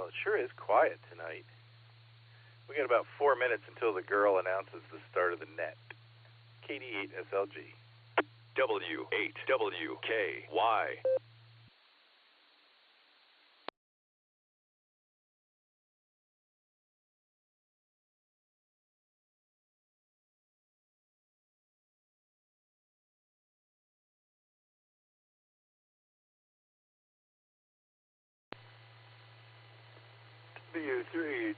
it sure is quiet tonight. We got about 4 minutes until the girl announces the start of the net. KD8SLG. W8WKY.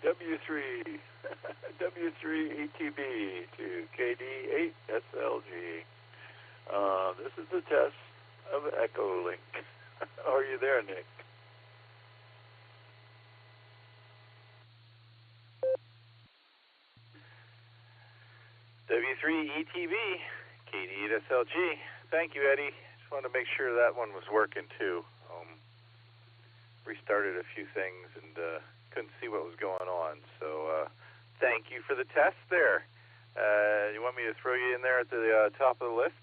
W3 W3ETB to KD8SLG. This is the test of Echo Link. Are you there, Nick? W3ETB, KD8SLG. Thank you, Eddie. Just wanted to make sure that one was working too. Restarted a few things and couldn't see what was going on. So thank you for the test there. You want me to throw you in there at the top of the list?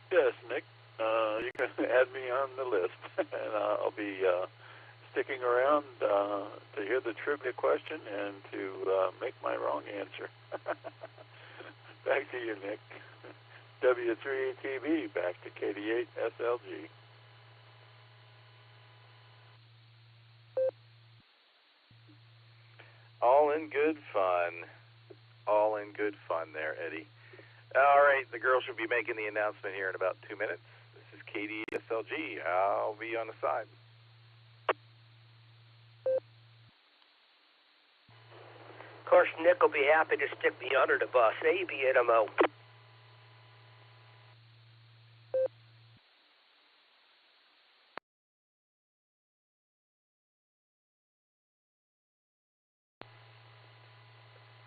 Yes, Nick. You can add me on the list, and I'll be sticking around to hear the trivia question and to make my wrong answer. Back to you, Nick. W3TV, back to KD8SLG. All in good fun. All in good fun there, Eddie. All right, the girl should be making the announcement here in about 2 minutes. This is KD8SLG. I'll be on the side. Of course, Nick will be happy to stick me under the bus. ABNMO.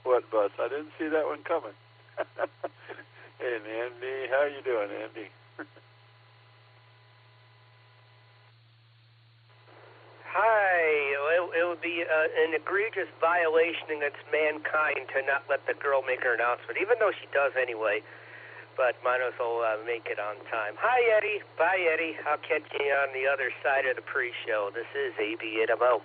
What bus? I didn't see that one coming. Hey, Andy, how you doing, Andy? Hi. It would be an egregious violation against mankind to not let the girl make her announcement, even though she does anyway. But might as well make it on time. Hi, Eddie. Bye, Eddie. I'll catch you on the other side of the pre-show. This is ABNMO.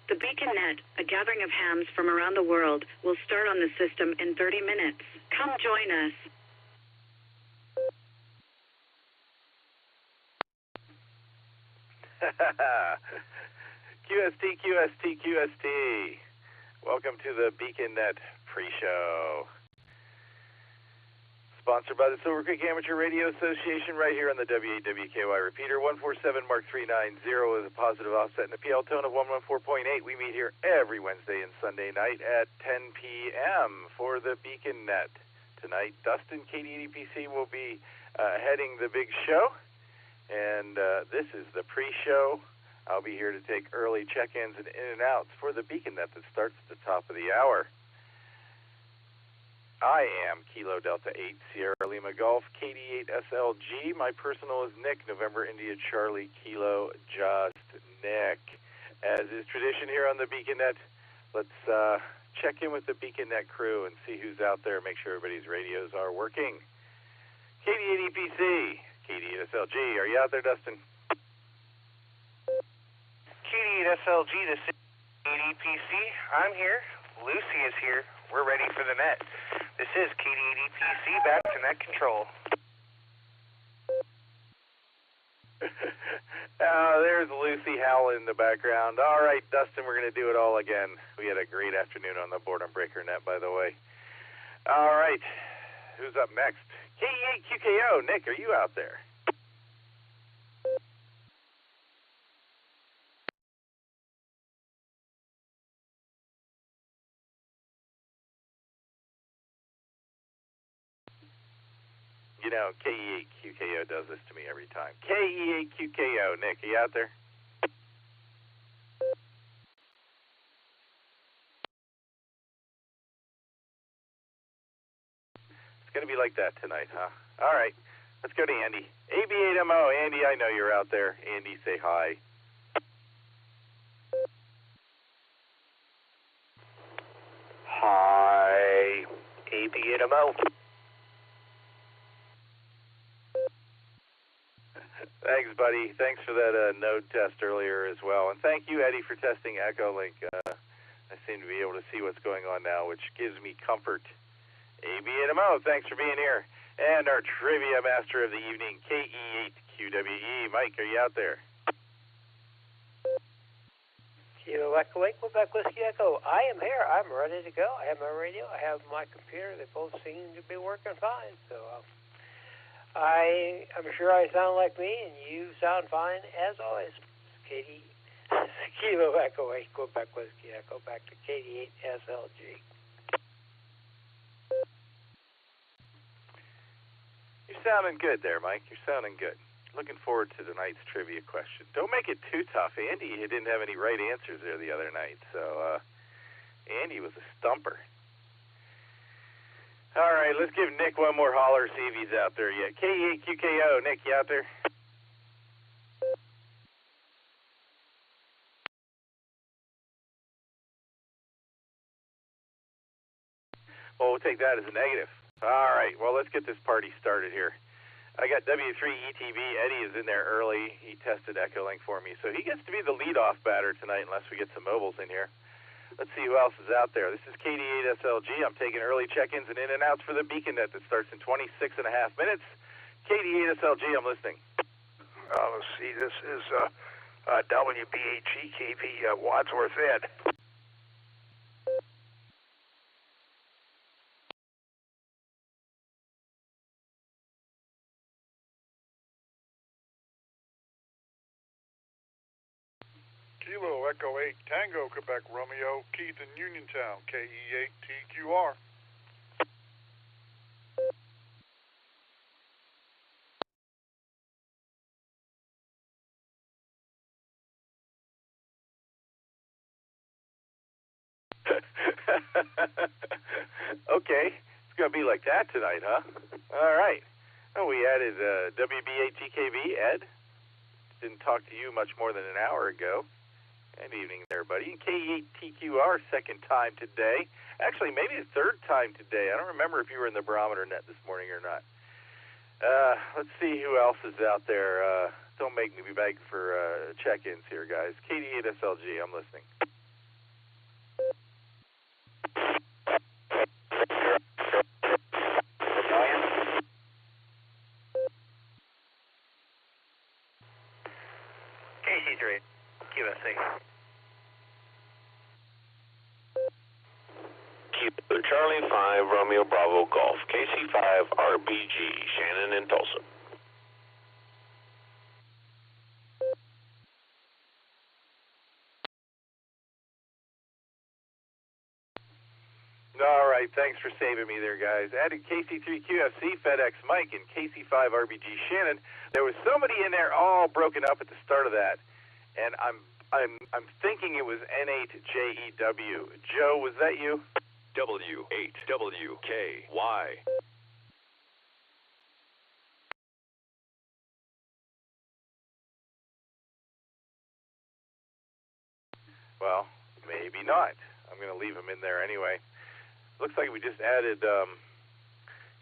The BeaconNet, a gathering of hams from around the world, will start on the system in 30 minutes. Come join us. QST, QST, QST. Welcome to the BeaconNet pre-show. Sponsored by the Silvercreek Amateur Radio Association right here on the W8WKY repeater. 147 Mark 390 is a positive offset and a PL tone of 114.8. We meet here every Wednesday and Sunday night at 10 p.m. for the BeaconNet. Tonight, Dustin, KD80PC, will be heading the big show. And this is the pre-show. I'll be here to take early check-ins and in and outs for the BeaconNet that starts at the top of the hour. I am Kilo Delta 8 Sierra Lima Golf KD8 SLG. My personal is Nick, November India Charlie Kilo Just Nick. As is tradition here on the BeaconNet, let's check in with the BeaconNet crew and see who's out there, make sure everybody's radios are working. KD8 EPC, KD8 SLG, are you out there, Dustin? KD8 SLG, this is KD8 EPC. I'm here. Lucy is here. We're ready for the net. This is KD8 EPC, back to net control. There's Lucy howling in the background. All right, Dustin, we're going to do it all again. We had a great afternoon on the Boredom Breaker net, by the way. All right, who's up next? KD8 QKO. Nick, are you out there? You know, KE8 QKO does this to me every time. KE8 QKO. Nick, are you out there? It's going to be like that tonight, huh? All right, let's go to Andy. AB8MO. Andy, I know you're out there. Andy, say hi. Hi, AB8MO. Thanks, buddy. Thanks for that node test earlier as well. And thank you, Eddie, for testing Echolink. I seem to be able to see what's going on now, which gives me comfort. AB8MO, thanks for being here. And our trivia master of the evening, KE8QWE. Mike, are you out there? Kilo Echo 8, Quebec Whiskey Echo. I am here. I'm ready to go. I have my radio. I have my computer. They both seem to be working fine. So I'm sure I sound like me, and you sound fine as always. Katie, Kilo Echo 8, Quebec Whiskey Echo, back to KD8 SLG. You're sounding good there, Mike. You're sounding good. Looking forward to tonight's trivia question. Don't make it too tough. Andy didn't have any right answers there the other night, so Andy was a stumper. All right, let's give Nick one more holler, see if he's out there yet. KE8QKO. Nick, you out there? Well, we'll take that as a negative. All right, well, let's get this party started here. I got W3ETB. Eddie is in there early. He tested Echolink for me, so he gets to be the leadoff batter tonight unless we get some mobiles in here. Let's see who else is out there. This is KD8 SLG. I'm taking early check-ins and in-and-outs for the BeaconNet that starts in 26 and a half minutes. KD8 SLG, I'm listening. Let's see, this is WBHEKV Wadsworth Ed. Kilo Echo 8 Tango Quebec Romeo Keith in Uniontown KE8 TQR. Okay, it's going to be like that tonight, huh? All right. Well, we added WB8TKV, Ed. Didn't talk to you much more than an hour ago. Good evening there, buddy. KE8TQR, second time today. Actually, maybe the third time today. I don't remember if you were in the barometer net this morning or not. Let's see who else is out there. Don't make me be begging for check-ins here, guys. KD8 SLG, I'm listening. KC3, QSA. Kilo Charlie 5 Romeo Bravo Golf KC5 RBG Shannon in Tulsa. All right, thanks for saving me there, guys. Added KC3 QFC FedEx Mike and KC5 RBG Shannon. There was somebody in there all broken up at the start of that, and I'm thinking it was N8JEW. Joe, was that you? W8WKY. Well, maybe not. I'm going to leave him in there anyway. Looks like we just added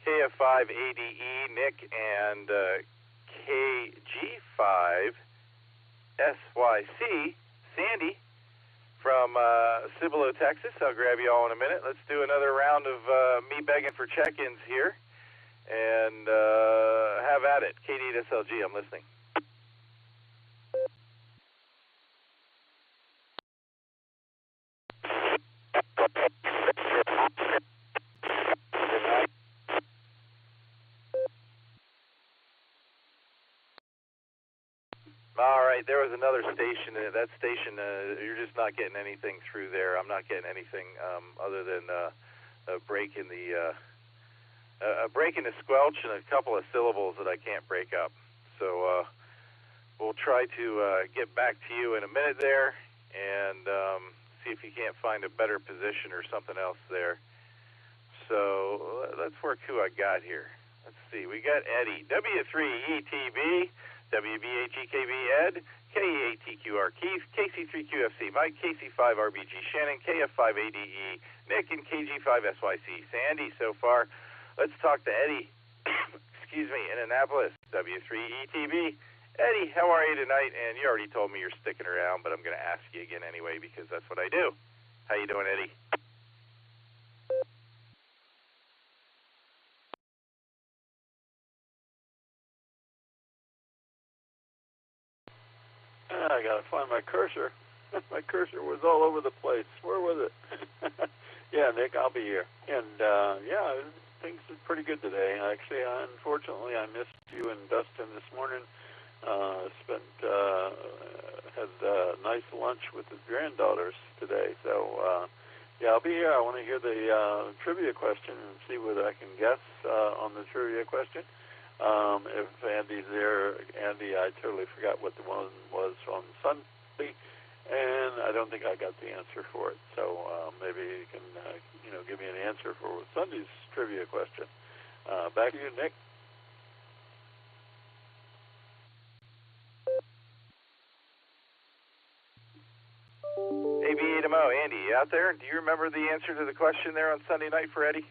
KF5ADE, Nick, and KG5SYC, Sandy, from Cibolo, Texas. I'll grab you all in a minute. Let's do another round of me begging for check-ins here, and have at it. KD8SLG, I'm listening. All right, there was another station. That station, you're just not getting anything through there. I'm not getting anything other than a break in the squelch and a couple of syllables that I can't break up. So we'll try to get back to you in a minute there and see if you can't find a better position or something else there. So let's work who I got here. Let's see. We got Eddie, W3ETB. WB8GKB Ed, KE8TQR Keith, KC3QFC Mike, KC5RBG Shannon, KF5ADE Nick, and KG5SYC Sandy so far. Let's talk to Eddie, excuse me, in Annapolis, W3ETB. Eddie, how are you tonight? And you already told me you're sticking around, but I'm going to ask you again anyway because that's what I do. How you doing, Eddie? I got to find my cursor. My cursor was all over the place. Where was it? Yeah, Nick, I'll be here. And, yeah, things are pretty good today. Actually, unfortunately, I missed you and Dustin this morning. Had a nice lunch with the granddaughters today. So, yeah, I'll be here. I want to hear the trivia question and see what I can guess on the trivia question. If Andy's there, Andy, I totally forgot what the one was on Sunday, and I don't think I got the answer for it. So maybe you can, give me an answer for Sunday's trivia question. Back to you, Nick. AB8MO, Andy, you out there? Do you remember the answer to the question there on Sunday night for Eddie?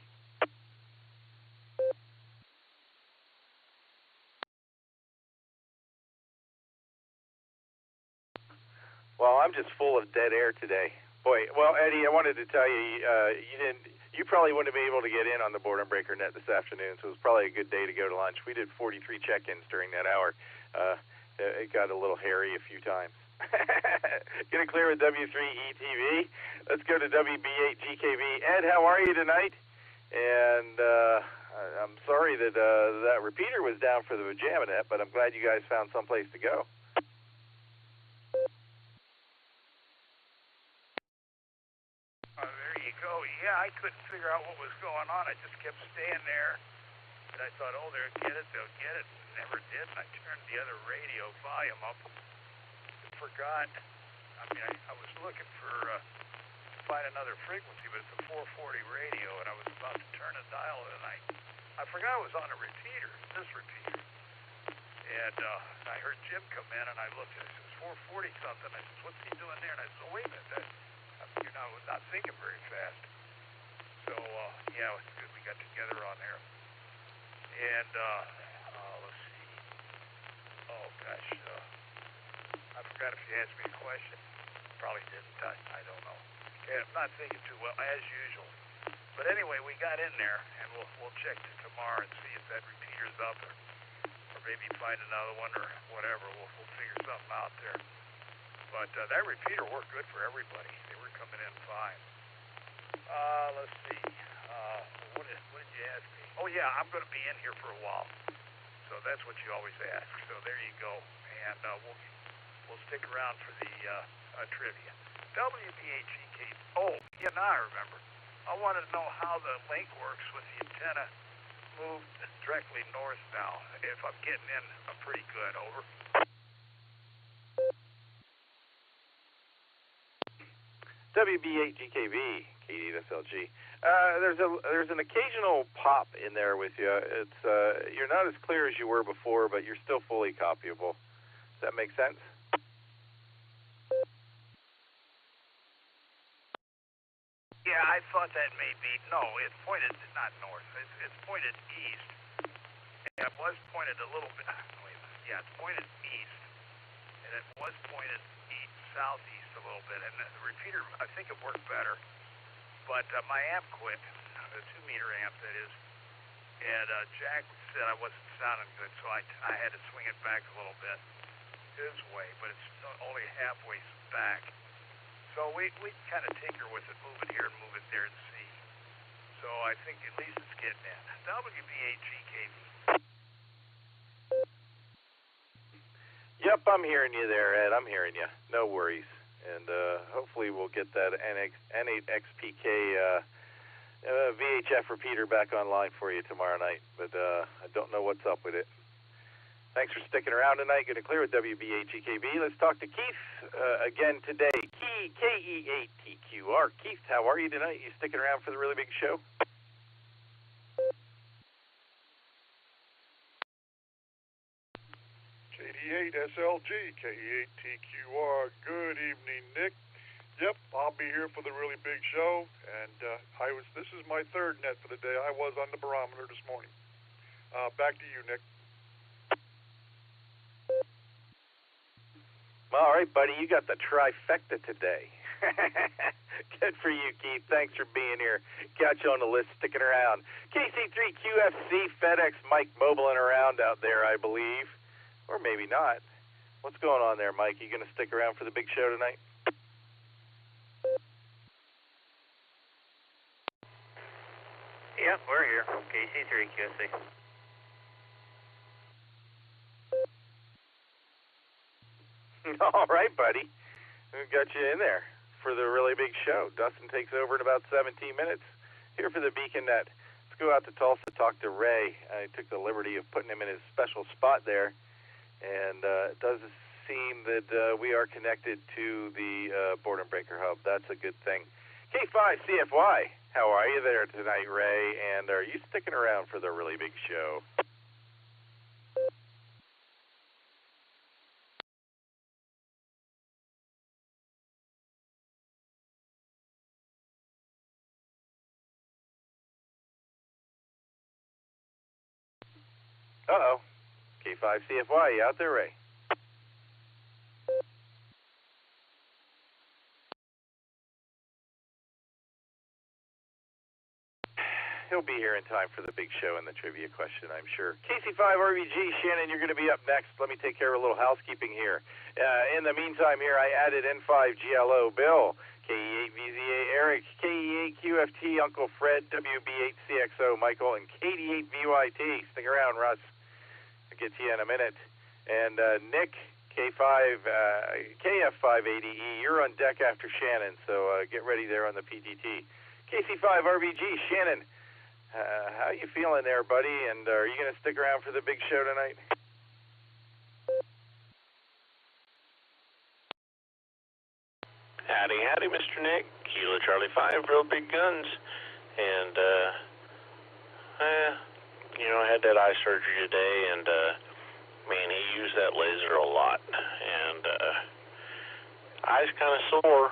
Well, I'm just full of dead air today. Boy, well, Eddie, I wanted to tell you, you probably wouldn't be able to get in on the Boredom Breaker net this afternoon, so it was probably a good day to go to lunch. We did 43 check-ins during that hour. It got a little hairy a few times. Getting clear with W3ETV. Let's go to WB8GKB. Ed, how are you tonight? And I'm sorry that that repeater was down for the Vajamanet, but I'm glad you guys found someplace to go. There you go. Yeah, I couldn't figure out what was going on. I just kept staying there. And I thought, oh, they'll get it. Never did. And I turned the other radio volume up. Forgot. I mean, I was looking for find another frequency, but it's a 440 radio, and I was about to turn a dial, and I forgot I was on a repeater, this repeater. And I heard Jim come in, and I looked at it. It says 440 something. I said, what's he doing there? And I said, oh, wait a minute. You're not thinking very fast. So, yeah, it was good. We got together on there. And, let's see. Oh, gosh. I forgot if you asked me a question. Probably didn't. I don't know. Yeah, I'm not thinking too well, as usual. But anyway, we got in there, and we'll check it tomorrow and see if that repeater's up, or maybe find another one or whatever. We'll figure something out there. But that repeater worked good for everybody. They were coming in fine. Let's see. What did you ask me? Oh, yeah, I'm going to be in here for a while. So that's what you always ask. So there you go. And we'll stick around for the trivia. WBHEK. Oh, yeah, now I remember. I wanted to know how the link works with the antenna moved directly north now. If I'm getting in, I'm pretty good. Over. WB8GKB, K8SLG. There's an occasional pop in there with you. It's you're not as clear as you were before, but you're still fully copyable. Does that make sense? Yeah, I thought that may be. No, it's pointed not north. It's pointed east. And it was pointed a little bit. Wait, yeah, it's pointed east, and it was pointed southeast a little bit. And the repeater, I think it worked better. But my amp quit, the 2-meter amp that is, and Jack said I wasn't sounding good, so I had to swing it back a little bit his way, but it's only halfway back. So we kind of tinker with it, move it here and move it there and see. So I think at least it's getting in. WB8GKV. Yep, I'm hearing you there, Ed. I'm hearing you. No worries. And hopefully we'll get that N8XPK VHF repeater back online for you tomorrow night. But I don't know what's up with it. Thanks for sticking around tonight. Getting clear with WB8GKB. Let's talk to Keith again today. KE8TQR. Keith, how are you tonight? You sticking around for the really big show? KD8SLG, KE8TQR. Good evening, Nick. Yep, I'll be here for the really big show, and this is my third net for the day. I was on the barometer this morning. Back to you, Nick. All right, buddy, you got the trifecta today. Good for you, Keith. Thanks for being here. Got you on the list, sticking around. KC3QFC, FedEx, Mike mobiling around out there, I believe. Or maybe not. What's going on there, Mike? You going to stick around for the big show tonight? Yep, we're here. KC3QFC. All right, buddy. We got you in there for the really big show. Dustin takes over in about 17 minutes. Here for the Beacon Net. Let's go out to Tulsa, talk to Ray. I took the liberty of putting him in his special spot there. And it does seem that we are connected to the Boredom Breaker Hub. That's a good thing. K5CFY, how are you there tonight, Ray? And are you sticking around for the really big show? Uh-oh. K5CFY, you out there, Ray? He'll be here in time for the big show and the trivia question, I'm sure. KC5RBG, Shannon, you're going to be up next. Let me take care of a little housekeeping here. In the meantime here, I added N5GLO, Bill, KE8VZA, Eric, KE8QFT, Uncle Fred, WB8CXO, Michael, and KD8VYT. Stick around, Russ. I'll get to you in a minute. And Nick, KF5ADE, you're on deck after Shannon, so get ready there on the PTT. KC5RBG, Shannon, how you feeling there, buddy? And are you going to stick around for the big show tonight? Howdy, howdy, Mr. Nick. Kilo Charlie 5, real big guns. And, I had that eye surgery today, and, man, he used that laser a lot. And, eye's kind of sore.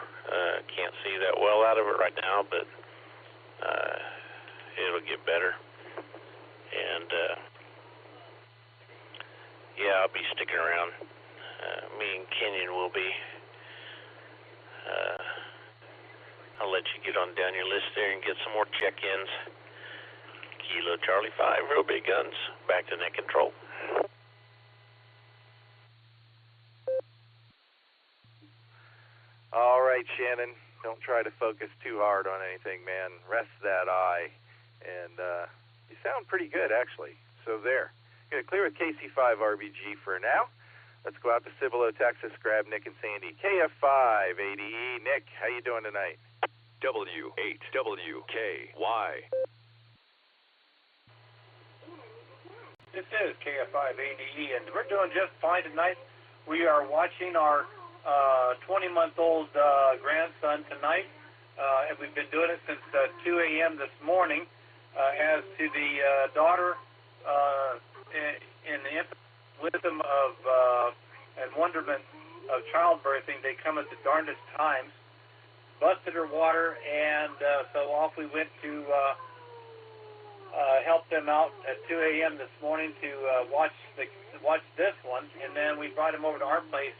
Can't see that well out of it right now, but it'll get better. And, yeah, I'll be sticking around. Me and Kenyon will be. I'll let you get on down your list there and get some more check-ins. Kilo Charlie 5, real big guns. Back to net control. All right, Shannon. Don't try to focus too hard on anything, man. Rest that eye. And you sound pretty good, actually. So there. Going to clear with KC5RBG for now. Let's go out to Cibolo, Texas, grab Nick and Sandy. KF5ADE. Nick, how you doing tonight? W8WKY. This is KF5ADE, and we're doing just fine tonight. We are watching our 20-month-old grandson tonight. and we've been doing it since 2 a.m. this morning. As to the daughter, in the wisdom of and wonderment of childbirthing, they come at the darndest times. Busted her water, and so off we went to help them out at 2 a.m. this morning to watch this one, and then we brought him over to our place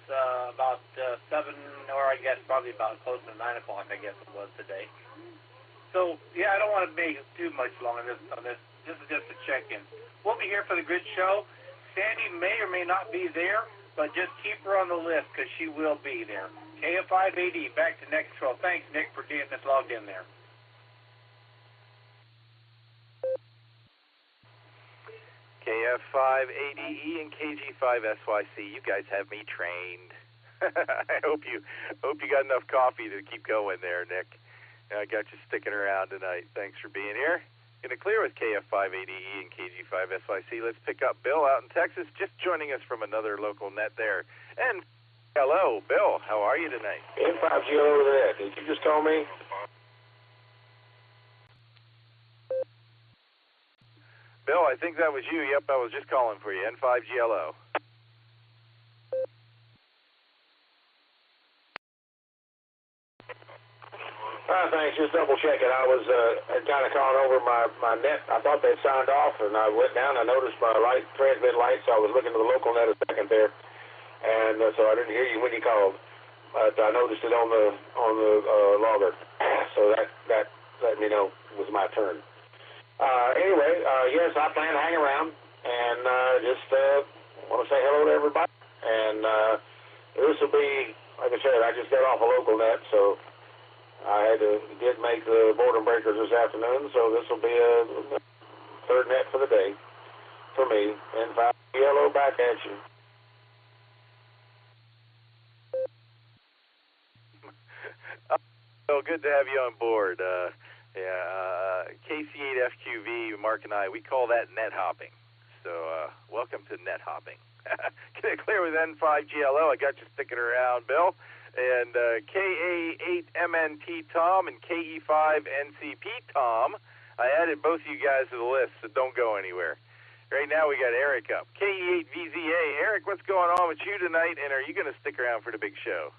about 7, or I guess probably about close to 9 o'clock, I guess it was today. So, yeah, I don't want to make it too much long on this. This is just a check-in. We'll be here for the grid show. Sandy may or may not be there, but just keep her on the list because she will be there. KF5AD, back to next control. Thanks, Nick, for getting us logged in there. KF5ADE and KG5SYC, you guys have me trained. I hope you got enough coffee to keep going there, Nick. I got you sticking around tonight. Thanks for being here. Going to clear with KF5ADE and KG5SYC. Let's pick up Bill out in Texas, just joining us from another local net there. And hello, Bill. How are you tonight? N5G over there. Did you just call me? Bill, I think that was you. Yep, I was just calling for you. N5GLO. Thanks. Just double checking. I was kind of calling over my net. I thought they'd signed off, and I went down. I noticed my transmit light, so I was looking to the local net a second there. And so I didn't hear you when you called, but I noticed it on the logger, so that let me know it was my turn. Anyway, yes, I plan to hang around and just want to say hello to everybody. And this will be, like I said, I just got off a local net, so I did make the boredom breakers this afternoon, so this will be a third net for the day for me. And 5 yellow back at you. Well, good to have you on board. KC8FQV, Mark and I, we call that net hopping. So welcome to net hopping. Get it clear with N5GLO. I got you sticking around, Bill. And KA8MNT Tom and KE5NCP Tom. I added both of you guys to the list, so don't go anywhere. Right now we got Eric up. KE8VZA. Eric, what's going on with you tonight, and are you going to stick around for the big show?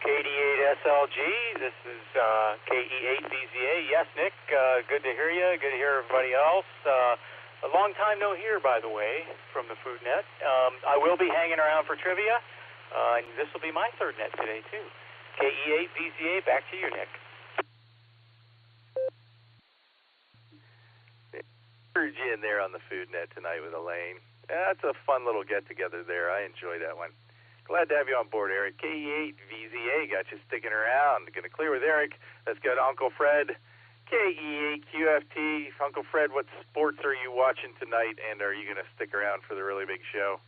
KD8SLG, this is KE8VZA. Yes, Nick, good to hear you. Good to hear everybody else. A long time no hear, by the way, from the Food Net. I will be hanging around for trivia, and this will be my third net today, too. KE8VZA, back to you, Nick. Heard you in there on the Food Net tonight with Elaine. That's a fun little get-together there. I enjoy that one. Glad to have you on board, Eric. KE8VZA got you sticking around. Going to clear with Eric. Let's go to Uncle Fred. KE8QFT. Uncle Fred, what sports are you watching tonight, and are you going to stick around for the really big show?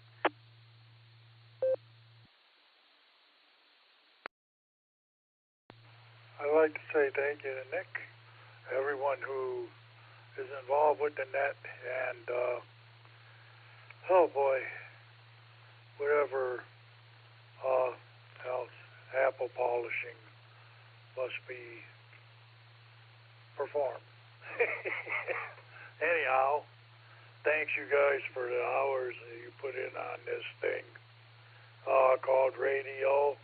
I'd like to say thank you to Nick, everyone who is involved with the net, and oh boy, whatever else, apple polishing must be performed. Anyhow, thanks you guys for the hours that you put in on this thing called radio.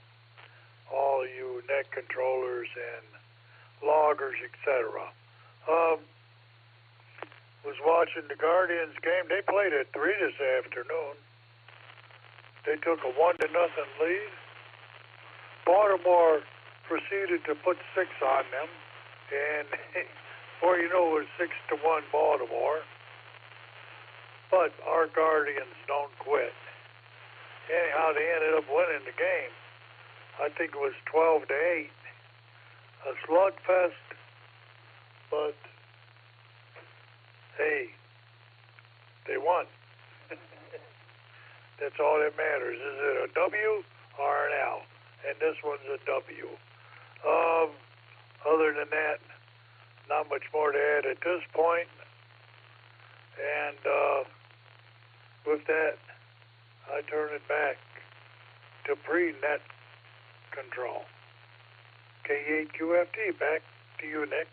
All you net controllers and loggers, etc. Was watching the Guardians game. They played at 3 this afternoon. They took a 1-0 lead. Baltimore proceeded to put 6 on them, and before you know it was 6-1 Baltimore. But our Guardians don't quit. Anyhow, they ended up winning the game. I think it was 12-8. A slugfest, but hey, they won. That's all that matters. Is it a W or an L? And this one's a W. Other than that, not much more to add at this point. And with that, I turn it back to pre-net control. K8QFT, back to you, Nick.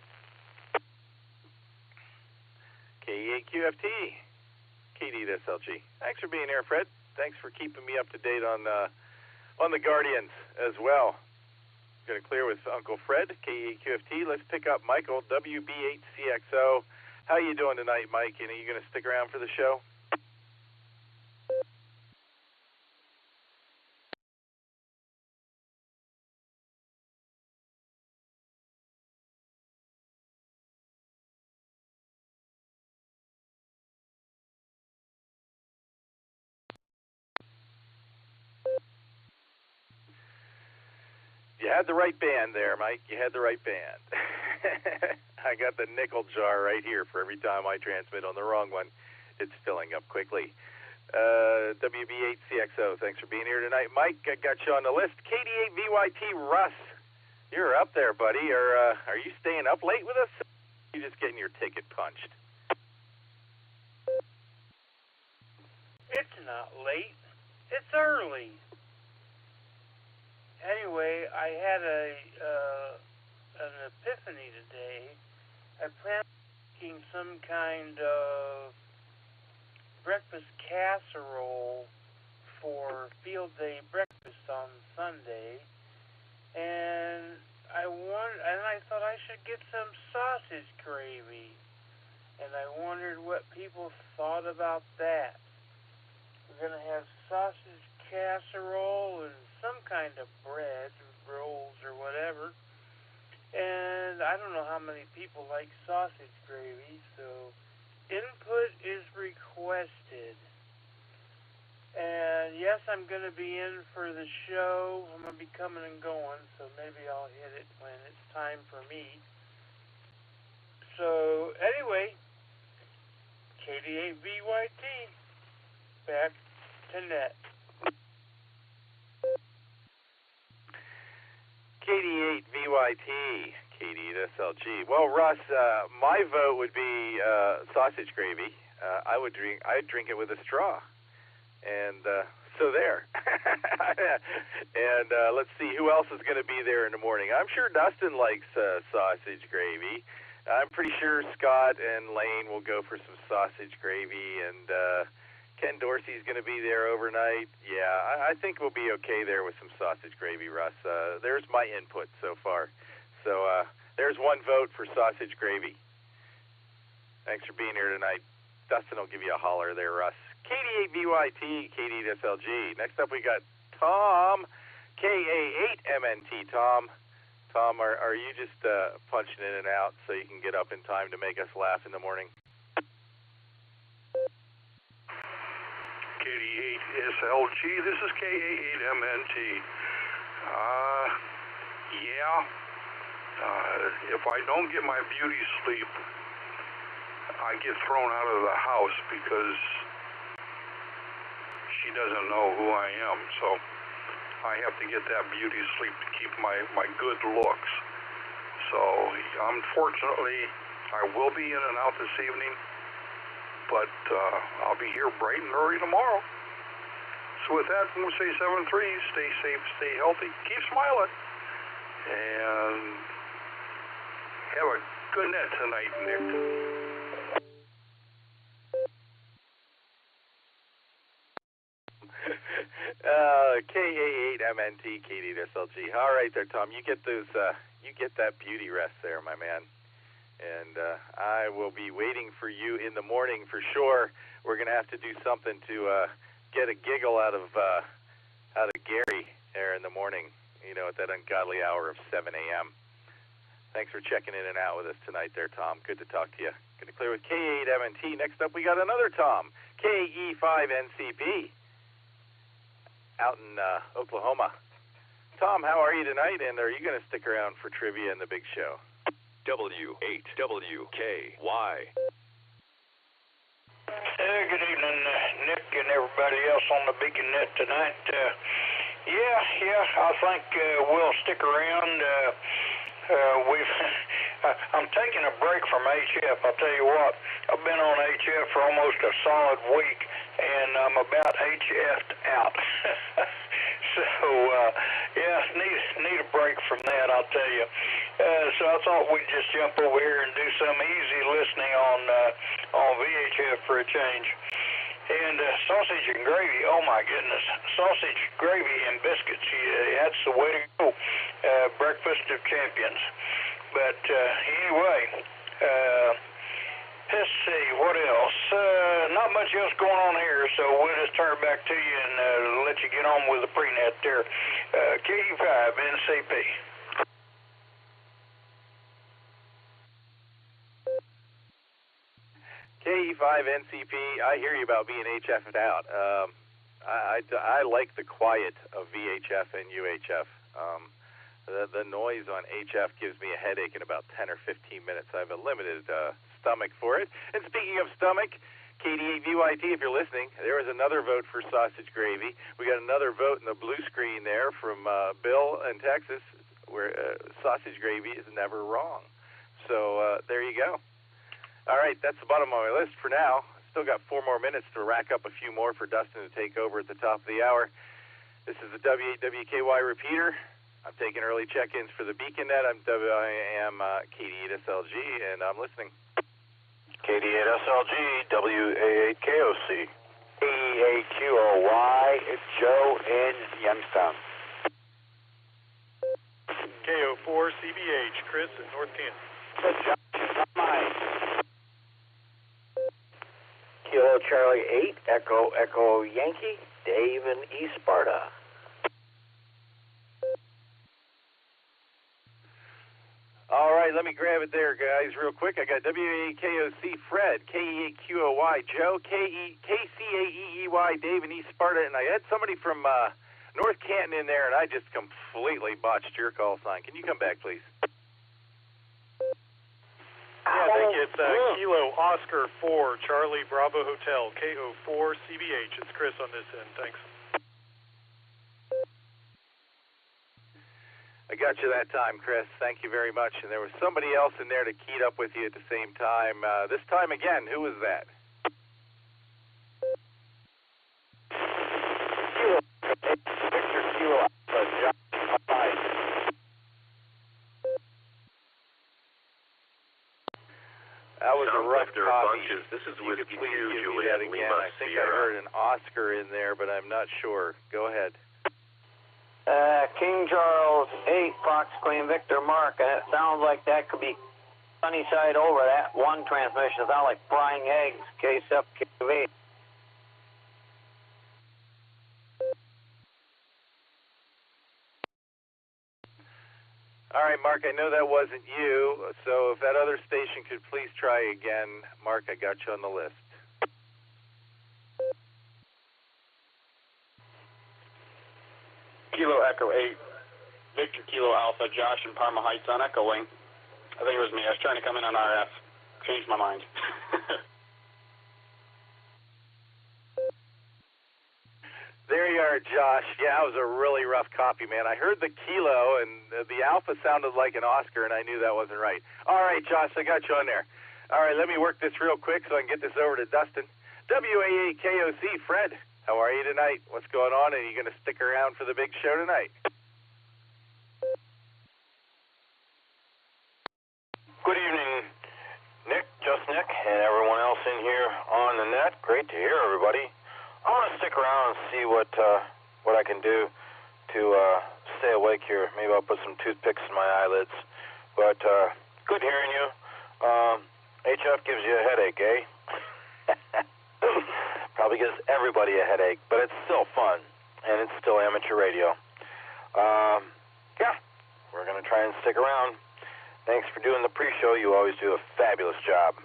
K8QFT, KD2SLG. Thanks for being here, Fred. Thanks for keeping me up to date on the Guardians as well. Going to clear with Uncle Fred, K8QFT. Let's pick up Michael, WB8CXO. How you doing tonight, Mike? And are you going to stick around for the show? You had the right band there, Mike. You had the right band. I got the nickel jar right here for every time I transmit on the wrong one. It's filling up quickly. WB8CXO, thanks for being here tonight. Mike, I got you on the list. KD8VYT Russ, you're up there, buddy. Are you staying up late with us? Or are you just getting your ticket punched? It's not late. It's early. Anyway, I had an epiphany today. I plan on making some kind of breakfast casserole for field day breakfast on Sunday, and I thought I should get some sausage gravy, and I wondered what people thought about that. We're gonna have sausage casserole and some kind of bread, rolls or whatever. And I don't know how many people like sausage gravy, so input is requested. And yes, I'm going to be in for the show. I'm going to be coming and going, so maybe I'll hit it when it's time for me. So anyway, KD8VYT, back to net. KD8VYT, KD2SLG. Well, Russ, my vote would be sausage gravy. I'd drink it with a straw, and so there. And let's see who else is going to be there in the morning. I'm sure Dustin likes sausage gravy. I'm pretty sure Scott and Lane will go for some sausage gravy, and Ken Dorsey's going to be there overnight. Yeah, I think we'll be okay there with some sausage gravy, Russ. There's my input so far. So there's one vote for sausage gravy. Thanks for being here tonight. Dustin will give you a holler there, Russ. KD8VYT, KD2SLG. Next up we got Tom, KA8MNT. Tom, are you just punching in and out so you can get up in time to make us laugh in the morning? KD8SLG, this is KA8MNT. If I don't get my beauty sleep, I get thrown out of the house because she doesn't know who I am. So I have to get that beauty sleep to keep my good looks. So unfortunately, I will be in and out this evening, but I'll be here bright and early tomorrow. So with that, I'm going to say 7-3, stay safe, stay healthy, keep smiling, and have a good net tonight, Nick. KA8MNT, KD2SLG. All right there, Tom. You get those. You get that beauty rest there, my man. And I will be waiting for you in the morning for sure. We're gonna have to do something to get a giggle out of Gary there in the morning. You know, at that ungodly hour of 7 a.m. Thanks for checking in and out with us tonight there, Tom. Good to talk to you. Going to clear with K8MNT. Next up, we got another Tom, KE5NCP, out in Oklahoma. Tom, how are you tonight, and are you going to stick around for trivia in the big show? W8WKY. Good evening, Nick and everybody else on the Beacon Net tonight. I think we'll stick around. I'm taking a break from HF. I'll tell you what, I've been on HF for almost a solid week, and I'm about HF'd out. So Yeah, need a break from that, I'll tell you. So I thought we'd just jump over here and do some easy listening on VHF for a change. And sausage and gravy, oh my goodness, sausage, gravy, and biscuits, yeah, that's the way to go. Breakfast of champions. But anyway, let's see, what else? Not much else going on here, so we'll just turn it back to you and let you get on with the prenet there. KE5 NCP. KE5 NCP, I hear you about being HF'd out. I like the quiet of VHF and UHF. The noise on HF gives me a headache in about 10 or 15 minutes. I have a limited stomach for it. And speaking of stomach, KD8VYT, if you're listening, there was another vote for sausage gravy. We got another vote in the blue screen there from Bill in Texas, where sausage gravy is never wrong. So there you go. All right, that's the bottom of my list for now. Still got 4 more minutes to rack up a few more for Dustin to take over at the top of the hour. This is the W8WKY repeater. I'm taking early check-ins for the BeaconNet. I am KD8SLG, and I'm listening. KD8SLG, WA8KOC. KE8QOY, Joe in Youngstown. KO4CBH, Chris in North Kansas. Kilo Charlie 8, Echo Yankee, Dave in East Sparta. All right, let me grab it there, guys, real quick. I got WA8KOC, Fred, KE8QOY, Joe, KCAEEY, Dave in East Sparta, and I had somebody from North Canton in there, and I just completely botched your call sign. Can you come back, please? Yeah, thank you. It's Kilo Oscar 4, Charlie Bravo Hotel, KO4CBH. It's Chris on this end. Thanks. I got you that time, Chris. Thank you very much. And there was somebody else in there that keyed up with you at the same time. This time again, who was that? Victor Kilo Alpha, John 5. That was a rough copy. This is Whiskey 2, Juliet again. Lima I think Sierra. I heard an Oscar in there, but I'm not sure. Go ahead. King Charles 8, Fox Queen Victor Mark, and it sounds like that could be sunny side over. That one transmission sounds like frying eggs, KSEP QV. All right, Mark, I know that wasn't you, so if that other station could please try again. Mark, I got you on the list. Kilo Echo 8, Victor Kilo Alpha, Josh in Parma Heights on Echo Wing. I think it was me. I was trying to come in on RF. Changed my mind. There you are, Josh. Yeah, it was a really rough copy, man. I heard the Kilo, and the Alpha sounded like an Oscar, and I knew that wasn't right. All right, Josh, I got you on there. All right, let me work this real quick so I can get this over to Dustin. WA8KOC, Fred, how are you tonight? What's going on? And are you going to stick around for the big show tonight? Good evening, Nick, just Nick, and everyone else in here on the net. Great to hear everybody. I'm going to stick around and see what I can do to stay awake here. Maybe I'll put some toothpicks in my eyelids. But good hearing you. HF gives you a headache, eh? Probably gives everybody a headache, but it's still fun, and it's still amateur radio. Yeah, we're going to try and stick around. Thanks for doing the pre-show. You always do a fabulous job.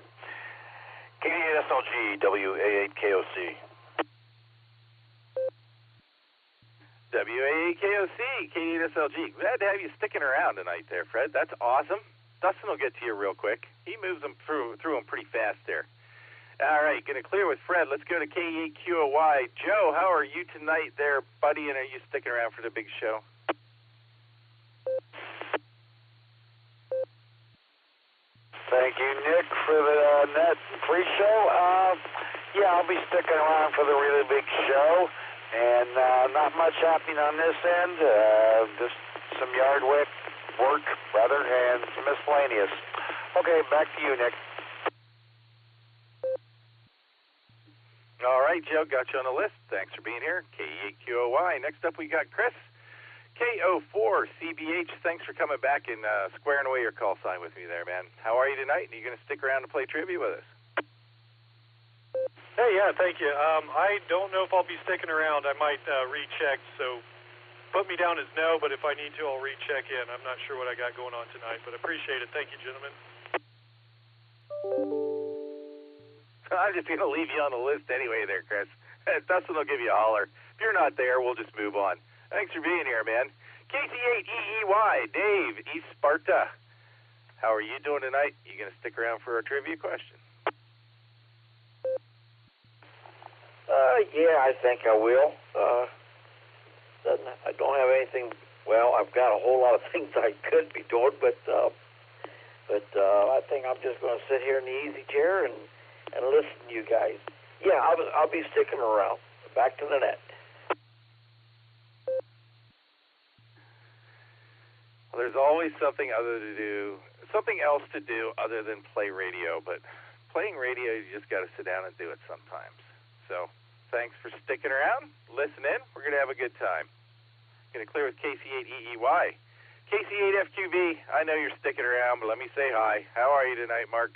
KD8SLG, WA8KOC. WA8KOC, KD8SLG. Glad to have you sticking around tonight there, Fred. That's awesome. Dustin will get to you real quick. He moves them through them pretty fast there. All right, going to clear with Fred. Let's go to KE8QOY. Joe, how are you tonight there, buddy, and are you sticking around for the big show? Thank you, Nick, for the net pre-show. Yeah, I'll be sticking around for the really big show. and not much happening on this end. Just some yard work, rather, and some miscellaneous. Okay, back to you, Nick. All right, Joe, got you on the list. Thanks for being here. KE8QOY. Next up, we got Chris. KO4CBH. Thanks for coming back and squaring away your call sign with me there, man. How are you tonight? Are you going to stick around and play trivia with us? Hey, yeah, thank you. I don't know if I'll be sticking around. I might recheck, so put me down as no, but if I need to, I'll recheck in. I'm not sure what I got going on tonight, but appreciate it. Thank you, gentlemen. I'm just going to leave you on the list anyway there, Chris. Dustin will give you a holler. If you're not there, we'll just move on. Thanks for being here, man. KC8EEY, Dave, East Sparta. How are you doing tonight? You going to stick around for a trivia question? Yeah, I think I will. I don't have anything. Well, I've got a whole lot of things I could be doing, but I think I'm just going to sit here in the easy chair and listen to you guys. Yeah, I'll be sticking around. Back to the net. Well, there's always something else to do other than play radio, but playing radio, you just got to sit down and do it sometimes. So thanks for sticking around. Listen in. We're going to have a good time. Going to clear with KC8EEY. KC8FQB, I know you're sticking around, but let me say hi. How are you tonight, Mark?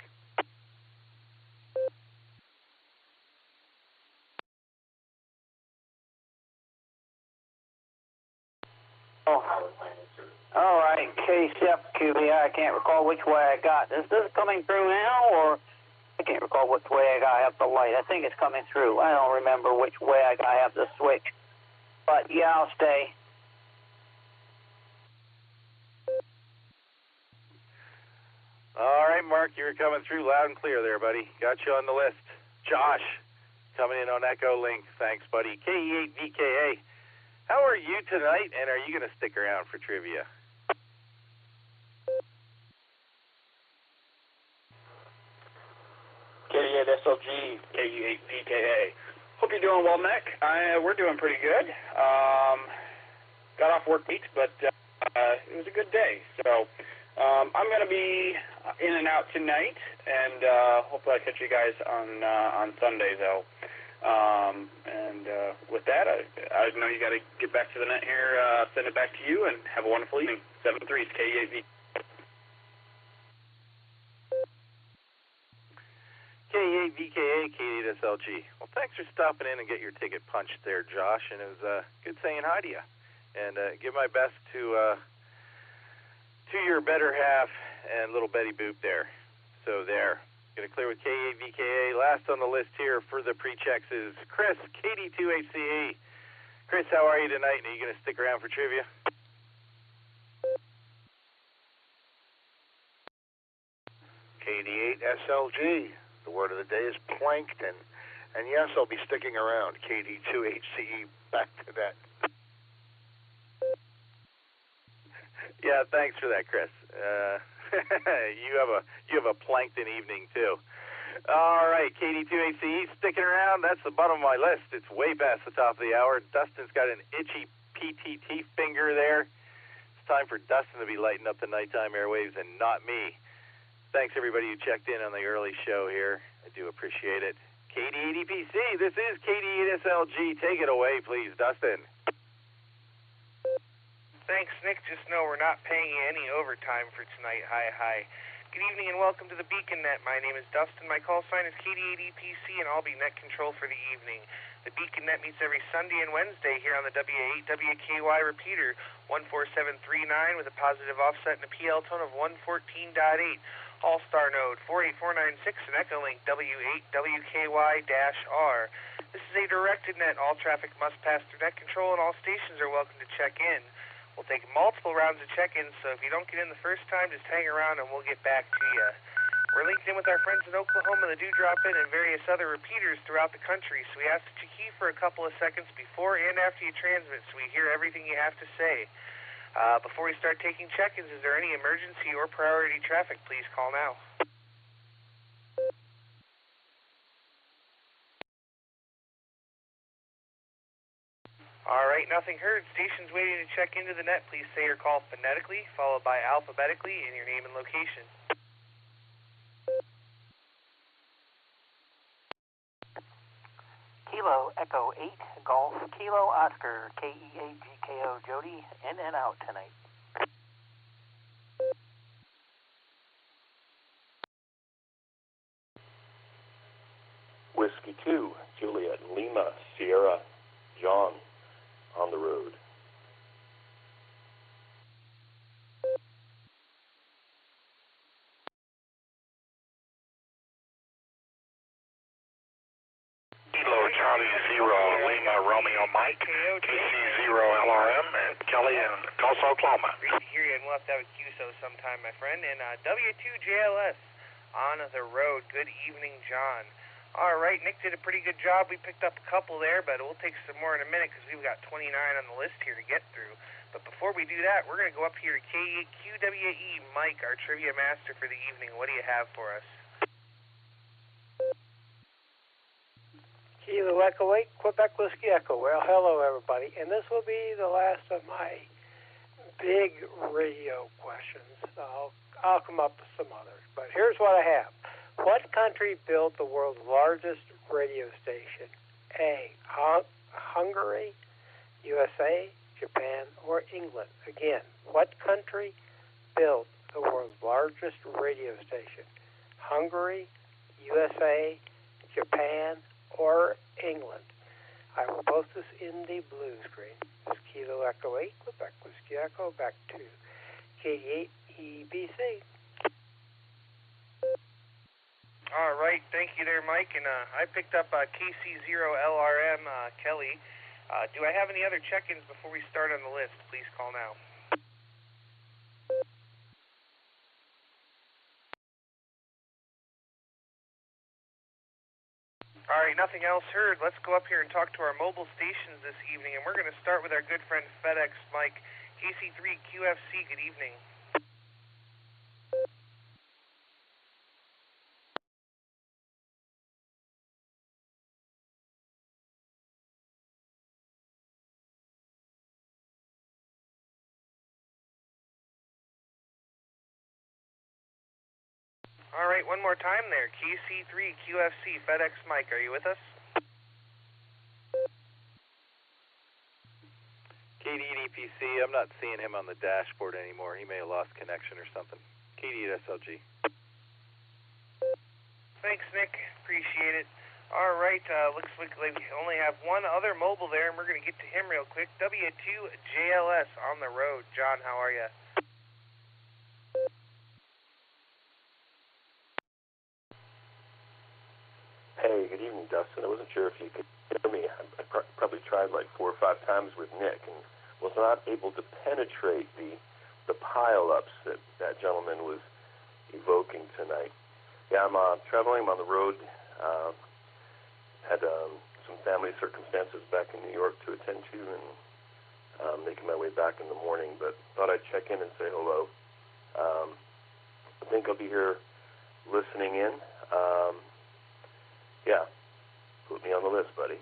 All right, KCFQB, I can't recall which way I got. Is this coming through now, or I can't recall which way I have the light. I think it's coming through. I don't remember which way I have the switch. But, yeah, I'll stay. All right, Mark, you're coming through loud and clear there, buddy. Got you on the list. Josh, coming in on Echo Link. Thanks, buddy. KE8VKA. How are you tonight, and are you going to stick around for trivia? KE8SLG, KE8VKA. Hope you're doing well, Nick. We're doing pretty good. Got off work late, but it was a good day. So I'm going to be in and out tonight, and hopefully I catch you guys on Sunday, though. With that, I know you got to get back to the net here. Send it back to you, and have a wonderful evening. 7-3 KE8V. KE8VKA, KE8SLG. Well, thanks for stopping in and get your ticket punched there, Josh, and it was good saying hi to you. And give my best to your better half and little Betty Boop there. So there. Going to clear with KE8VKA. Last on the list here for the pre-checks is Chris, KD2HCE. Chris, how are you tonight? Are you going to stick around for trivia? KD8SLG. The word of the day is plankton. And yes, I'll be sticking around. KD2HCE. Back to that. Yeah, thanks for that, Chris. You have a plankton evening too. All right, KD2HCE sticking around. That's the bottom of my list. It's way past the top of the hour. Dustin's got an itchy PTT finger there. It's time for Dustin to be lighting up the nighttime airwaves and not me. Thanks everybody who checked in on the early show here. I do appreciate it. KD8EPC, this is KD8SLG. Take it away, please, Dustin. Thanks, Nick. Just know we're not paying you any overtime for tonight. Hi. Good evening and welcome to the Beacon Net. My name is Dustin. My call sign is KD8EPC, and I'll be net control for the evening. The Beacon Net meets every Sunday and Wednesday here on the WA8 WKY repeater 14739 with a positive offset and a PL tone of 114.8. All-Star node 48496 and Echolink W8 WKY-R. This is a directed net. All traffic must pass through net control, and all stations are welcome to check in. We'll take multiple rounds of check-ins, so if you don't get in the first time, just hang around and we'll get back to you. We're linked in with our friends in Oklahoma, the Dewdrop In, and various other repeaters throughout the country, so we ask that you key for a couple of seconds before and after you transmit so we hear everything you have to say. Before we start taking check-ins, is there any emergency or priority traffic? Please call now. All right, nothing heard. Station's waiting to check into the net. Please say your call phonetically, followed by alphabetically, and your name and location. Kilo Echo 8 Golf Kilo Oscar KEAGKO Jody in and out tonight. Whiskey 2 Juliet Lima Sierra John on the road. Kilo Charlie 0 Lima Romeo Mike, KC 0 LRM, and Kelly in Tulsa, Oklahoma. Great to hear you, and we'll have to have a QSO sometime, my friend. And W2JLS on the road. Good evening, John. All right, Nick did a pretty good job. We picked up a couple there, but we'll take some more in a minute because we've got 29 on the list here to get through. But before we do that, we're going to go up here to QWE Mike, our trivia master for the evening. What do you have for us? Kilo Echo 8, Quebec Whiskey Echo. Well, hello, everybody. And this will be the last of my big radio questions. I'll come up with some others. But here's what I have. What country built the world's largest radio station? A, Hungary, USA, Japan, or England? Again, what country built the world's largest radio station? Hungary, USA, Japan, or England? I will post this in the blue screen. This is Kilo Echo 8, Quebec Whiskey Echo, back to KD8 EBC. All right, thank you there, Mike. And I picked up KC0LRM Kelly. Do I have any other check-ins before we start on the list? Please call now. All right, nothing else heard. Let's go up here and talk to our mobile stations this evening, and we're going to start with our good friend FedEx Mike, KC3QFC. Good evening. All right, one more time there. KC3QFC, FedEx Mike, are you with us? KD8EPC, I'm not seeing him on the dashboard anymore. He may have lost connection or something. KD8SLG. Thanks, Nick. Appreciate it. All right, looks like we only have one other mobile there, and we're going to get to him real quick. W2JLS on the road. John, how are you? Hey, good evening, Dustin. I wasn't sure if you could hear me. I probably tried like 4 or 5 times with Nick and was not able to penetrate the pile-ups that gentleman was evoking tonight. Yeah, I'm traveling. I'm on the road. Had some family circumstances back in New York to attend to, and making my way back in the morning, but thought I'd check in and say hello. I think I'll be here listening in. Yeah, put me on the list, buddy.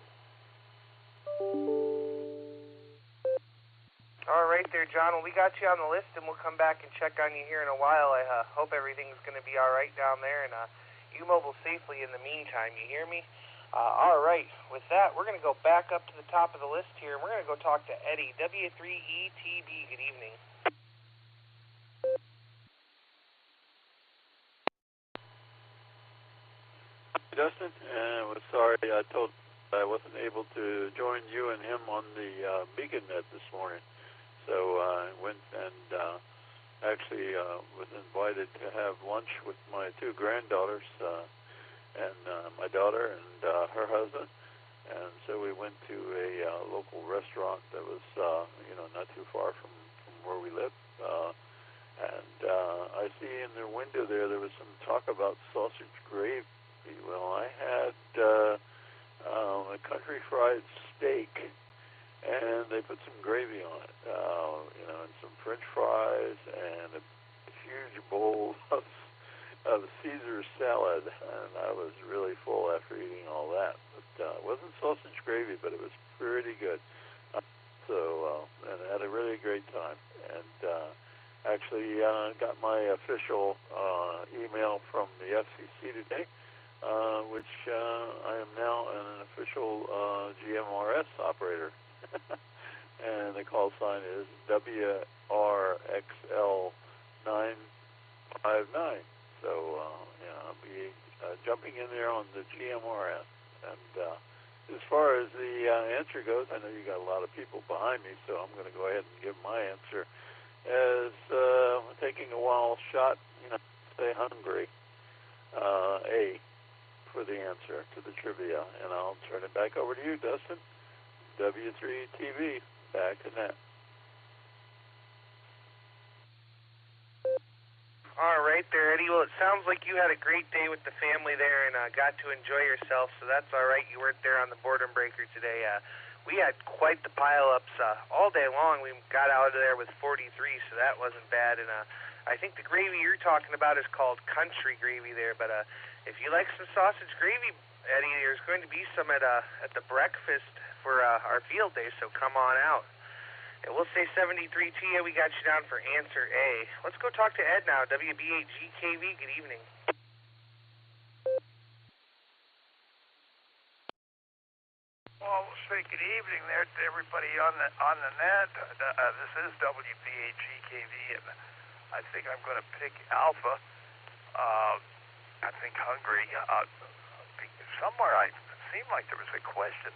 All right there, John. Well, we got you on the list, and we'll come back and check on you here in a while. I hope everything's going to be all right down there, and you mobile safely in the meantime. You hear me? All right. With that, we're going to go back up to the top of the list here, and we're going to go talk to Eddie, W3ETB. Good evening. Dustin, was sorry I wasn't able to join you and him on the Beacon Net this morning. So I went and actually was invited to have lunch with my 2 granddaughters and my daughter and her husband. And so we went to a local restaurant that was not too far from where we live. And I see in their window there was some talk about sausage gravy. Well, I had a country fried steak, and they put some gravy on it, and some French fries, and a huge bowl of Caesar salad, and I was really full after eating all that. But it wasn't sausage gravy, but it was pretty good. So, and had a really great time. And actually got my official email from the FCC today, which I am now an official GMRS operator. And the call sign is WRXL959. So, I'll be jumping in there on the GMRS. And as far as the answer goes, I know you got a lot of people behind me, so I'm going to go ahead and give my answer as taking a wild shot, say Hungary, A, for the answer to the trivia. And I'll turn it back over to you, Dustin. W3TV, back to net. All right there, Eddie. Well, it sounds like you had a great day with the family there and got to enjoy yourself, so that's all right. You weren't there on the boredom breaker today. We had quite the pile-ups all day long. We got out of there with 43, so that wasn't bad. And I think the gravy you're talking about is called country gravy there. But if you like some sausage gravy, Eddie, there's going to be some at the breakfast for our field day, so come on out. And we'll say 73 Tia, we got you down for answer A. Let's go talk to Ed now, WB8GKV. Good evening. Well, we'll say good evening there to everybody on the net. This is WB8GKV, and I think I'm going to pick Alpha. I think Hungary. Somewhere it seemed like there was a question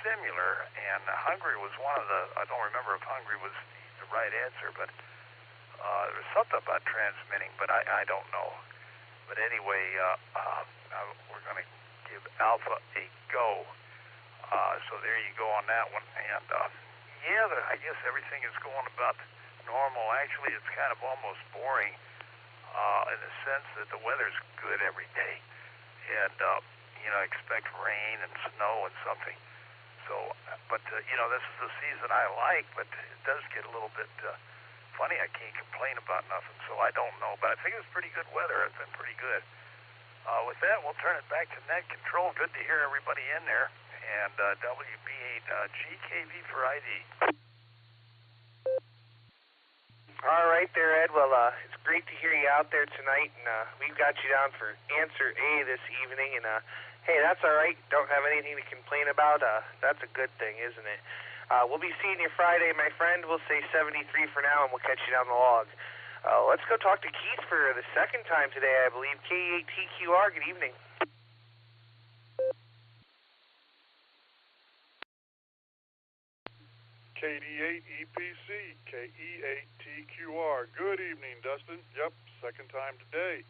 similar, and Hungary was one of the, I don't remember if Hungary was the right answer, but there was something about transmitting, but I don't know. But anyway, we're going to give Alpha a go. So there you go on that one. And I guess everything is going about normal. Actually, it's kind of almost boring in the sense that the weather's good every day. And, expect rain and snow and something. So, but, this is a season I like, but it does get a little bit funny. I can't complain about nothing, so I don't know. But I think it's pretty good weather. It's been pretty good. With that, we'll turn it back to net control. Good to hear everybody in there. And WB8GKV for ID. All right there, Ed. Well, it's great to hear you out there tonight, and we've got you down for answer A this evening. And hey, that's all right. Don't have anything to complain about. That's a good thing, isn't it? We'll be seeing you Friday, my friend. We'll say 73 for now, and we'll catch you down the log. Let's go talk to Keith for the second time today, I believe. KE8TQR, good evening. KD8EPC, KE8TQR. Good evening, Dustin. Yep, second time today.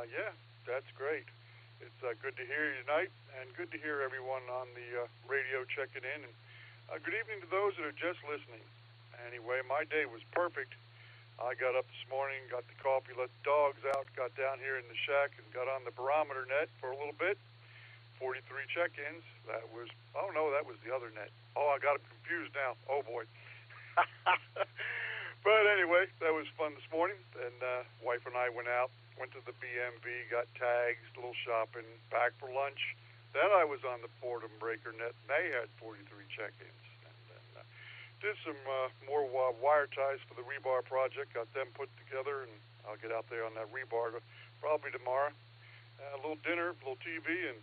Yeah, that's great. It's good to hear you tonight, and good to hear everyone on the radio checking in. And good evening to those that are just listening. Anyway, my day was perfect. I got up this morning, got the coffee, let the dogs out, got down here in the shack, and got on the barometer net for a little bit. 43 check-ins. That was the other net. Oh, I got them confused now. Oh, boy. But anyway, that was fun this morning. And wife and I went out, went to the BMV, got tags, a little shopping, back for lunch. Then I was on the boredom breaker net, and they had 43 check-ins. And then did some more wire ties for the rebar project, got them put together, and I'll get out there on that rebar probably tomorrow. A little dinner, a little TV, and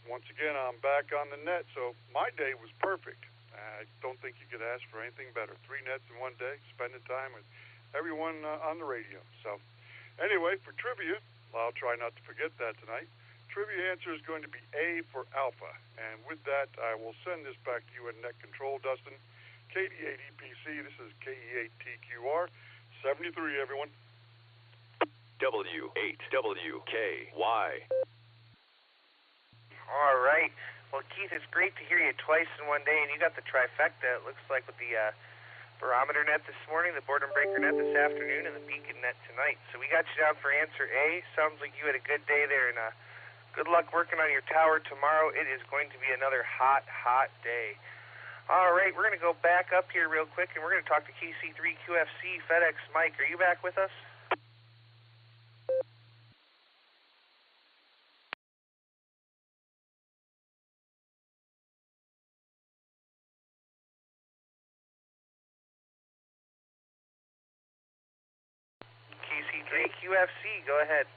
once again, I'm back on the net, so my day was perfect. I don't think you could ask for anything better. 3 nets in one day, spending time with everyone on the radio. So anyway, for trivia, I'll try not to forget that tonight. Trivia answer is going to be A for Alpha. And with that, I will send this back to you in net control, Dustin. KD8EPC, this is KE8TQR. 73, everyone. W8WKY. All right. Well, Keith, it's great to hear you twice in one day, and you got the trifecta, it looks like, with the barometer net this morning, the boredom breaker net this afternoon, and the beacon net tonight. So we got you down for answer A. Sounds like you had a good day there, and good luck working on your tower tomorrow. It is going to be another hot, hot day. All right, we're going to go back up here real quick, and we're going to talk to KC3QFC. FedEx Mike, are you back with us? KQFC, go ahead.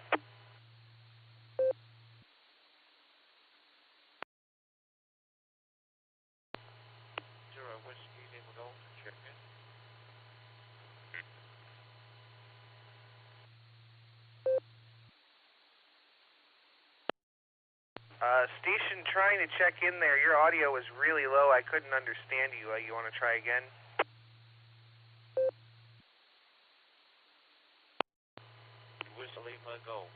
Station trying to check in there. Your audio was really low. I couldn't understand you. You want to try again? Whistling my goal.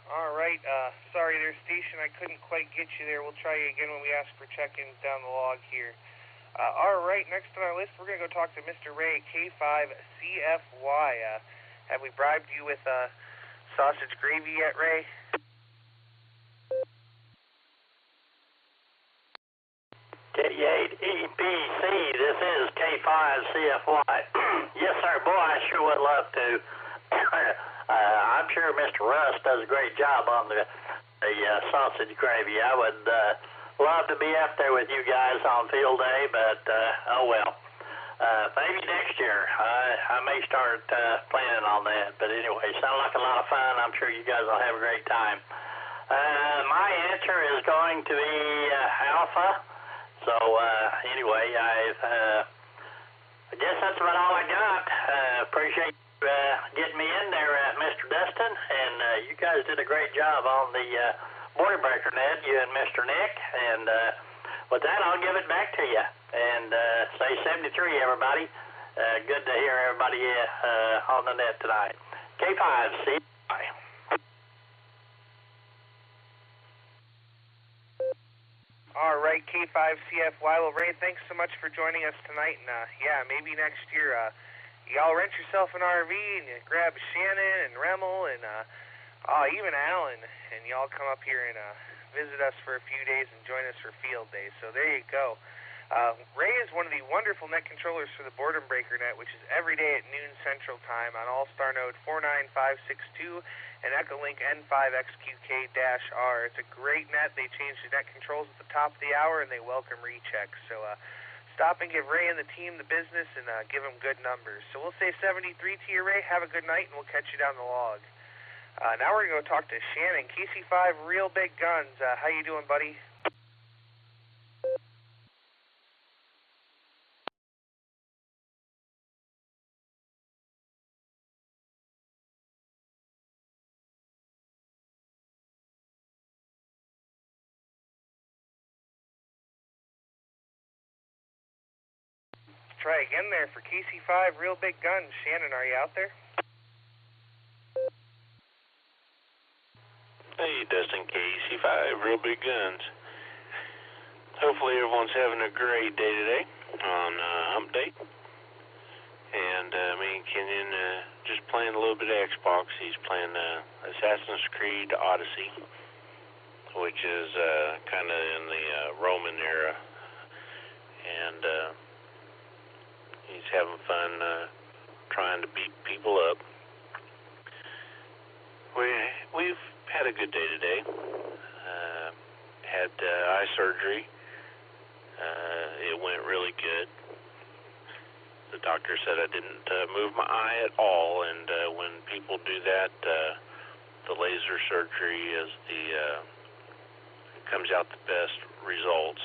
All right. Sorry there, Station. I couldn't quite get you there. We'll try you again when we ask for check-ins down the log here. All right. Next on our list, we're going to go talk to Mr. Ray, K5CFY. Have we bribed you with sausage gravy yet, Ray? K8EPC, this is K5CFY. Yes, sir. Boy, I sure would love to. I'm sure Mr. Russ does a great job on the sausage gravy. I would love to be up there with you guys on field day, but oh well. Maybe next year. I may start planning on that. But anyway, sounds like a lot of fun. I'm sure you guys will have a great time. My answer is going to be Alpha. So anyway, I guess that's about all I got. Appreciate you getting me in there, Mr. Dustin, and you guys did a great job on the border breaker net, you and Mr. Nick. And with that, I'll give it back to you. And say 73, everybody. Good to hear everybody on the net tonight. K5C. Bye. All right, K5CFY. Well, Ray, thanks so much for joining us tonight. And yeah, maybe next year y'all rent yourself an RV and you grab Shannon and Remmel and even Alan, and y'all come up here and visit us for a few days and join us for field days. So there you go. Ray is one of the wonderful net controllers for the Boredom Breaker net, which is every day at noon Central Time on All-Star Node 49562 and Echolink N5XQK-R. It's a great net. They change the net controls at the top of the hour, and they welcome rechecks. So stop and give Ray and the team the business and give them good numbers. So we'll say 73 to you, Ray. Have a good night, and we'll catch you down the log. Now we're going to go talk to Shannon, KC5 Real Big Guns. How you doing, buddy? Try again there for KC5 Real Big Guns. Shannon, are you out there? Hey, Dustin, KC5 Real Big Guns. Hopefully everyone's having a great day today on Hump Day. And me and Kenyon just playing a little bit of Xbox. He's playing Assassin's Creed Odyssey, which is kind of in the Roman era. And he's having fun trying to beat people up. We've had a good day today. Had eye surgery. It went really good. The doctor said I didn't move my eye at all, and when people do that, the laser surgery is comes out the best results.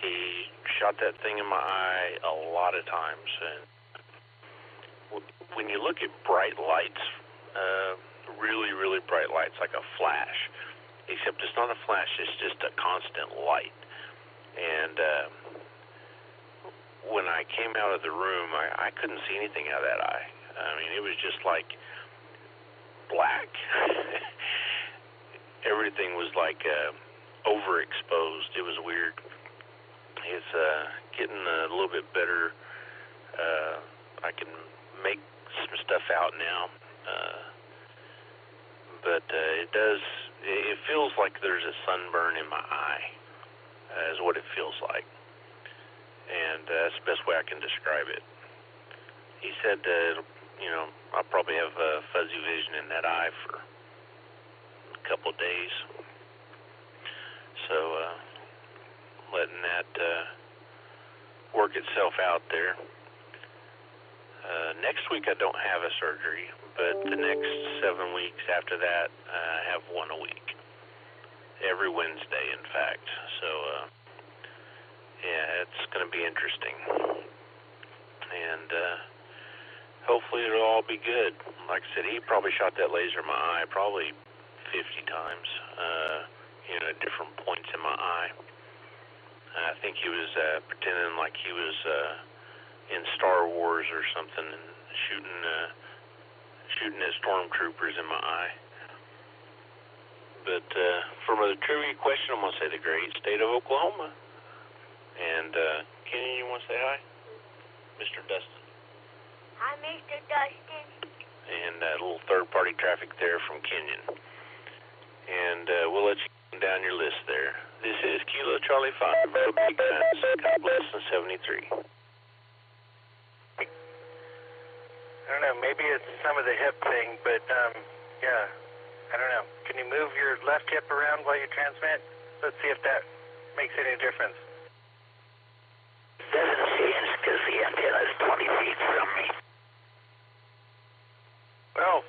He shot that thing in my eye a lot of times, and when you look at bright lights, really, really bright lights, like a flash, except it's not a flash, it's just a constant light. And when I came out of the room, I couldn't see anything out of that eye. I mean, it was just like black. Everything was like overexposed. It was weird. It's getting a little bit better. I can make some stuff out now. But it feels like there's a sunburn in my eye, is what it feels like. And that's the best way I can describe it. He said I'll probably have fuzzy vision in that eye for a couple of days. So letting that work itself out there. Next week I don't have a surgery, but the next 7 weeks after that I have one a week. Every Wednesday, in fact. So, yeah, it's going to be interesting. And hopefully it'll all be good. Like I said, he probably shot that laser in my eye probably 50 times, at different points in my eye. I think he was pretending like he was in Star Wars or something and shooting at stormtroopers in my eye. But for the trivia question, I'm going to say the great state of Oklahoma. And Kenny, you want to say hi? Mr. Dustin. Hi, Mr. Dustin. And a little third-party traffic there from Kenyon. And we'll let you down your list there. This is Kilo Charlie 5, Real Big Guns, God bless, in 73. I don't know, maybe it's some of the hip thing, but, yeah, I don't know. Can you move your left hip around while you transmit? Let's see if that makes any difference. Doesn't change because the antenna is 20 feet from me. Well,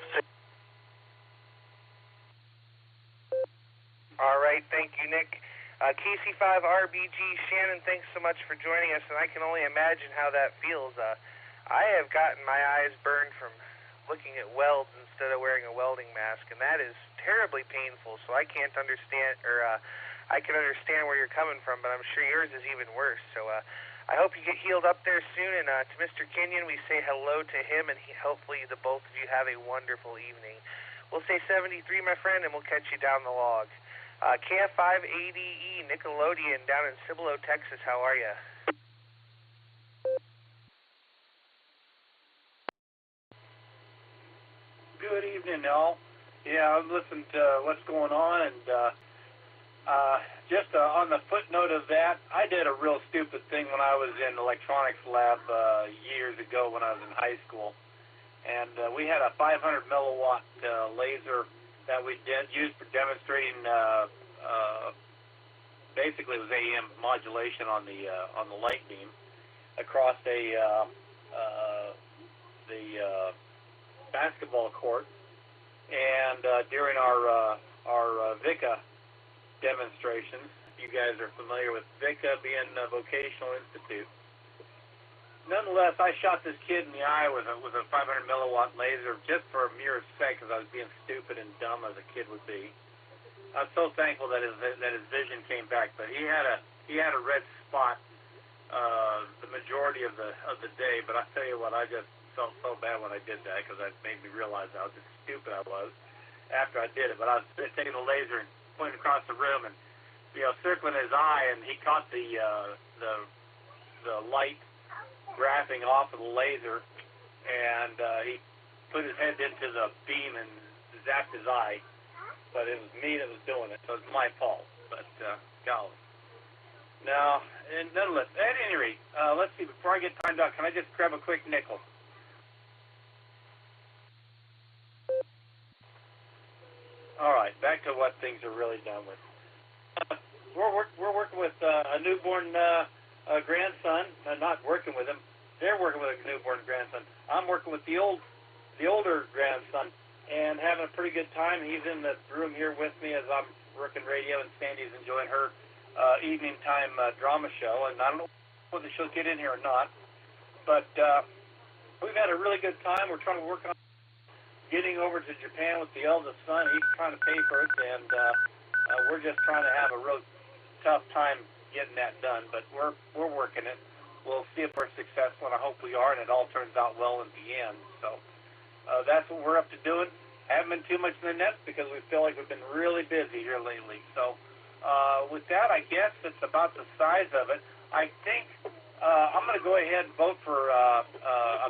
all right, thank you, Nick. KC5RBG, Shannon, thanks so much for joining us, and I can only imagine how that feels. I have gotten my eyes burned from looking at welds instead of wearing a welding mask, and that is terribly painful, so I can't understand, I can understand where you're coming from, but I'm sure yours is even worse. So I hope you get healed up there soon, and to Mr. Kenyon, we say hello to him, and hopefully the both of you have a wonderful evening. We'll say 73, my friend, and we'll catch you down the log. KF5ADE, Nickelodeon, down in Cibolo, Texas, how are you? Good evening, all. Yeah, I'm listening to what's going on, and just on the footnote of that, I did a real stupid thing when I was in electronics lab years ago when I was in high school, and we had a 500 milliwatt laser that we used for demonstrating. Basically, it was AM modulation on the light beam across the basketball court, and during our VICA demonstrations, you guys are familiar with VICA being a vocational institute. Nonetheless, I shot this kid in the eye with a 500 milliwatt laser just for a mere sec because I was being stupid and dumb as a kid would be. I'm so thankful that his vision came back, but he had a red spot the majority of the day. But I tell you what, I just felt so bad when I did that because it made me realize how just stupid I was after I did it. But I was taking the laser and pointing across the room and circling his eye, and he caught the light graphing off of the laser, and he put his head into the beam and zapped his eye. But it was me that was doing it, so it's my fault. But, golly. Now, and nonetheless, at any rate, let's see, before I get timed out, can I just grab a quick nickel? All right, back to what things are really done with. We're working with a newborn grandson. Not working with him. They're working with a newborn grandson. I'm working with the older grandson, and having a pretty good time. He's in the room here with me as I'm working radio, and Sandy's enjoying her evening time drama show. And I don't know whether she'll get in here or not, but we've had a really good time. We're trying to work on getting over to Japan with the eldest son. He's trying to pay for it, and we're just trying to have a real tough time getting that done. But we're working it. We'll see if we're successful, and I hope we are, and it all turns out well in the end. So that's what we're up to doing. Haven't been too much in the net because we feel like we've been really busy here lately. So with that, I guess it's about the size of it. I think I'm going to go ahead and vote for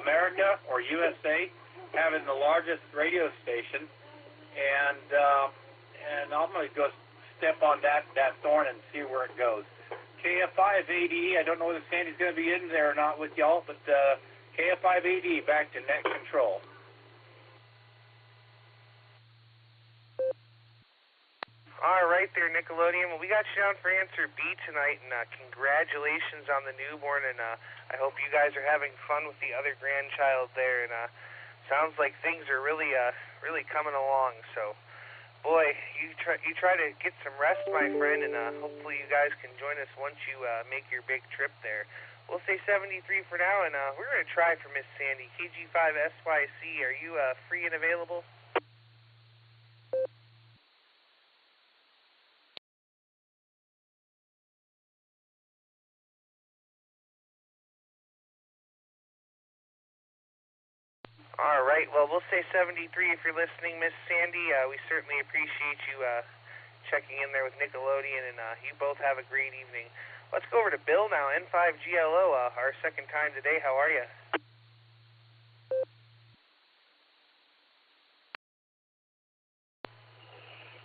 America or USA having the largest radio station, and I'm going to go step on that thorn and see where it goes. KF5ADE, I don't know whether Sandy's going to be in there or not with y'all, but KF5ADE back to net control. All right there, Nickelodeon. Well, we got you down for answer B tonight, and congratulations on the newborn, and I hope you guys are having fun with the other grandchild there, and sounds like things are really coming along. So, boy, you try to get some rest, my friend, and hopefully you guys can join us once you make your big trip there. We'll say 73 for now, and we're going to try for Miss Sandy. KG5SYC, are you free and available? All right, well, we'll say 73 if you're listening, Miss Sandy. We certainly appreciate you checking in there with Nickelodeon, and you both have a great evening. Let's go over to Bill now, N5GLO, our second time today. How are you?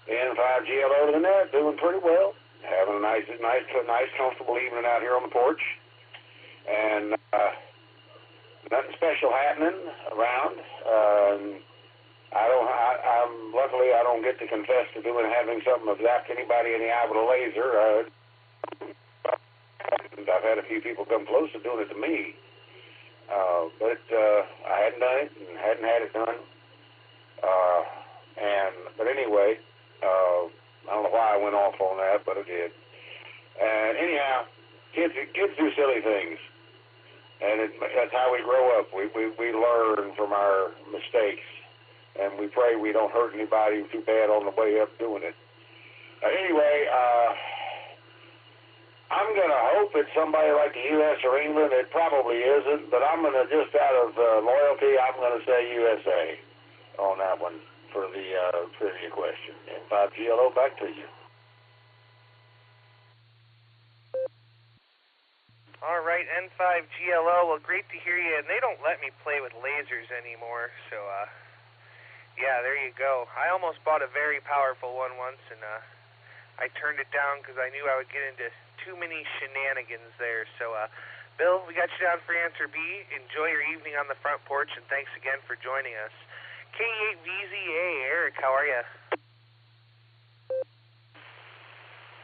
N5GLO to the net, doing pretty well. Having a nice, comfortable evening out here on the porch, and nothing special happening around. Luckily I don't get to confess to having something that zapped anybody in the eye with a laser. I've had a few people come close to doing it to me, but I hadn't done it and hadn't had it done. But anyway, I don't know why I went off on that, but I did. And anyhow, kids do silly things. And that's how we grow up. We learn from our mistakes, and we pray we don't hurt anybody too bad on the way up doing it. Anyway, I'm going to hope it's somebody like the U.S. or England. It probably isn't, but I'm going to, just out of loyalty, I'm going to say USA on that one for the trivia question. And 5GLO, back to you. All right, N5GLO, well, great to hear you, and they don't let me play with lasers anymore, so, yeah, there you go. I almost bought a very powerful one once, and I turned it down because I knew I would get into too many shenanigans there. So, Bill, we got you down for answer B. Enjoy your evening on the front porch, and thanks again for joining us. K8VZA, Eric, how are you?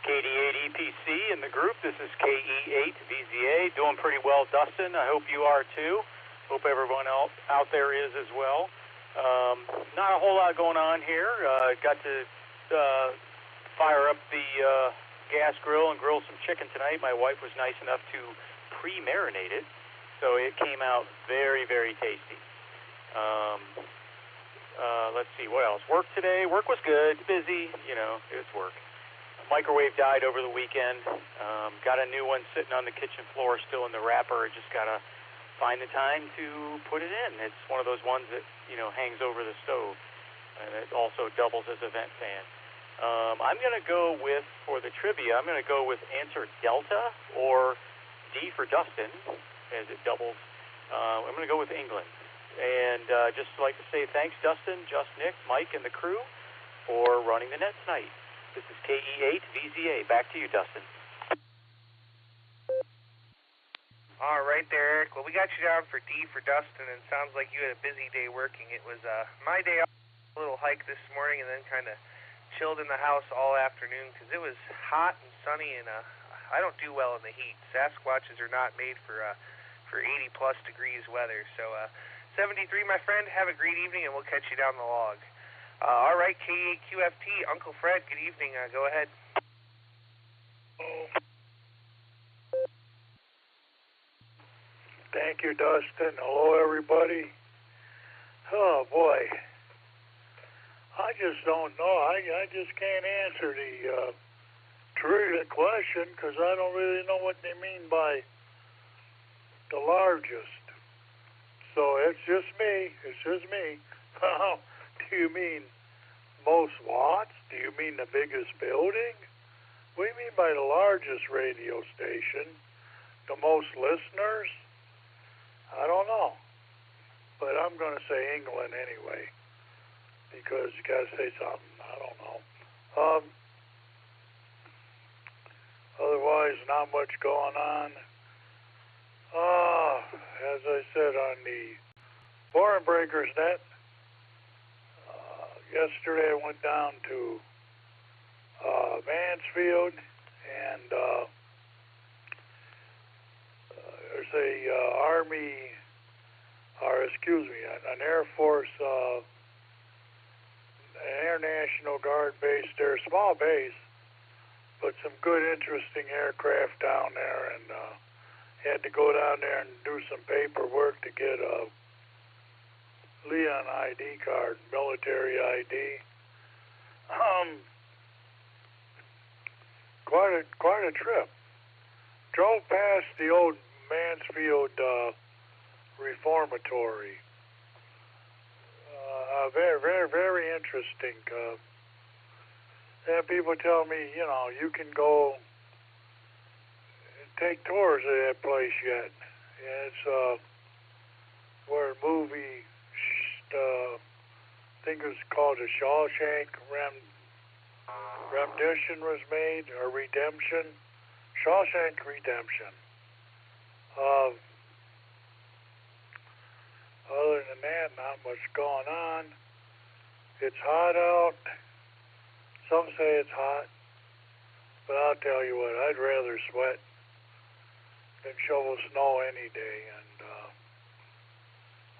KD8EPC in the group. This is KE8VZA. Doing pretty well, Dustin. I hope you are too. Hope everyone else out there is as well. Not a whole lot going on here. Got to fire up the gas grill and grill some chicken tonight. My wife was nice enough to pre-marinate it, so it came out very, very tasty. Let's see, what else? Work today. Work was good. Busy, it's work. Microwave died over the weekend. Got a new one sitting on the kitchen floor, still in the wrapper. I just gotta find the time to put it in. It's one of those ones that hangs over the stove, and it also doubles as a vent fan. I'm gonna go with, for the trivia, I'm gonna go with answer Delta or D for Dustin, as it doubles. I'm gonna go with England, and just like to say thanks, Dustin, Just Nick, Mike, and the crew for running the net tonight. This is KE8VZA. Back to you, Dustin. All right there, Eric. Well, we got you down for D for Dustin, and sounds like you had a busy day working. It was my day off, a little hike this morning, and then kind of chilled in the house all afternoon because it was hot and sunny, and I don't do well in the heat. Sasquatches are not made for 80-plus degrees weather. So 73, my friend. Have a great evening, and we'll catch you down the log. All right, K8QFT, Uncle Fred, good evening. Go ahead. Thank you, Dustin. Hello, everybody. Oh, boy. I just don't know. I just can't answer the trivia question because I don't really know what they mean by the largest. So it's just me. Do you mean most watts? Do you mean the biggest building? What do you mean by the largest radio station? The most listeners? I don't know. But I'm going to say England anyway, because you got to say something. I don't know. Otherwise, not much going on. As I said on the Foreign Breakers net, yesterday I went down to Mansfield, and there's an Air Force, an Air National Guard base there, small base, but some good, interesting aircraft down there, and had to go down there and do some paperwork to get a Leon ID card, military ID. Quite a trip. Drove past the old Mansfield Reformatory. Very interesting. And people tell me, you can go and take tours of that place yet. And it's where a movie, I think it was called the Shawshank Rendition was made, or Redemption. Shawshank Redemption. Other than that, not much going on. It's hot out. Some say it's hot, but I'll tell you what, I'd rather sweat than shovel snow any day. And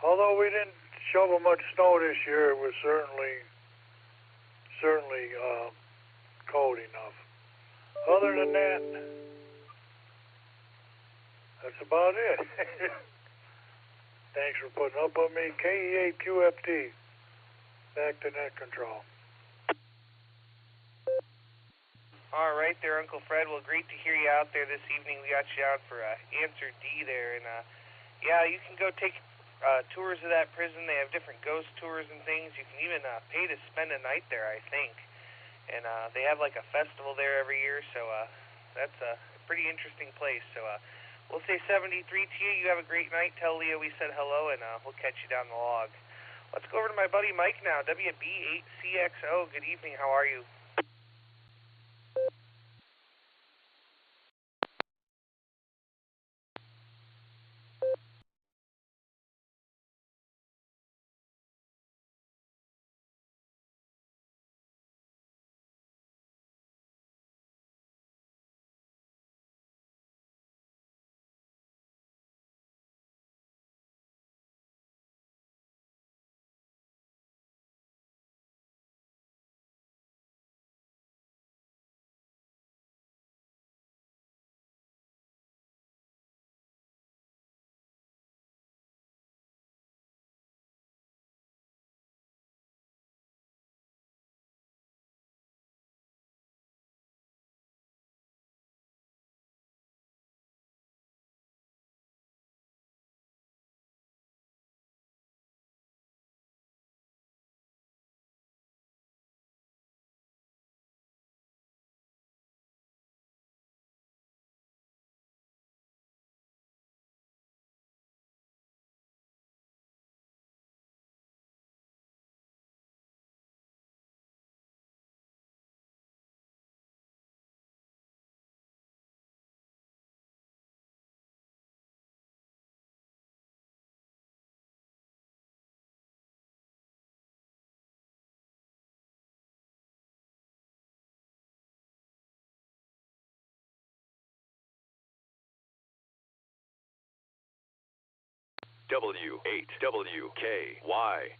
although we didn't shovel much snow this year, it was certainly cold enough. Other than that, that's about it. Thanks for putting up with me. KE8QFT. Back to net control. All right there, Uncle Fred. Well, great to hear you out there this evening. We got you out for answer D there. And, yeah, you can go take tours of that prison. They have different ghost tours and things. You can even pay to spend a night there, I think. And they have like a festival there every year, so that's a pretty interesting place. So we'll say 73 to you. You have a great night. Tell Leo we said hello, and we'll catch you down the log. Let's go over to my buddy Mike now, WB8CXO. Good evening. How are you? W8WKY.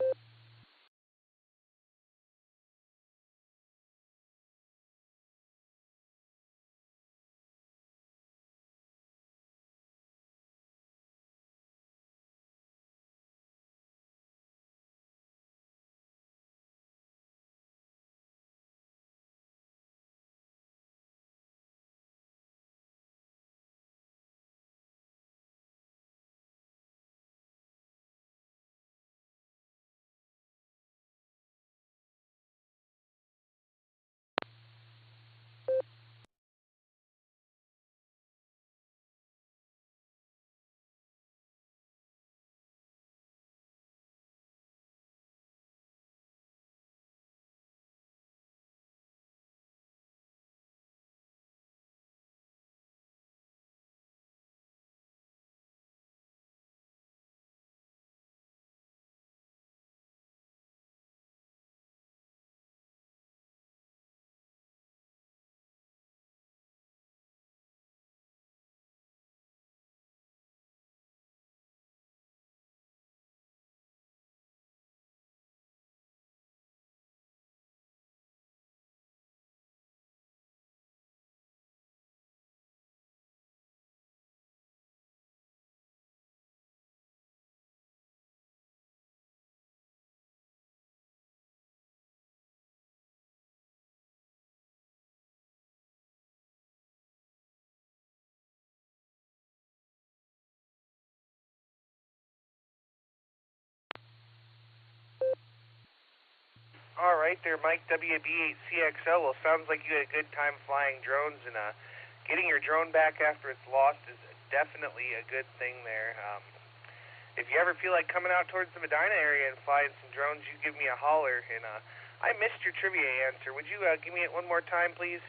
All right there, Mike, WB8CXO. Well, sounds like you had a good time flying drones, and getting your drone back after it's lost is definitely a good thing there. If you ever feel like coming out towards the Medina area and flying some drones, you give me a holler. And I missed your trivia answer. Would you give me it one more time, please?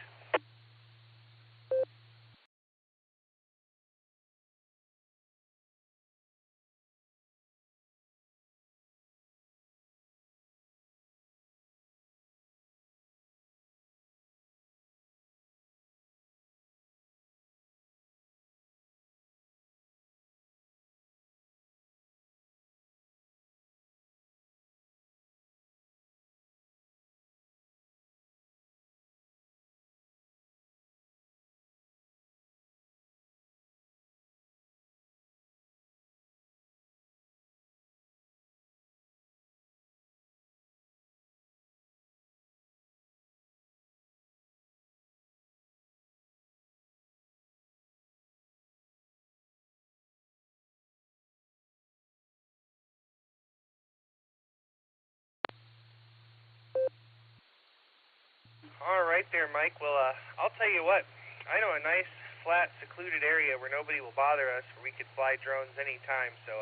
All right there, Mike. Well, I'll tell you what. I know a nice, flat, secluded area where nobody will bother us, where we could fly drones anytime. So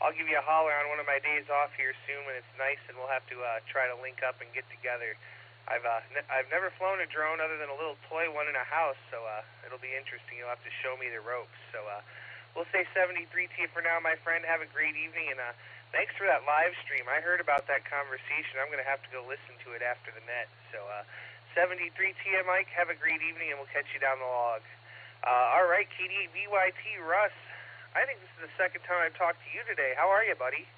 I'll give you a holler on one of my days off here soon when it's nice, and we'll have to try to link up and get together. I've never flown a drone other than a little toy one in a house, so it'll be interesting. You'll have to show me the ropes. So we'll say 73 to you for now, my friend. Have a great evening, and thanks for that live stream. I heard about that conversation. I'm going to have to go listen to it after the net. So 73 to you, Mike. Have a great evening, and we'll catch you down the log. All right, KD8VYT, Russ. I think this is the second time I've talked to you today. How are you, buddy?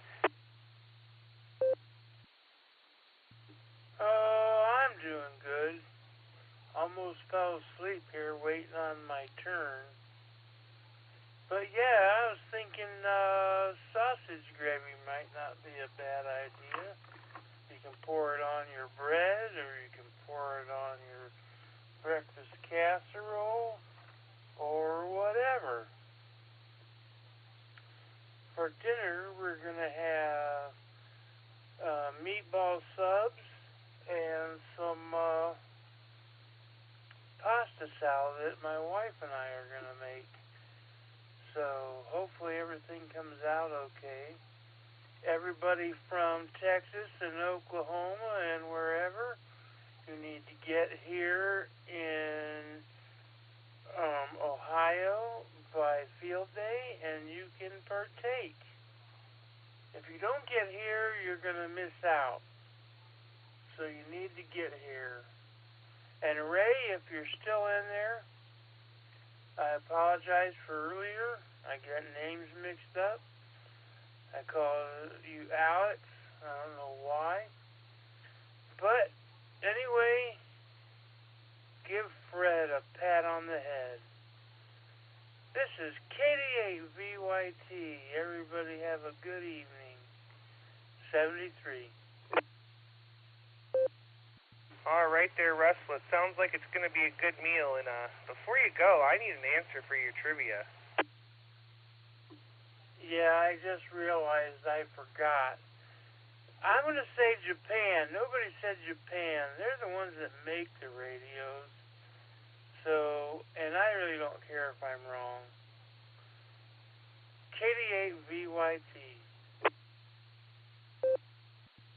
I'm doing good. Almost fell asleep here waiting on my turn. But yeah, I was thinking sausage gravy might not be a bad idea. You can pour it on your bread, or you can pour it on your breakfast casserole, or whatever. For dinner, we're going to have meatball subs and some pasta salad that my wife and I are going to make. So hopefully everything comes out okay. Everybody from Texas and Oklahoma and wherever, you need to get here in Ohio by field day, and you can partake. If you don't get here, you're going to miss out. So you need to get here. And Ray, if you're still in there, I apologize for earlier. I got names mixed up. I called you Alex. I don't know why. But anyway, give Fred a pat on the head. This is KD8VYT. Everybody have a good evening. 73. All right there, Russell. It sounds like it's going to be a good meal. And before you go, I need an answer for your trivia. Yeah, I just realized I forgot. I'm going to say Japan. Nobody said Japan. They're the ones that make the radios. So, and I really don't care if I'm wrong. KD8VYT.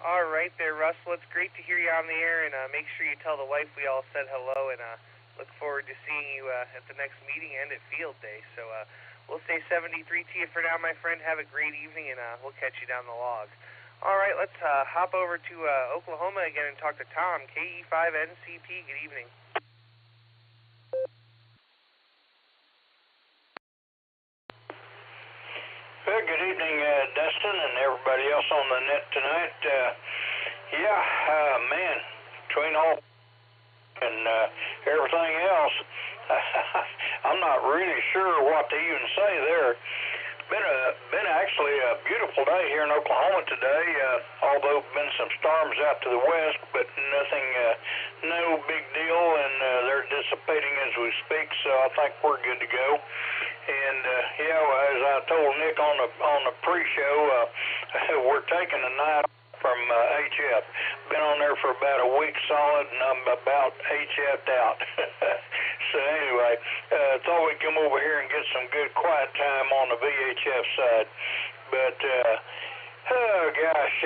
All right there, Russell. It's great to hear you on the air, and make sure you tell the wife we all said hello, and look forward to seeing you at the next meeting and at field day. So we'll say 73 to you for now, my friend. Have a great evening, and we'll catch you down the log. All right, let's hop over to Oklahoma again and talk to Tom, KE5NCP. Good evening. Well, good evening, Dustin, and everybody else on the net tonight. Man, between all and everything else, I'm not really sure what to even say there. Been actually a beautiful day here in Oklahoma today, although been some storms out to the west, but nothing, no big deal, and they're dissipating as we speak, so I think we're good to go. And as I told Nick on the pre-show, we're taking a night from HF. been on there for about a week solid, and I'm about HF'd out. So anyway, thought we'd come over here and get some good quiet time on the VHF side. But, oh gosh,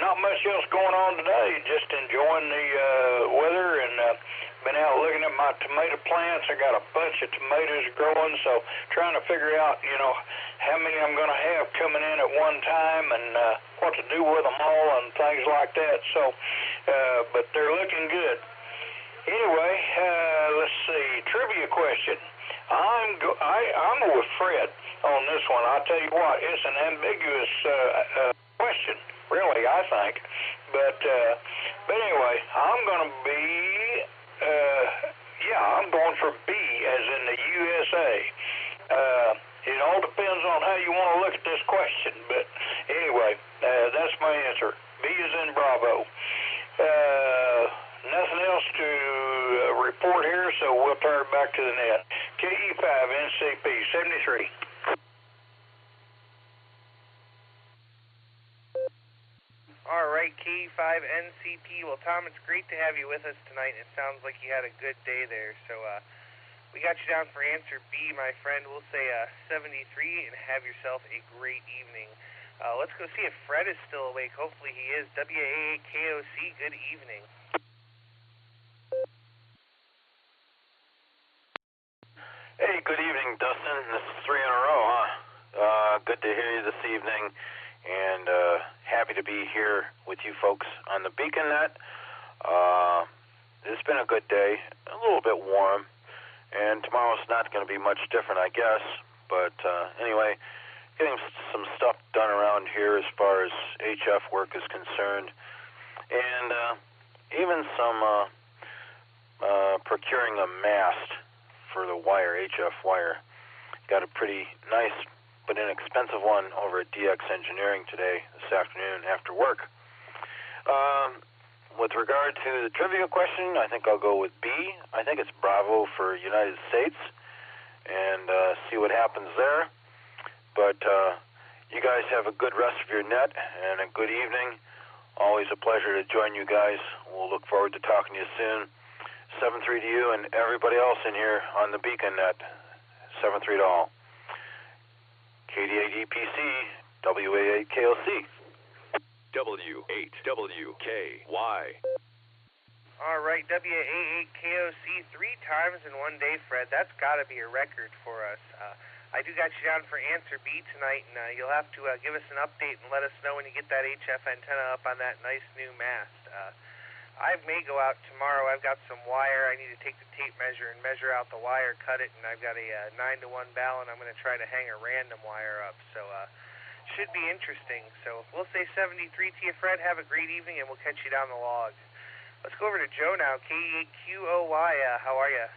not much else going on today. Just enjoying the weather and been out looking at my tomato plants. I got a bunch of tomatoes growing, so trying to figure out, how many I'm going to have coming in at one time and what to do with them all and things like that. So, but they're looking good. Anyway, let's see. Trivia question. I'm with Fred on this one. I'll tell you what, it's an ambiguous question, really, I think. But anyway, I'm going to be, I'm going for B as in the USA. It all depends on how you want to look at this question. But anyway, that's my answer. B is in Bravo. Nothing else to report here, so we'll turn it back to the net. KE5 NCP 73. All right, KE5 NCP. Well, Tom, it's great to have you with us tonight. It sounds like you had a good day there. So we got you down for answer B, my friend. We'll say 73 and have yourself a great evening. Let's go see if Fred is still awake. Hopefully he is. WAAKOC, good evening. Hey, good evening, Dustin. This is 3 in a row, huh? Good to hear you this evening, and happy to be here with you folks on the Beacon Net. It's been a good day, a little bit warm, and tomorrow's not going to be much different, I guess. But anyway, getting some stuff done around here as far as HF work is concerned, and even some procuring a mast for the wire, HF wire. Got a pretty nice but inexpensive one over at DX Engineering today, this afternoon after work. With regard to the trivia question, I think I'll go with B. I think it's Bravo for United States, and see what happens there. But you guys have a good rest of your net and a good evening. Always a pleasure to join you guys. We'll look forward to talking to you soon. 7-3 to you and everybody else in here on the Beacon Net. 7-3 to all. KD8EPC, WA8KOC. W8WKY. All right, WA8KOC 3 times in one day, Fred. That's got to be a record for us. I do got you down for answer B tonight, and you'll have to give us an update and let us know when you get that HF antenna up on that nice new mast. I may go out tomorrow. I've got some wire. I need to take the tape measure and measure out the wire, cut it, and I've got a 9-to-1 ballon. I'm going to try to hang a random wire up. So should be interesting. So we'll say 73 to you, Fred. Have a great evening, and we'll catch you down the log. Let's go over to Joe now. K8QOY. How are you?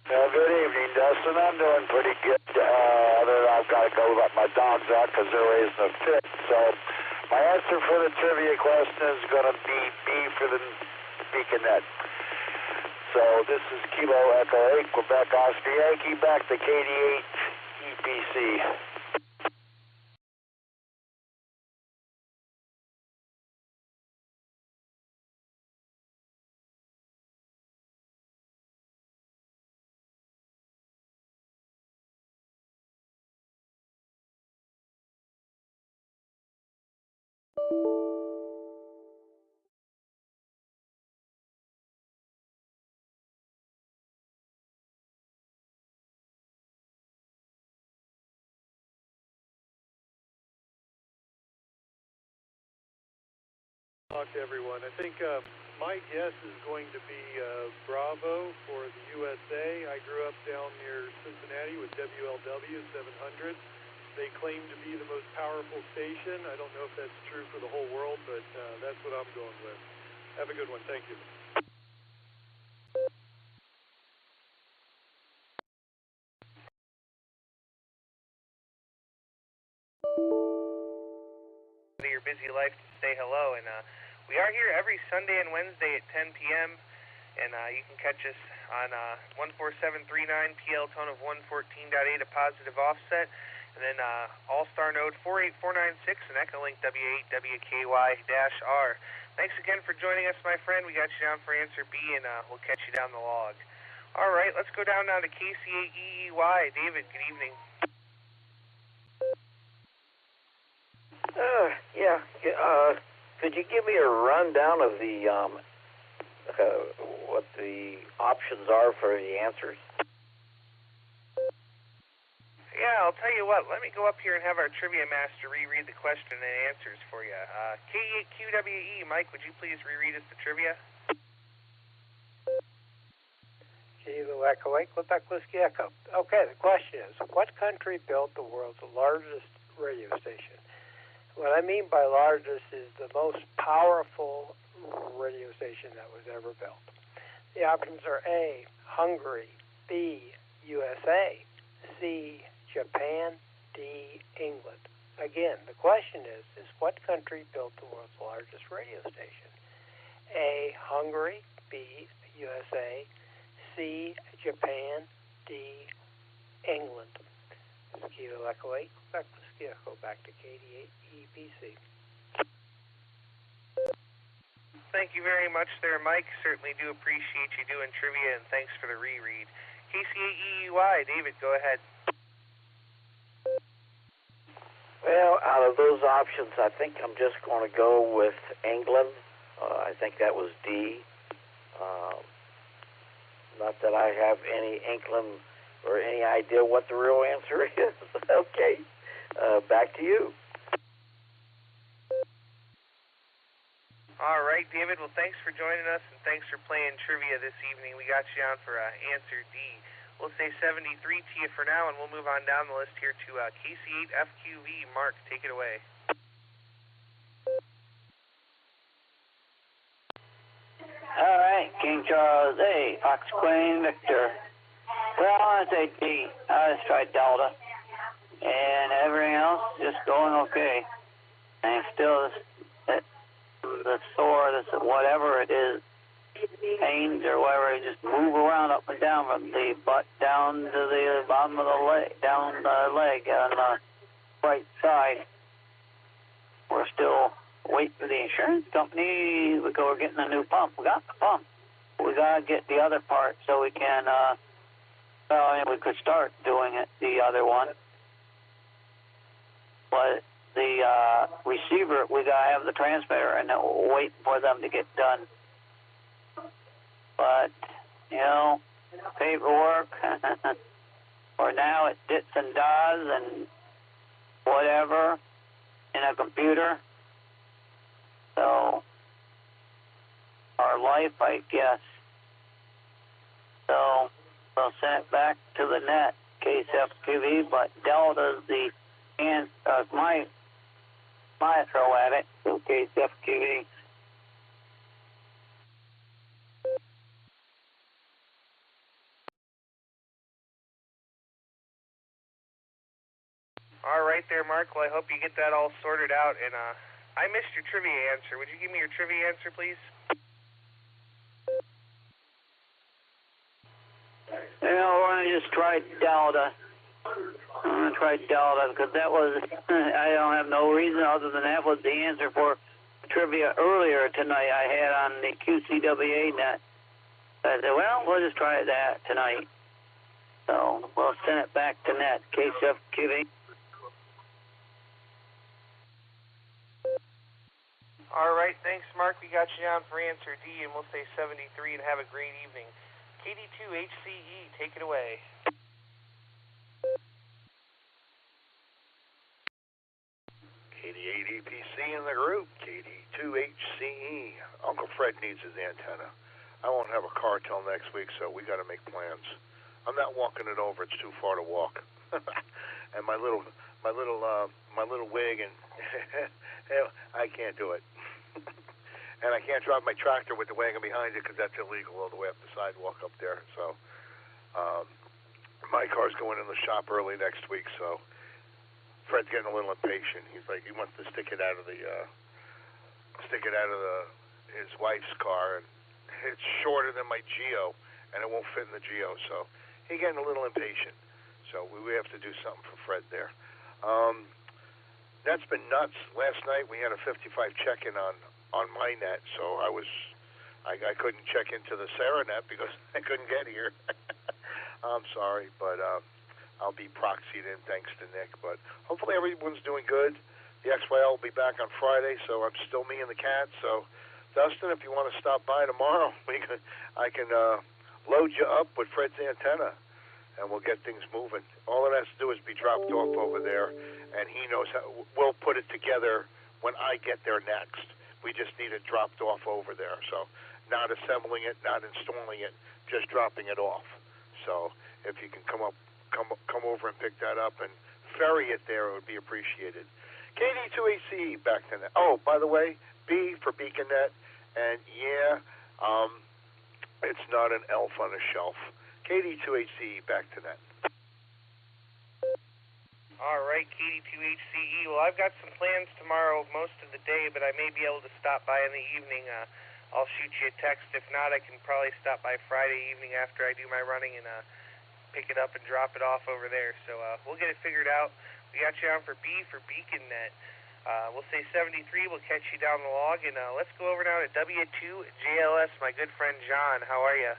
Good evening, Dustin. I'm doing pretty good. I've got to go let my dogs out because they're raising a fit. So my answer for the trivia question is going to be B for the Beacon Net. So this is Kilo Echo 8, Quebec Oscar Yankee, back to KD8 EPC. Talk to everyone. I think my guess is going to be Bravo for the USA. I grew up down near Cincinnati with WLW 700. They claim to be the most powerful station. I don't know if that's true for the whole world, but that's what I'm going with. Have a good one. Thank you. Your busy life to say hello, and we are here every Sunday and Wednesday at 10 p.m. and you can catch us on 14739 PL tone of 114.8 a positive offset, And then All-Star Node 48496 and Echolink W8WKY-R. Thanks again for joining us, my friend. We got you down for answer B, and we'll catch you down the log. All right, let's go down now to KC8EEY. David, good evening. Yeah. Could you give me a rundown of the what the options are for the answers? Yeah, I'll tell you what. Let me go up here and have our trivia master reread the question and answers for you. K8QWE, Mike, would you please reread us the trivia? Kilo Echo 8, Quebec Whiskey Echo. Okay, the question is, what country built the world's largest radio station? What I mean by largest is the most powerful radio station that was ever built. The options are A, Hungary, B, USA, C, Japan, D, England. Again, the question is what country built the world's largest radio station? A, Hungary, B, USA, C, Japan, D, England. Kilo Echo 8, Quebec Whiskey Echo, back to KD8 EPC. Thank you very much there, Mike. Certainly do appreciate you doing trivia, and thanks for the reread. KC8EEY, David, go ahead. Well, out of those options, I think I'm just going to go with England. I think that was D. Not that I have any inkling or any idea what the real answer is. Okay, back to you. All right, David. Well, thanks for joining us, and thanks for playing trivia this evening. We got you down for answer D. We'll say 73 to you for now, and we'll move on down the list here to KC8FQV. Mark, take it away. All right, King Charles A, Fox Queen Victor. Well, I say D. I just tried Delta, and everything else just going okay. And still, the sore, whatever it is, pains or whatever, it just move around up and down from the butt down to the bottom of the leg, down the leg on the right side. We're still waiting for the insurance company. We're getting a new pump. We got the pump. We got to get the other part so we can, we could start doing it, the other one. But the receiver, we got to have the transmitter, and we're waiting for them to get done. But, paperwork, for now it dits and does and whatever in a computer. So, our life, I guess. So, we'll send it back to the net, KCFQV, but Delta's the my throw at it, so KCFQV. All right there, Mark. Well, I hope you get that all sorted out. And I missed your trivia answer. Would you give me your trivia answer, please? We're going to just try Delta. I'm going to try Delta because that was, I don't have no reason other than that was the answer for trivia earlier tonight I had on the QCWA net. I said, well, we'll just try that tonight. So we'll send it back to net, KCFQV. All right, thanks, Mark. We got you down for answer D, and we'll say 73, and have a great evening. KD2HCE, take it away. KD8EPC in the group, KD2HCE. Uncle Fred needs his antenna. I won't have a car till next week, so we got to make plans. I'm not walking it over; it's too far to walk. And my little wig, and I can't do it. And I can't drive my tractor with the wagon behind it because that's illegal all the way up the sidewalk up there. So my car's going in the shop early next week. So Fred's getting a little impatient. He's like, he wants to stick it out of his wife's car, and it's shorter than my Geo, and it won't fit in the Geo. So he's getting a little impatient. So we have to do something for Fred there. Net's been nuts. Last night we had a 55 check-in on my net, so I couldn't check into the Sarah net because I couldn't get here. I'm sorry, but I'll be proxied in thanks to Nick. But hopefully everyone's doing good. The XYL will be back on Friday, so I'm still me and the cat. So, Dustin, if you want to stop by tomorrow, I can load you up with Fred's antenna, and we'll get things moving. All it has to do is be dropped off over there, and he knows how. We'll put it together when I get there next. We just need it dropped off over there. So, not assembling it, not installing it, just dropping it off. So, if you can come over and pick that up and ferry it there, it would be appreciated. KD2AC back to net. Oh, by the way, B for BeaconNet, and yeah, it's not an elf on a shelf. KD2AC back to net. All right, KD2HCE. Well, I've got some plans tomorrow most of the day, but I may be able to stop by in the evening. I'll shoot you a text. If not, I can probably stop by Friday evening after I do my running and pick it up and drop it off over there. So we'll get it figured out. We got you on for B for BeaconNet. We'll say 73. We'll catch you down the log. And let's go over now to W2JLS, my good friend John. How are you?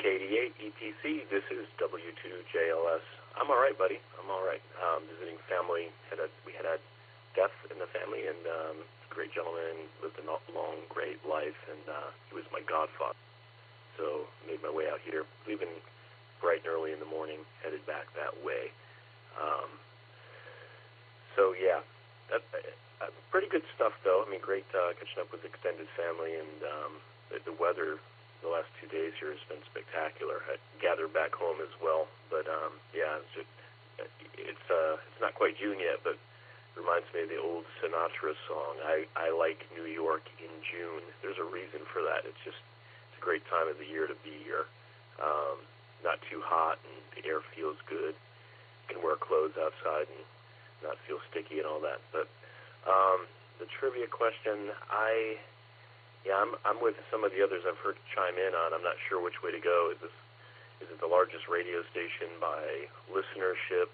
KD8 EPC, this is W2JLS. I'm all right, buddy. I'm all right. Visiting family. We had a death in the family, and great gentleman, lived a long, great life, and he was my godfather. So made my way out here, leaving bright and early in the morning, headed back that way. So yeah, pretty good stuff though. I mean, great catching up with extended family, and the weather the last 2 days here has been spectacular. I gathered back home as well, but yeah, it's not quite June yet, but reminds me of the old Sinatra song, I like New York in June. There's a reason for that. It's a great time of the year to be here. Not too hot, and the air feels good. You can wear clothes outside and not feel sticky and all that. But the trivia question, I'm with some of the others I've heard chime in on. I'm not sure which way to go. Is it the largest radio station by listenership,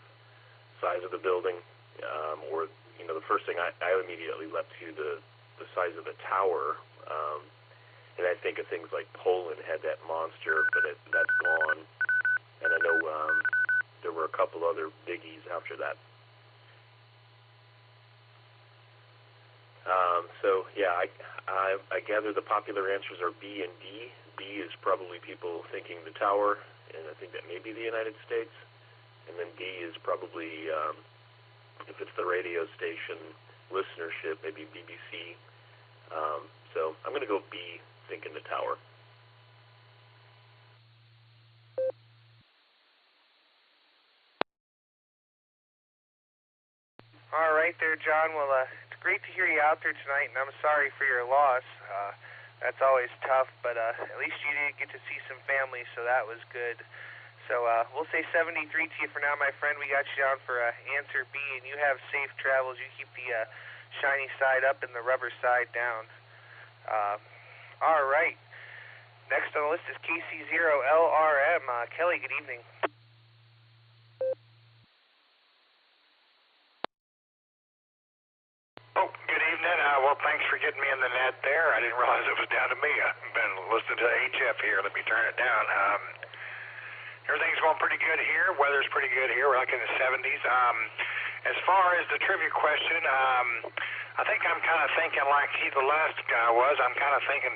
size of the building? Or, the first thing I immediately leapt to the size of the tower, and I think of things like Poland had that monster, but that's gone, and I know there were a couple other biggies after that. So yeah, I gather the popular answers are B and D. B is probably people thinking the tower, and I think that may be the United States, and then D is probably if it's the radio station listenership, maybe BBC. So I'm going to go B, thinking the tower. All right there, John. Well, it's great to hear you out there tonight, and I'm sorry for your loss. That's always tough, but at least you did get to see some family, so that was good. So we'll say 73 to you for now, my friend. We got you down for answer B, and you have safe travels. You keep the shiny side up and the rubber side down. All right. Next on the list is KC0LRM. Kelly, good evening. Oh, good evening. Well, thanks for getting me in the net there. I didn't realize it was down to me. I've been listening to HF here. Let me turn it down. Everything's going pretty good here. Weather's pretty good here. We're like in the 70s. As far as the trivia question, I think I'm kind of thinking like the last guy was. I'm kind of thinking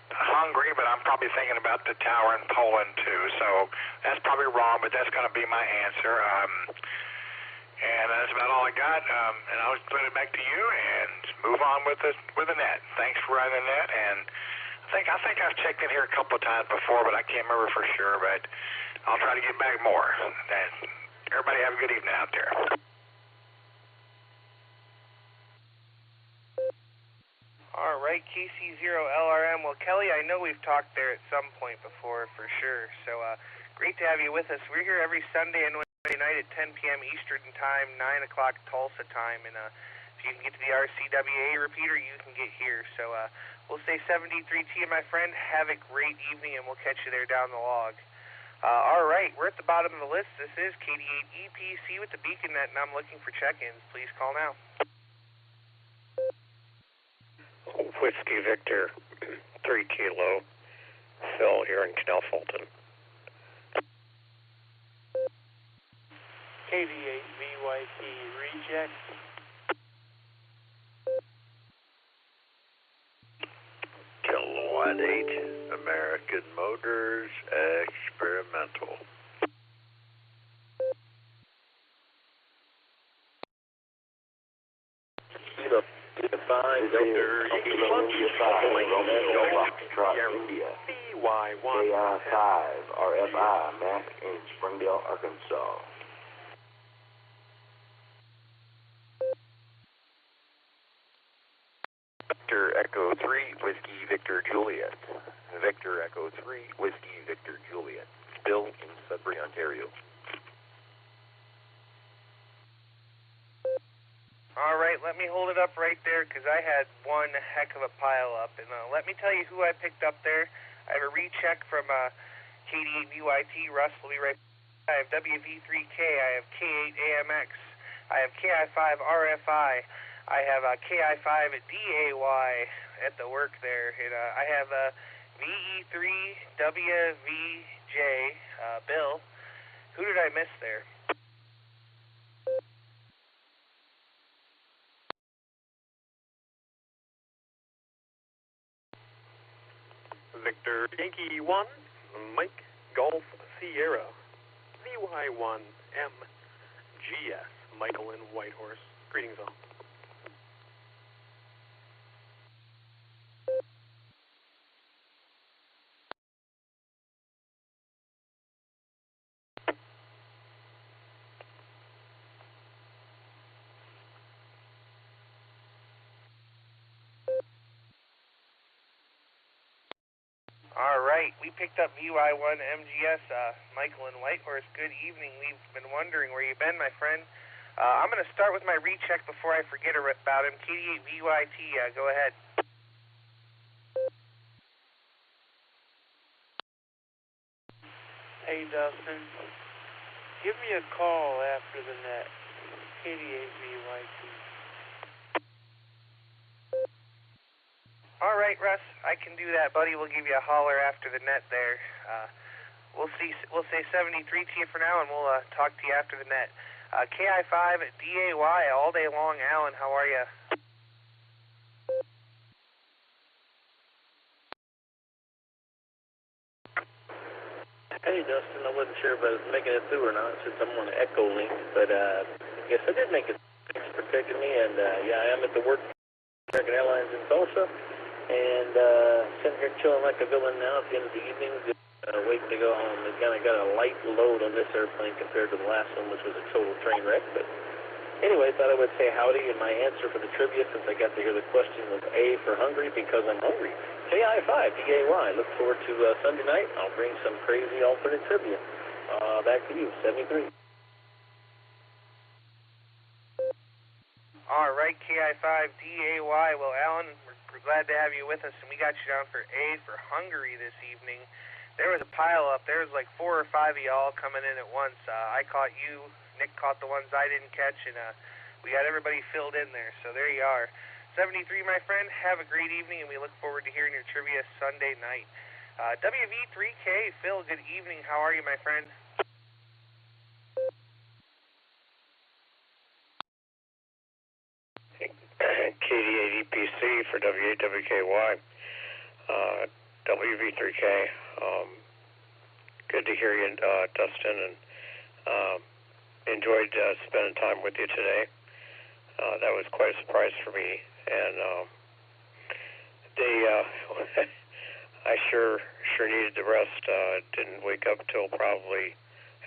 Hungary, but I'm probably thinking about the tower in Poland too. So that's probably wrong, but that's going to be my answer. And that's about all I got. And I'll put it back to you and move on with the net. Thanks for running the net. And I think I've checked in here a couple of times before, but I can't remember for sure. But I'll try to get back more. And everybody have a good evening out there. All right, KC0LRM. Well, Kelly, I know we've talked there at some point before for sure. So great to have you with us. We're here every Sunday and Wednesday night at 10 p.m. Eastern Time, 9 o'clock Tulsa time. And if you can get to the RCWA repeater, you can get here. So we'll say 73T, my friend. Have a great evening, and we'll catch you there down the log. All right, we're at the bottom of the list. This is KD8EPC with the Beacon Net, and I'm looking for check-ins. Please call now. Whiskey Victor, 3 Kilo, Phil here in Canal Fulton. KD8VYT reject. Kilowatt 8, American Motors, experimental. India. KI5 RFI, Mac in Springdale, Arkansas. Victor Echo 3, Whiskey Victor Juliet. Victor Echo 3, Whiskey Victor Juliet. Bill in Sudbury, Ontario. All right, let me hold it up right there because I had one heck of a pile up. And let me tell you who I picked up there. I have a recheck from KD8VYT. Russ will be right back. I have WV3K. I have K8AMX. I have KI5 RFI. I have KI5 DAY at the work there. And I have VE3WVJ. Bill. Who did I miss there? Victor Yankee 1, Mike Golf Sierra, VY1 MGS, Michael in Whitehorse. Greetings all. All right, we picked up VY1 MGS, Michael in Whitehorse. Good evening. We've been wondering where you've been, my friend. I'm going to start with my recheck before I forget about him. KD8VYT, go ahead. Hey, Dustin. Give me a call after the net. KD8VYT. All right, Russ, I can do that, buddy. We'll give you a holler after the net there. We'll say 73 to you for now, and we'll talk to you after the net. KI5 DAY all day long. Alan, how are you? Hey, Dustin, I wasn't sure if I was making it through or not since I'm on the Echo link, but yes, I did make it. Thanks for taking me, and yeah, I am at the work American Airlines in Tulsa. And sitting here chilling like a villain now at the end of the evening, just waiting to go home. They kind of got a light load on this airplane compared to the last one, which was a total train wreck. But anyway, thought I would say howdy, and my answer for the trivia, since I got to hear the question, was A for hungry, because I'm hungry. KI5, DAY. Look forward to Sunday night. I'll bring some crazy alternate trivia. Back to you, 73. All right, KI5 DAY. Well, Alan, we're glad to have you with us, and we got you down for A for Hungary this evening. There was a pile up. There was like 4 or 5 of y'all coming in at once. I caught you. Nick caught the ones I didn't catch, and we got everybody filled in there. So there you are. 73, my friend. Have a great evening, and we look forward to hearing your trivia Sunday night. WV3K, Phil, good evening. How are you, my friend? KD8EPC for W8WKY, WV3K. Good to hear you, Dustin, and enjoyed spending time with you today. That was quite a surprise for me, and I sure needed the rest. Didn't wake up till probably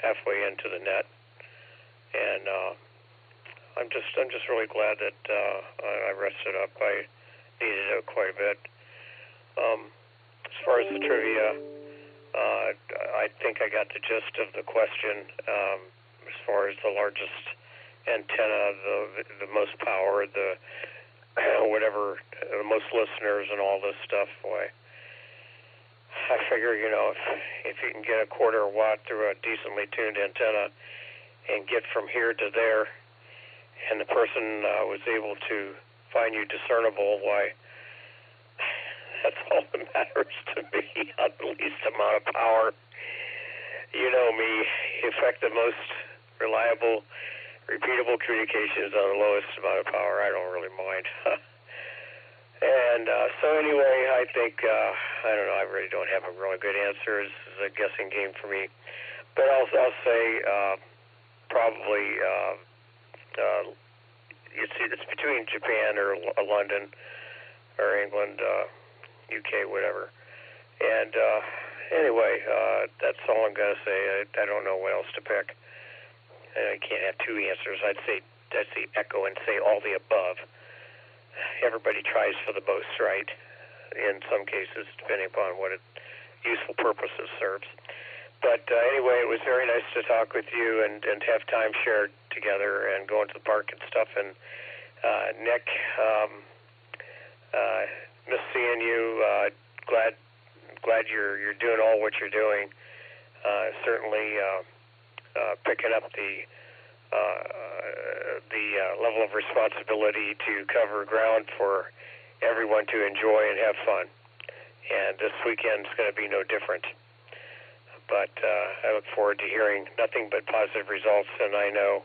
halfway into the net, and I'm just really glad that I rested up. I needed it quite a bit. As far as the trivia, I think I got the gist of the question. As far as the largest antenna, the most power, the whatever, the most listeners and all this stuff. Boy, I figure, if you can get a quarter watt through a decently tuned antenna and get from here to there, and the person was able to find you discernible, why, that's all that matters to me, on the least amount of power. You know me, effect the most reliable, repeatable communications on the lowest amount of power. I don't really mind. And so anyway, I think, I don't know, I really don't have a really good answer. This is a guessing game for me. But I'll say probably it's between Japan or London or England, UK, whatever. And anyway, that's all I'm going to say. I don't know what else to pick. I can't have two answers. I'd say echo and say all the above. Everybody tries for the most, right? In some cases, depending upon what useful purpose it serves. But anyway, it was very nice to talk with you and have time shared together and go into the park and stuff. And Nick, miss seeing you. Glad you're doing all what you're doing. Certainly picking up the level of responsibility to cover ground for everyone to enjoy and have fun. And this weekend's going to be no different. But I look forward to hearing nothing but positive results. And I know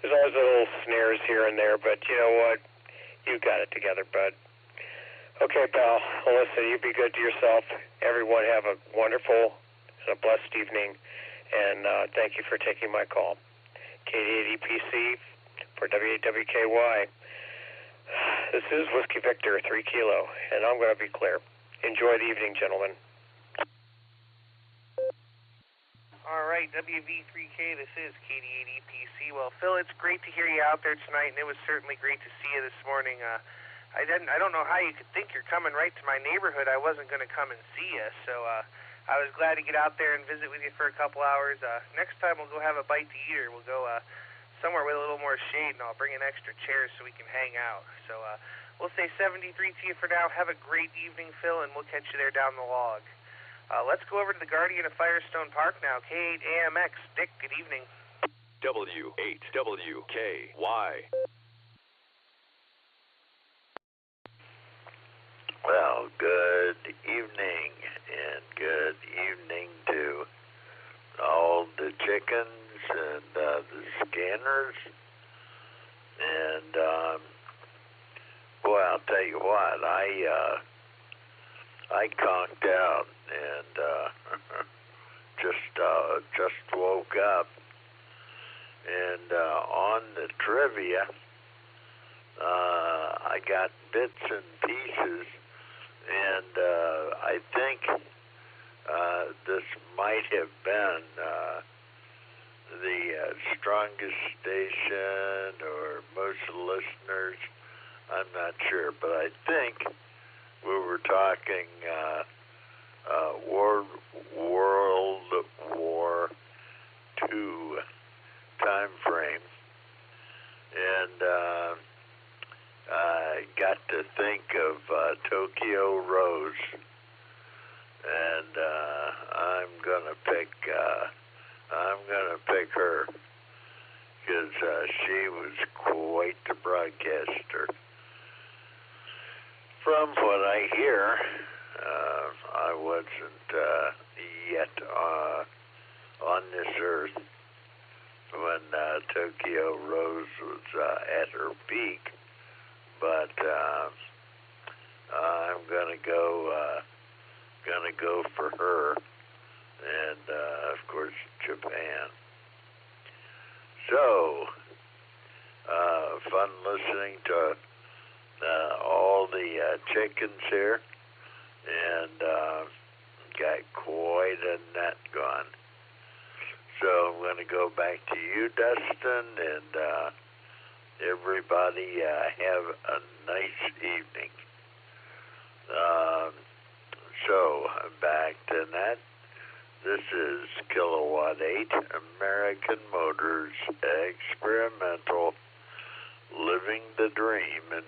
there's always little snares here and there, but you know what? You got it together, bud. Okay, pal. Well, listen, you be good to yourself. Everyone have a wonderful and a blessed evening. And thank you for taking my call. KD80PC for WAWKY. This is Whiskey Victor, 3 Kilo, and I'm going to be clear. Enjoy the evening, gentlemen. All right, WV3K, this is KD80PC. Well, Phil, it's great to hear you out there tonight, and it was certainly great to see you this morning. I don't know how you could think you're coming right to my neighborhood. I wasn't going to come and see you, so I was glad to get out there and visit with you for a couple hours. Next time we'll go have a bite to eat, or we'll go somewhere with a little more shade, and I'll bring in extra chairs so we can hang out. So we'll say 73 to you for now. Have a great evening, Phil, and we'll catch you there down the log. Let's go over to the Guardian of Firestone Park now. K8AMX. Dick, good evening. W8WKY. Well, good evening, and good evening to all the chickens and the scanners. And, boy, I'll tell you what, I conked out and just woke up. And on the trivia, I got bits and pieces. And I think this might have been the strongest station or most listeners. I'm not sure, but I think we were talking World War II time frame, and I got to think of Tokyo Rose, and I'm gonna pick her because she was quite the broadcaster. From what I hear, I wasn't yet on this earth when Tokyo Rose was at her peak. But I'm gonna go for her, and of course Japan. So fun listening to all the chickens here, and got quite a net gone. So I'm gonna go back to you, Dustin, and everybody have a nice evening. So back to that. This is Kilowatt Lot 8, American Motors, experimental, living the dream in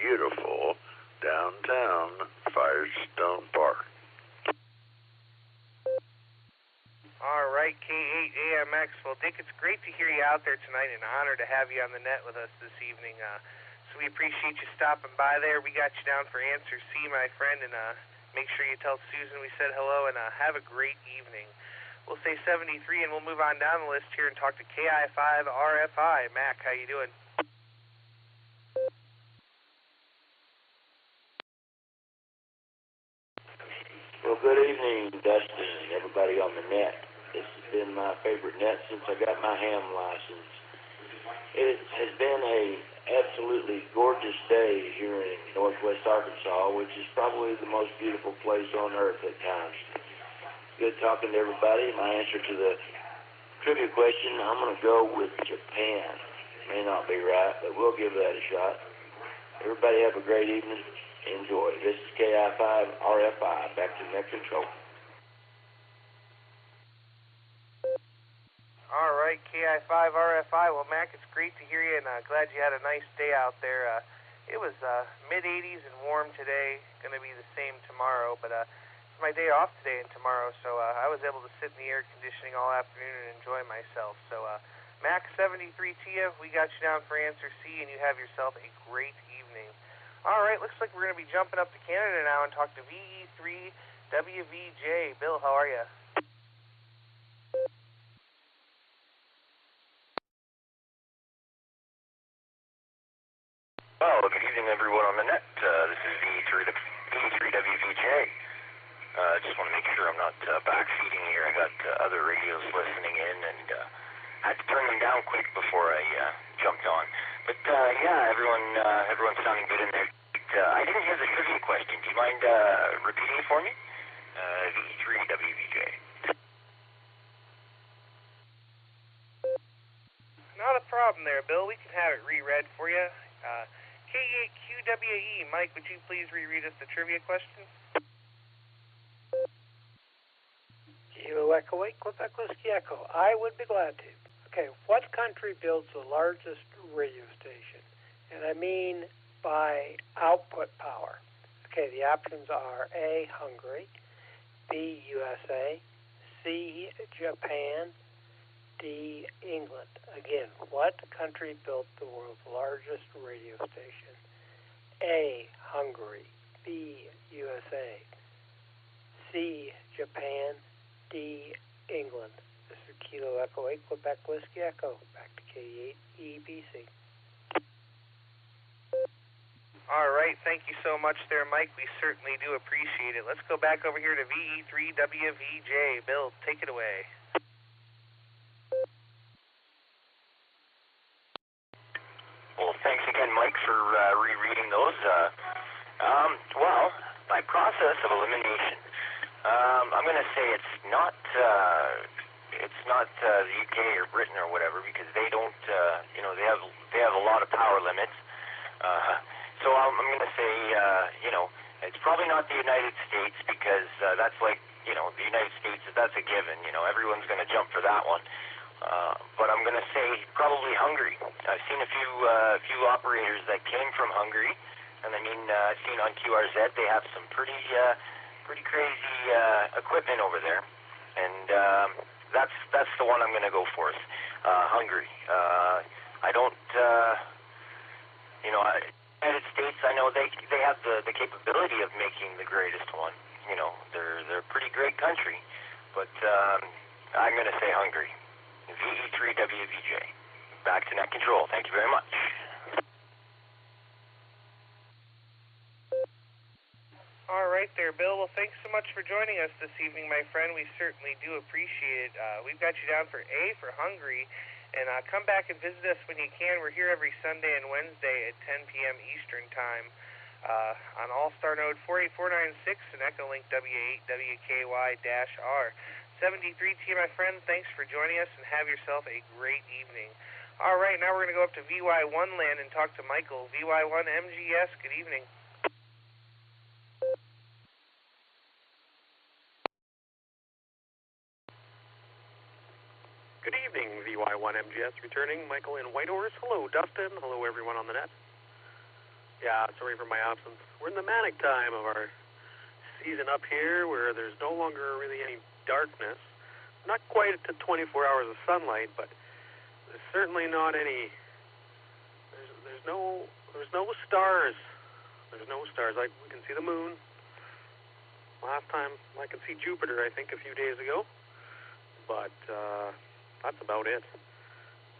beautiful downtown Firestone Park. All right, K8AMX. Well, Dick, it's great to hear you out there tonight, and an honor to have you on the net with us this evening. So we appreciate you stopping by there. We got you down for Answer C, my friend, and make sure you tell Susan we said hello, and have a great evening. We'll say 73, and we'll move on down the list here and talk to KI5RFI. Mac, how you doing? Well, good evening, Dustin, and everybody on the net. This has been my favorite net since I got my ham license. It has been a absolutely gorgeous day here in northwest Arkansas, which is probably the most beautiful place on earth at times. Good talking to everybody. My answer to the trivia question, I'm going to go with Japan. May not be right, but we'll give that a shot. Everybody have a great evening. Enjoy. This is KI5RFI. Back to net control. All right, KI5RFI. Well, Mac, it's great to hear you, and glad you had a nice day out there. It was mid-80s and warm today. Going to be the same tomorrow, but it's my day off today and tomorrow, so I was able to sit in the air conditioning all afternoon and enjoy myself. So, Mac 73 to you. We got you down for Answer C, and you have yourself a great evening. All right, looks like we're going to be jumping up to Canada now and talk to VE3WVJ. Bill, how are you? Well, good evening, everyone on the net. This is VE3WVJ. Just want to make sure I'm not backfeeding here. I got other radios listening in, and had to turn them down quick before I jumped on. But yeah, everyone's sounding good in there. I didn't hear the trivia question. Do you mind repeating it for me? VE3WVJ. Not a problem there, Bill. We can have it reread for you. K8QWE. Mike, would you please reread us the trivia question? Kilo Echo 8, Quebec Whiskey Echo. I would be glad to. Okay, what country builds the largest radio station? And I mean by output power. Okay, the options are A, Hungary, B, USA, C, Japan, D, England. Again, what country built the world's largest radio station? A, Hungary, B, USA, C, Japan, D, England. This is Kilo Echo 8, Quebec Whiskey Echo. Back to K8 EBC. All right, thank you so much there, Mike. We certainly do appreciate it. Let's go back over here to VE3WVJ. Bill, take it away. Well, thanks again, Mike, for rereading those. Well, by process of elimination, I'm going to say it's not the UK or Britain or whatever, because they don't, they have a lot of power limits. So I'm going to say, it's probably not the United States, because that's like, the United States, that's a given. Everyone's going to jump for that one. But I'm going to say probably Hungary. I've seen a few operators that came from Hungary, and I mean, I've seen on QRZ they have some pretty crazy equipment over there, and that's the one I'm going to go for. Hungary. I don't, United States, I know they have the capability of making the greatest one. They're a pretty great country, but I'm going to say Hungary. VE3WVJ. Back to net control. Thank you very much. All right there, Bill. Well, thanks so much for joining us this evening, my friend. We certainly do appreciate it. We've got you down for A for Hungary. And come back and visit us when you can. We're here every Sunday and Wednesday at 10 p.m. Eastern Time on All-Star Node 48496 and Echolink W8 WKY-R. 73 to you, my friend. Thanks for joining us, and have yourself a great evening. All right, now we're going to go up to VY1 land and talk to Michael. VY1 MGS, good evening. Good evening, VY1MGS returning. Michael in Whitehorse. Hello, Dustin. Hello, everyone on the net. Yeah, sorry for my absence. We're in the manic time of our season up here where there's no longer really any darkness. Not quite to 24 hours of sunlight, but there's certainly not any. There's no stars. There's no stars. We can see the moon. Last time I could see Jupiter, I think, a few days ago. But that's about it.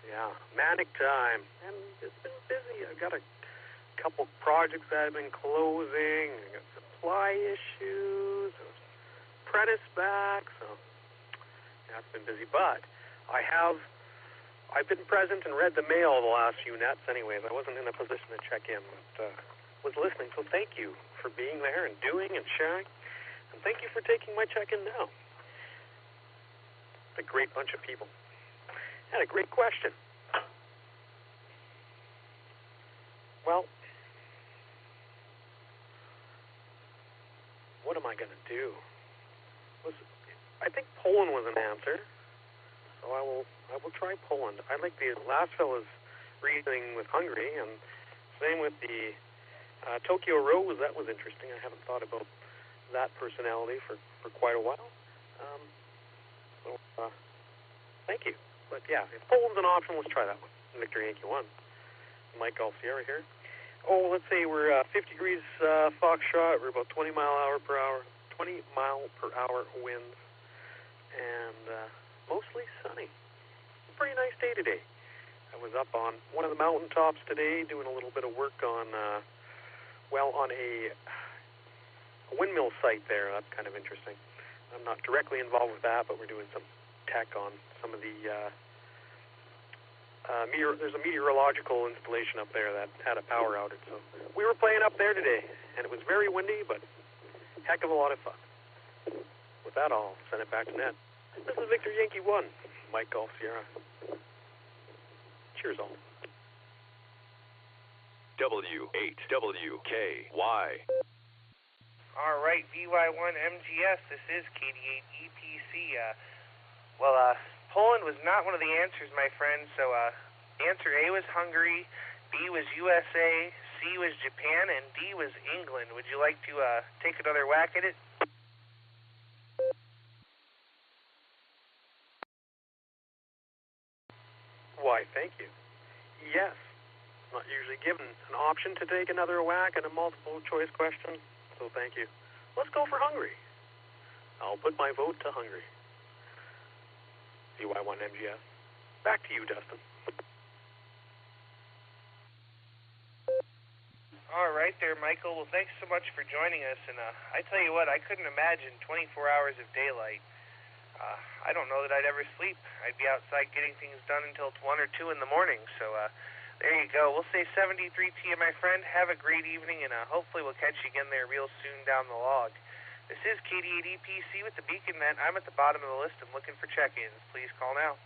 Yeah, manic time. And it's been busy. I've got a couple projects that have been closing. I got supply issues. Apprentice back. So, yeah, it's been busy. But I've been present and read the mail the last few nets anyways. I wasn't in a position to check in, but was listening. So thank you for being there and doing and sharing. And thank you for taking my check-in now. A great bunch of people. And a great question. Well, what am I going to do? I think Poland was an answer, so I will try Poland. I like the last fella's reasoning with Hungary, and same with the Tokyo Rose. That was interesting. I haven't thought about that personality for quite a while. So thank you. But yeah, if Poland's an option, let's try that one. Victor Yankee 1. Mike Golf Sierra here. Oh, let's say we're 50 degrees Foxtrot. We're about 20 mile per hour winds, and mostly sunny. Pretty nice day today. I was up on one of the mountaintops today doing a little bit of work on on a windmill site there. That's kind of interesting. I'm not directly involved with that, but we're doing some tech on some of the there's a meteorological installation up there that had a power outage. So we were playing up there today, and it was very windy, but heck of a lot of fun. With that, I'll send it back to Ned. This is Victor Yankee 1, Mike Golf Sierra. Cheers all. W8WKY. All right, VY1MGS, this is KD8EPC. Poland was not one of the answers, my friend, so answer A was Hungary, B was USA, C was Japan, and D was England. Would you like to take another whack at it? Why, thank you. Yes. Not usually given an option to take another whack at a multiple choice question, so thank you. Let's go for Hungary. I'll put my vote to Hungary. CY1MGS. Back to you, Dustin. All right there, Michael. Well, thanks so much for joining us. And I tell you what, I couldn't imagine 24 hours of daylight. I don't know that I'd ever sleep. I'd be outside getting things done until 1 or 2 in the morning. So there you go. We'll say 73 to you, my friend. Have a great evening, and hopefully we'll catch you again there real soon down the log. This is KD8EPC with the Beacon Net. I'm at the bottom of the list and looking for check-ins. Please call now.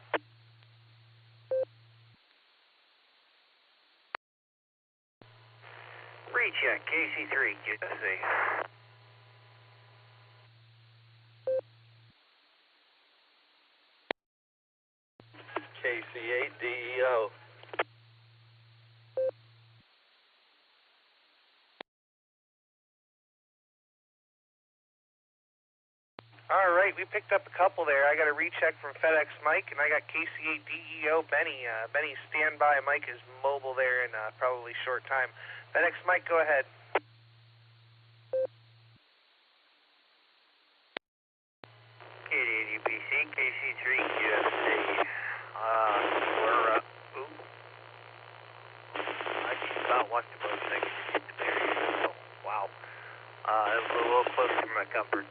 Recheck, KC3, USA. KC8 DEO. All right, we picked up a couple there. I got a recheck from FedEx Mike, and I got KC8 DEO Benny. Benny, stand by. Mike is mobile there in probably short time. FedEx Mike, go ahead. KD8EPC, KC3, USA. I just about watched the boat second to get the bearings. Oh, wow. It was a little close to my comfort.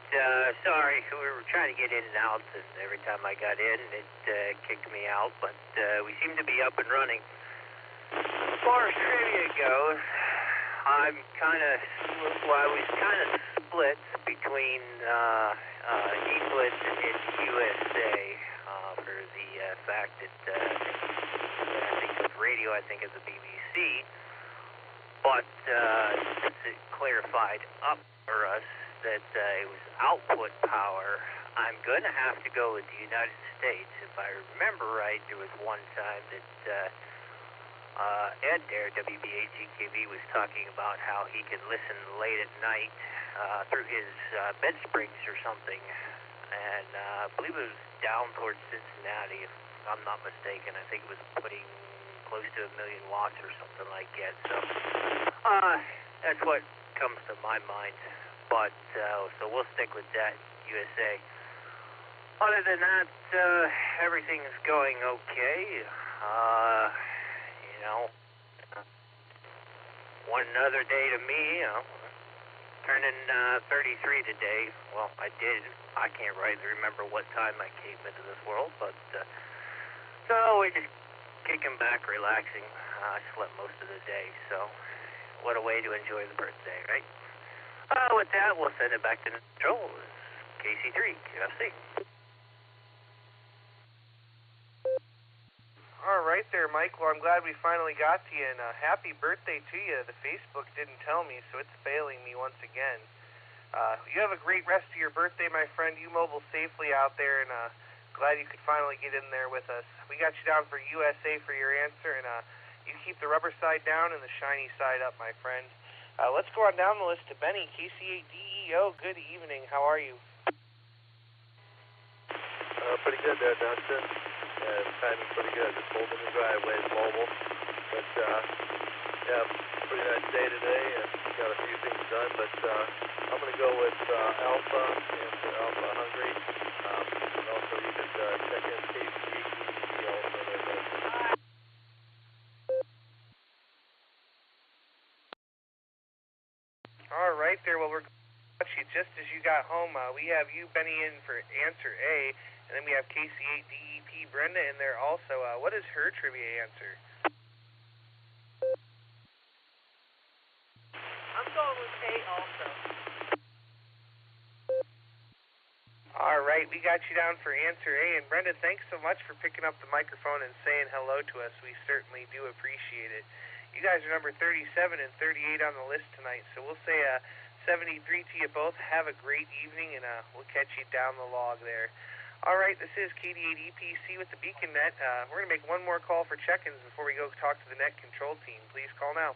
Sorry, we were trying to get in and out, and every time I got in, it kicked me out, but we seem to be up and running. As far as trivia goes, I was kind of split between England and USA for the fact that I think with radio, I think it's the BBC. But since it clarified up for us that it was output power, I'm going to have to go with the United States. If I remember right, there was one time that Ed there, WBAGKV, was talking about how he could listen late at night through his bed springs or something. And I believe it was down towards Cincinnati, if I'm not mistaken. I think it was putting close to 1 million watts or something like that. So that's what comes to my mind. But so we'll stick with that, USA. Other than that, everything is going okay. You know, one other day to me, you know, turning 33 today. Well, I did. I can't rightly remember what time I came into this world, but so we're just kicking back, relaxing. I slept most of the day, so what a way to enjoy the birthday, right? With that, we'll send it back to control. KC3, QFC. All right there, Mike. Well, I'm glad we finally got to you, and happy birthday to you. The Facebook didn't tell me, so it's failing me once again. You have a great rest of your birthday, my friend. You mobile safely out there, and glad you could finally get in there with us. We got you down for USA for your answer, and you keep the rubber side down and the shiny side up, my friend. Let's go on down the list to Benny, KC8DEO. Good evening. How are you? Pretty good there, Dustin. Timing's pretty good. Just pulled in the driveway, mobile. But, yeah, pretty nice day today, and got a few things done. But I'm going to go with Alpha, and Alpha Hungry. And also, you could check in KC8DEO also there, Dustin. All right there. Well, we're you just as you got home. We have you, Benny, in for answer A, and then we have KC8DEP Brenda in there also. What is her trivia answer? I'm going with A also. All right, we got you down for answer A, and Brenda, thanks so much for picking up the microphone and saying hello to us. We certainly do appreciate it. You guys are number 37 and 38 on the list tonight, so we'll say 73 to you both. Have a great evening, and we'll catch you down the log there. All right, this is KD8EPC with the Beacon Net. We're going to make one more call for check-ins before we go talk to the net control team. Please call now.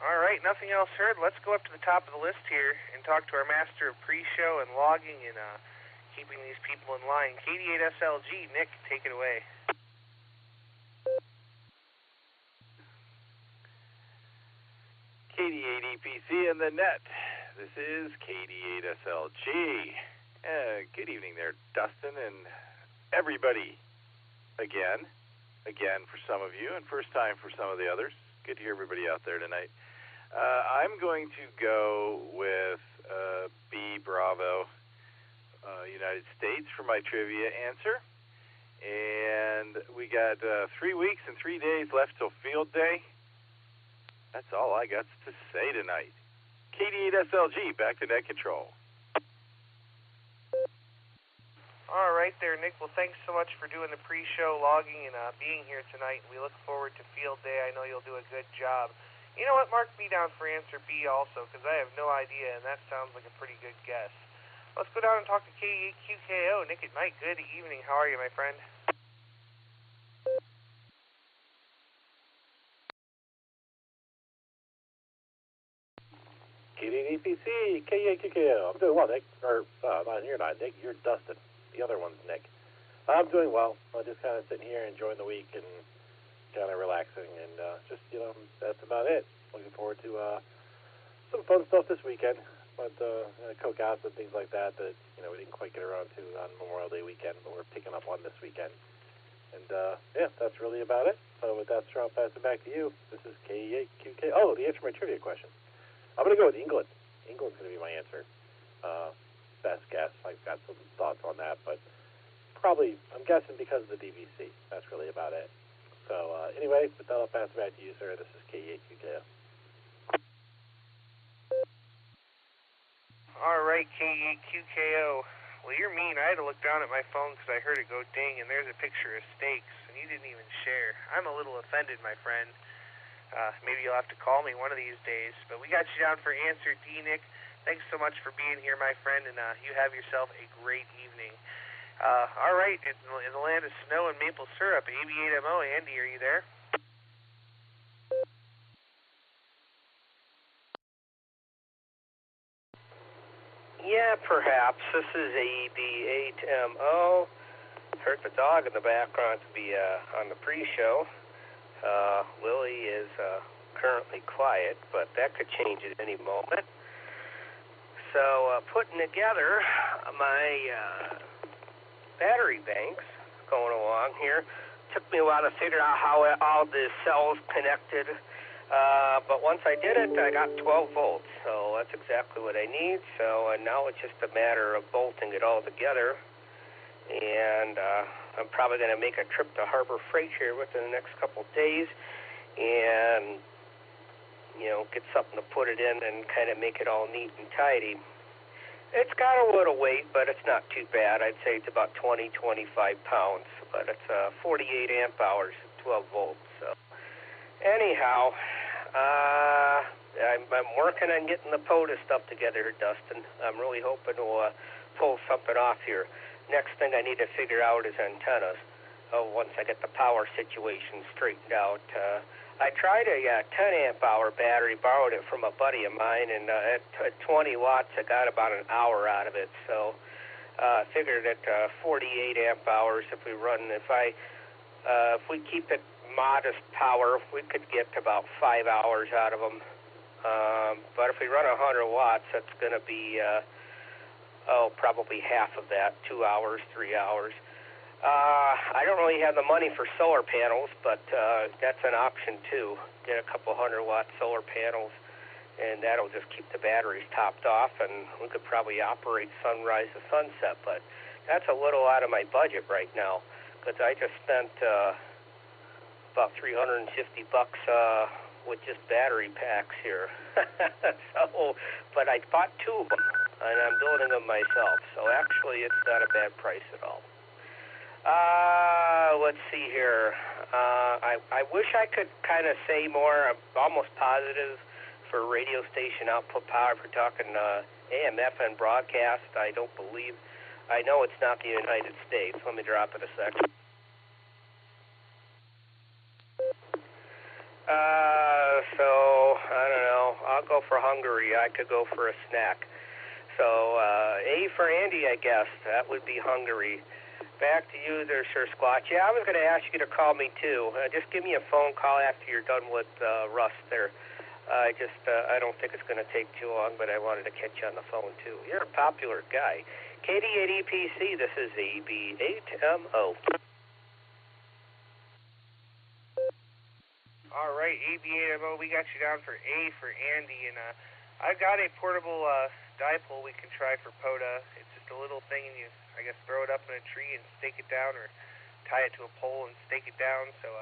All right, nothing else heard. Let's go up to the top of the list here and talk to our master of pre-show and logging and keeping these people in line. KD8SLG, Nick, take it away. KD8EPC in the net. This is KD8SLG. Good evening there, Dustin and everybody. Again for some of you, and first time for some of the others. Good to hear everybody out there tonight. I'm going to go with B, Bravo, United States for my trivia answer. And we got 3 weeks and 3 days left till field day. That's all I got to say tonight. KD8SLG, back to net control. All right there, Nick. Well, thanks so much for doing the pre-show logging and being here tonight. We look forward to field day. I know you'll do a good job. You know what? Mark me down for answer B also, because I have no idea, and that sounds like a pretty good guess. Let's go down and talk to KD8QKO. Nick at night. Good evening. How are you, my friend? KD8EPC, KD8QKO. I'm doing well, Nick. You're not Nick. You're Dustin. The other one's Nick. I'm doing well. I'm just kind of sitting here enjoying the week and kind of relaxing, and just, that's about it. Looking forward to some fun stuff this weekend, but cookouts and things like that we didn't quite get around to on Memorial Day weekend, but we're picking up on this weekend. And, yeah, that's really about it. So with that, sir, I'll pass it back to you. This is KD8QK. Oh, the answer to my trivia question. I'm going to go with England. England's going to be my answer. Best guess. I've got some thoughts on that, but probably, I'm guessing because of the DVC. That's really about it. So, anyway, with that, I'll pass it back to you, sir. This is KD8QKO. All right, KD8QKO. Well, you're mean. I had to look down at my phone because I heard it go ding, and there's a picture of steaks, and you didn't even share. I'm a little offended, my friend. Maybe you'll have to call me one of these days. But we got you down for Answer D, Nick. Thanks so much for being here, my friend, and you have yourself a great evening. All right, in the land of snow and maple syrup, AB8MO, Andy, are you there? Yeah, perhaps. This is AB8MO. Heard the dog in the background to be on the pre-show. Lily is currently quiet, but that could change at any moment. So putting together my battery banks going along here. Took me a while to figure out how all the cells connected. But once I did it, I got 12 volts, so that's exactly what I need. So now it's just a matter of bolting it all together. And I'm probably going to make a trip to Harbor Freight here within the next couple of days and, get something to put it in and kind of make it all neat and tidy. It's got a little weight, but it's not too bad. I'd say it's about 20, 25 pounds, but it's 48 amp hours, 12 volts. So anyhow, I'm working on getting the POTA stuff together, Dustin. I'm really hoping to pull something off here. Next thing I need to figure out is antennas. Once I get the power situation straightened out. I tried a 10 amp hour battery, borrowed it from a buddy of mine, and at 20 watts I got about an hour out of it. So I figured at 48 amp hours, if we keep it modest power, we could get about 5 hours out of them. But if we run 100 watts, that's going to be probably half of that, 2 hours, 3 hours. I don't really have the money for solar panels, but that's an option too. Get a couple 100-watt solar panels, and that'll just keep the batteries topped off, and we could probably operate sunrise to sunset. But that's a little out of my budget right now, because I just spent about $350 with just battery packs here. But I bought 2 of them, and I'm building them myself. So actually, it's not a bad price at all. Let's see here. I wish I could kind of say more. I'm almost positive for radio station output power. If we're talking AM, FM broadcast, I don't believe. I know it's not the United States. Let me drop it a second. So I don't know. I'll go for Hungary. I could go for a snack. So A for Andy, I guess. That would be Hungary. Back to you there, Sir Squatch. Yeah, I was going to ask you to call me too. Just give me a phone call after you're done with Russ there. I don't think it's going to take too long, but I wanted to catch you on the phone too. You're a popular guy. KD8EPC, this is AB8MO. All right, AB8MO, we got you down for A for Andy, and I've got a portable dipole we can try for POTA. It's just a little thing, and you, I guess, throw it up in a tree and stake it down, or tie it to a pole and stake it down. So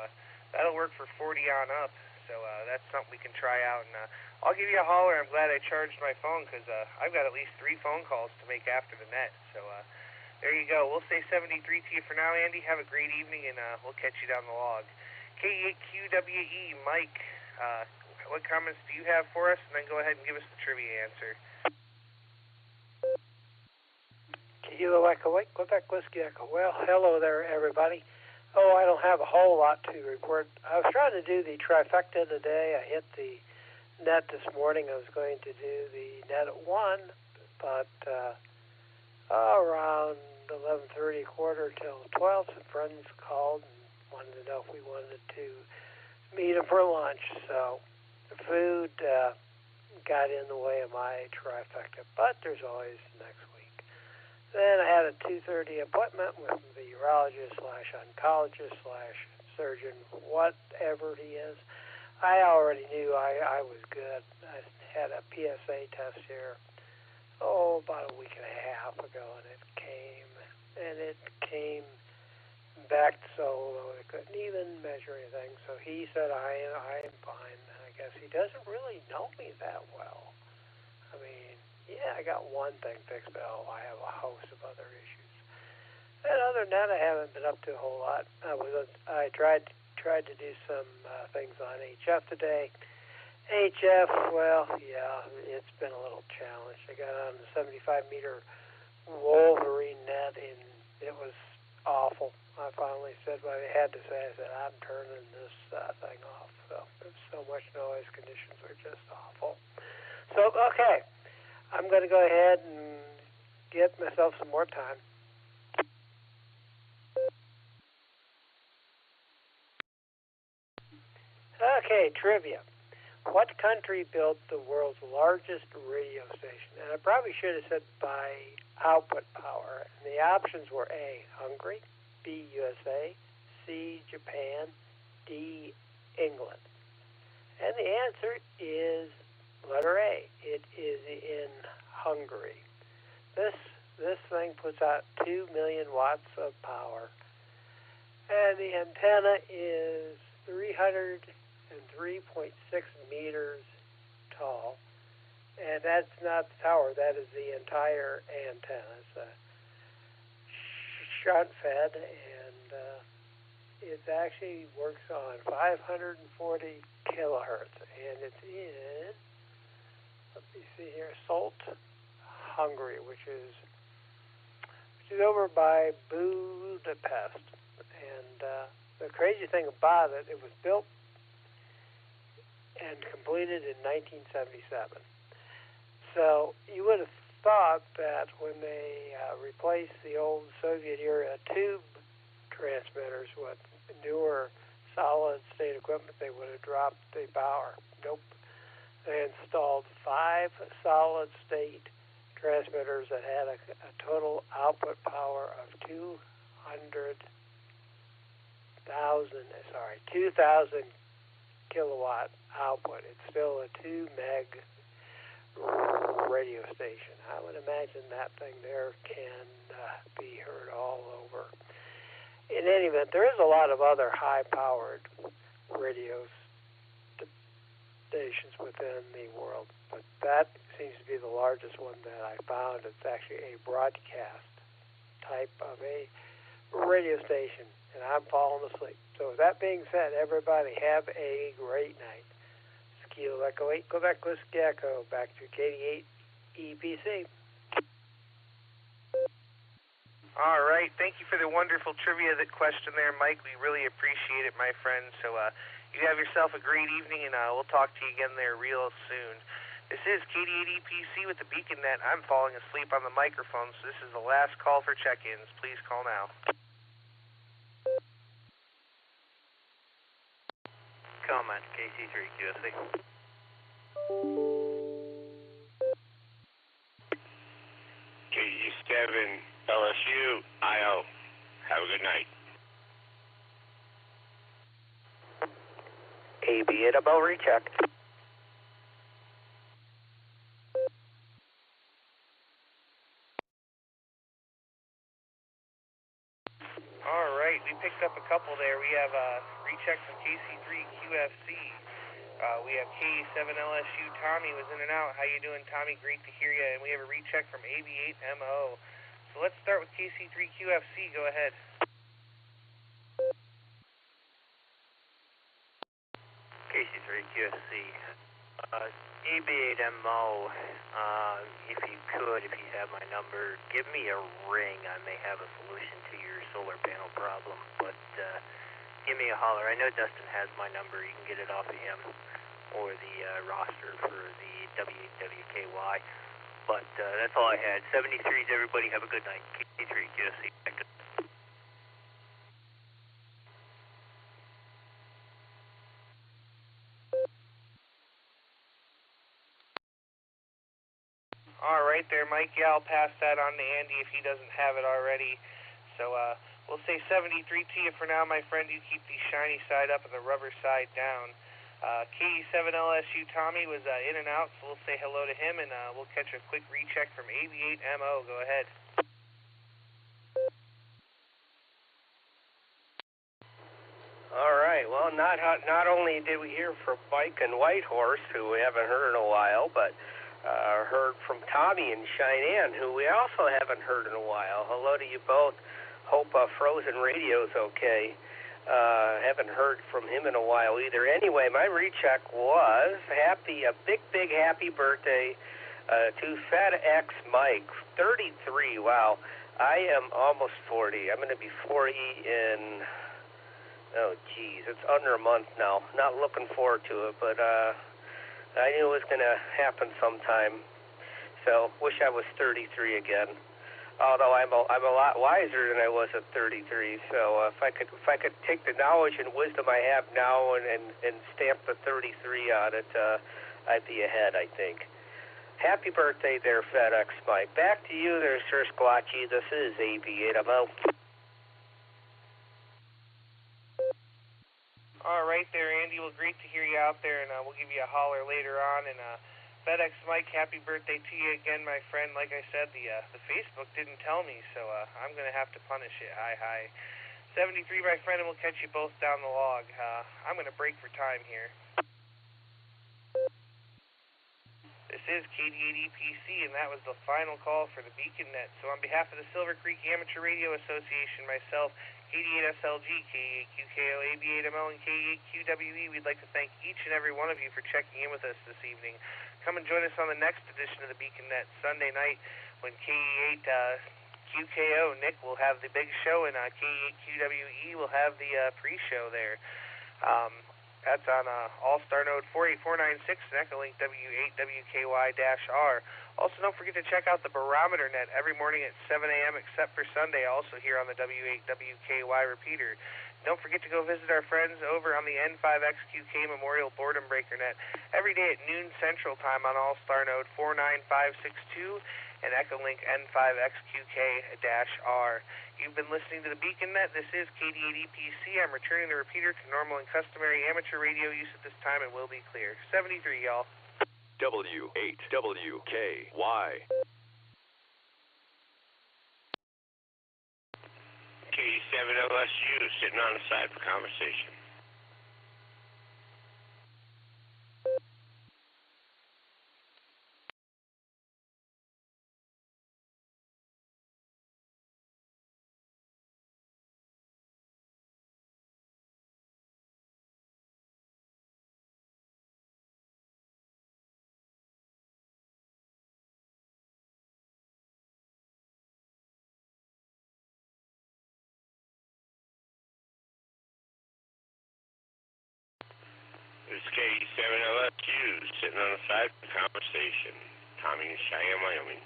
that'll work for 40 on up. So that's something we can try out, and I'll give you a holler. I'm glad I charged my phone because I've got at least 3 phone calls to make after the net. So there you go. We'll say 73 to you for now, Andy. Have a great evening, and we'll catch you down the log. K8QWE, Mike, what comments do you have for us? And then go ahead and give us the trivia answer. Kilo Echo, Quebec Whiskey Echo. Well, hello there, everybody. Oh, I don't have a whole lot to report. I was trying to do the trifecta today. I hit the net this morning. I was going to do the net at 1, but around 11:30, quarter till 12, some friends called and wanted to know if we wanted to meet them for lunch. So the food got in the way of my trifecta, but there's always next week. Then I had a 2:30 appointment with the urologist / oncologist / surgeon, whatever he is. I already knew I was good. I had a PSA test here, about a week and a half ago, and it came back so low I couldn't even measure anything. So he said I am fine. I guess he doesn't really know me that well. I mean, Yeah, I got one thing fixed, but I have a host of other issues. And other than that, I haven't been up to a whole lot. I tried to do some things on HF today. HF, well, yeah, it's been a little challenged. I got on the 75-meter Wolverine net, and it was awful. I finally said what I had to say. I said, I'm turning this thing off. So there's so much noise. Conditions were just awful. So, okay, I'm going to go ahead and get myself some more time. Okay, trivia. What country built the world's largest radio station? And I probably should have said by output power. And the options were A, Hungary, B, USA, C, Japan, D, England. And the answer is letter A. It is in Hungary. This thing puts out 2 million watts of power. And the antenna is 303.6 meters tall. And that's not the tower, that is the entire antenna. It's a shunt fed, and it actually works on 540 kilohertz. And it's in, let me see here, Salt, Hungary, which is over by Budapest. And the crazy thing about it, it was built and completed in 1977. So you would have thought that when they replaced the old Soviet-era tube transmitters with newer solid-state equipment, they would have dropped the power. Nope. They installed 5 solid-state transmitters that had a total output power of 2,000 kilowatt output. It's still a 2 meg radio station. I would imagine that thing there can be heard all over. In any event, there is a lot of other high-powered radio stations within the world, but that seems to be the largest one that I found. It's actually a broadcast type of a radio station, and I'm falling asleep. So with that being said, everybody have a great night. Kilo Echo 8, Quebec Whiskey Echo, back to KD8 EPC. All right. Thank you for the wonderful trivia question there, Mike. We really appreciate it, my friend. So you have yourself a great evening, and we'll talk to you again there real soon. This is KD8 EPC with the Beacon Net. I'm falling asleep on the microphone, so this is the last call for check-ins. Please call now. Comment, KC3 QSC. KD7 LSU IO. Have a good night. AB at about recheck. All right, we picked up a couple there. We have recheck from KC3 QFC. We have K7 LSU. Tommy was in and out. How you doing, Tommy? Great to hear you. And we have a recheck from AB8MO. So let's start with KC3 QFC. Go ahead. KC3 QFC. AB8MO, if you could, if you have my number, give me a ring. I may have a solution to your solar panel problem, but give me a holler. I know Dustin has my number. You can get it off of him or the roster for the W8WKY. But that's all I had. 73s, everybody. Have a good night. KC3 QFC. All right there, Mike. Yeah, I'll pass that on to Andy if he doesn't have it already. So we'll say 73 to you for now, my friend. You keep the shiny side up and the rubber side down. KE7 LSU Tommy was in and out, so we'll say hello to him, and we'll catch a quick recheck from AB8MO. Go ahead. All right. Well, not only did we hear from Mike and Whitehorse, who we haven't heard in a while, but Heard from Tommy in Cheyenne, who we also haven't heard in a while. Hello to you both. Hope Frozen Radio's okay. Haven't heard from him in a while either. Anyway, my recheck was a big happy birthday to FedEx Mike, 33. Wow, I am almost 40. I'm going to be 40 in, oh geez, it's under a month now. Not looking forward to it, but I knew it was going to happen sometime. So, wish I was 33 again. Although I'm a lot wiser than I was at 33. So, if I could take the knowledge and wisdom I have now and stamp the 33 on it, I'd be ahead, I think. Happy birthday there, FedEx Mike. Back to you there, Sir Squatchy. This is AB8MO. All right there, Andy. Well, great to hear you out there, and we'll give you a holler later on. And FedEx Mike, happy birthday to you again, my friend. Like I said, the Facebook didn't tell me, so I'm going to have to punish it. Hi. 73, my friend, and we'll catch you both down the log. I'm going to break for time here. This is KD8EPC, and that was the final call for the Beacon Net. So on behalf of the Silvercreek Amateur Radio Association, myself, KD8SLG, KD8QKO, AB8MO, and KD8QWE, we'd like to thank each and every one of you for checking in with us this evening. Come and join us on the next edition of the Beacon Net, Sunday night, when KD8QKO, Nick, will have the big show, and KD8QWE will have the pre-show there. That's on All-Star Node 48496 and Echolink W8WKY-R. Also, don't forget to check out the Barometer Net every morning at 7 a.m. except for Sunday, also here on the W8WKY repeater. Don't forget to go visit our friends over on the N5XQK Memorial Boredom Breaker Net every day at noon Central Time on All-Star Node 49562 and Echolink N5XQK-R. You've been listening to the Beacon Net. This is KD8EPC. I'm returning the repeater to normal and customary amateur radio use at this time and will be clear. 73, y'all. W8WKY. KD7LSU, sitting on the side for conversation. This is KD7LSU, sitting on the side for conversation. Tommy in Cheyenne, Wyoming.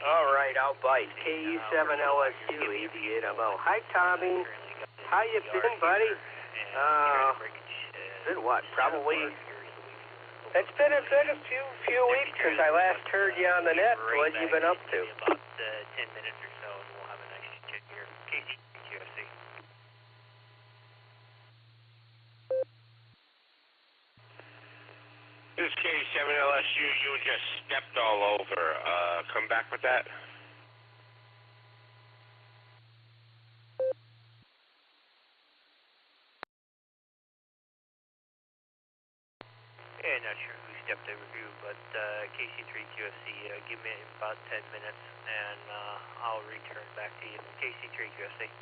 All right, I'll bite. KU7LSU, AB8MO. Hi, Tommy. How you been, buddy? Been what? Probably. It's been a few weeks since I last heard you on the net. What have you been up to? About 10 minutes or so, and we'll have a nice check here. KCQFC. This is KD7LSU. You just stepped all over. Come back with that. Yeah, not sure who stepped over who, but KC3QFC, give me about 10 minutes, and I'll return back to you. KC3QFC.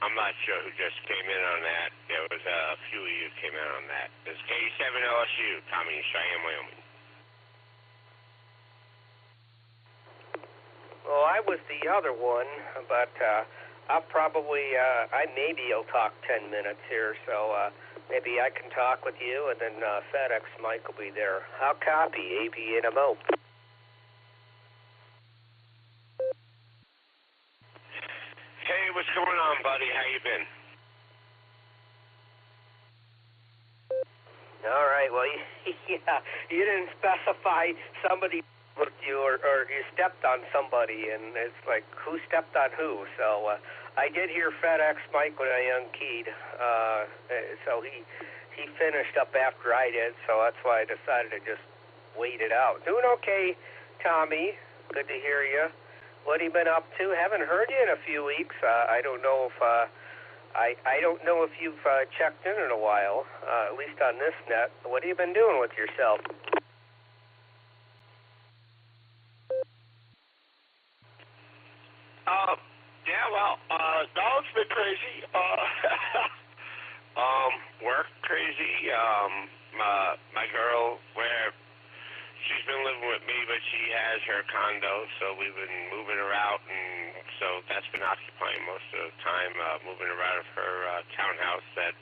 I'm not sure who just came in on that. There was a few of you came in on that. This is KD7LSU, Tommy in Cheyenne, Wyoming. Well, I was the other one, but I'll probably, maybe will talk 10 minutes here, so maybe I can talk with you, and then FedEx Mike will be there. I'll copy, AB8MO. Hey, what's going on, buddy? How you been? All right, well, yeah, you didn't specify somebody looked you or you stepped on somebody, and it's like, who stepped on who? So I did hear FedEx Mike when I unkeyed, so he finished up after I did, so that's why I decided to just wait it out. Doing okay, Tommy. Good to hear you. What have you been up to? Haven't heard you in a few weeks. I don't know if I don't know if you've checked in a while, at least on this net. What have you been doing with yourself? Yeah, well, dog's been crazy. Work crazy. My girl, where she's been living with me, but she has her condo, so we've been moving her out, and so that's been occupying most of the time, moving her out of her townhouse that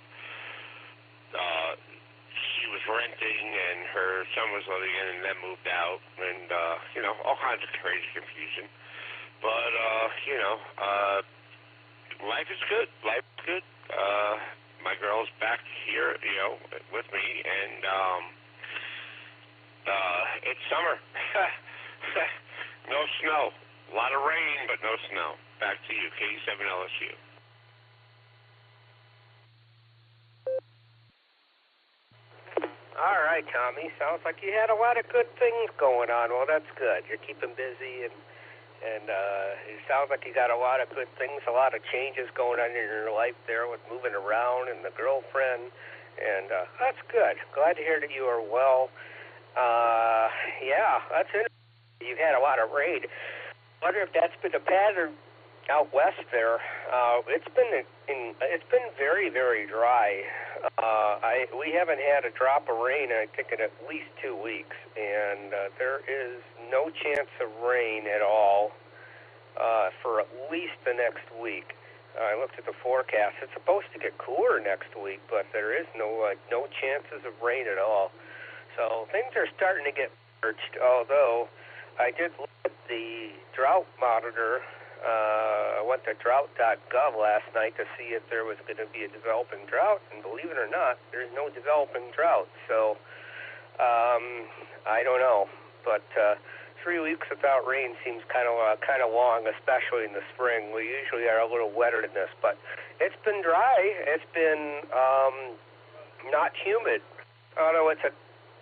she was renting, and her son was living in, and then moved out, and all kinds of crazy confusion. But life is good. Life is good. My girl's back here, with me, and it's summer. No snow. A lot of rain, but no snow. Back to you, K7 LSU. All right, Tommy. Sounds like you had a lot of good things going on. Well, that's good. You're keeping busy, and it sounds like you got a lot of good things, a lot of changes going on in your life there with moving around and the girlfriend, and that's good. Glad to hear that you are well. Yeah, that's interesting. You've had a lot of rain. Wonder if that's been a pattern out west there. It's been very, very dry. We haven't had a drop of rain, I think, in at least 2 weeks, and there is no chance of rain at all for at least the next week. I looked at the forecast. It's supposed to get cooler next week, but there is no chances of rain at all. So things are starting to get merged, although I did look at the drought monitor. I went to drought.gov last night to see if there was going to be a developing drought, and believe it or not, there's no developing drought. So I don't know, but 3 weeks without rain seems kind of long, especially in the spring. We usually are a little wetter than this, but it's been dry. It's been not humid, although it's a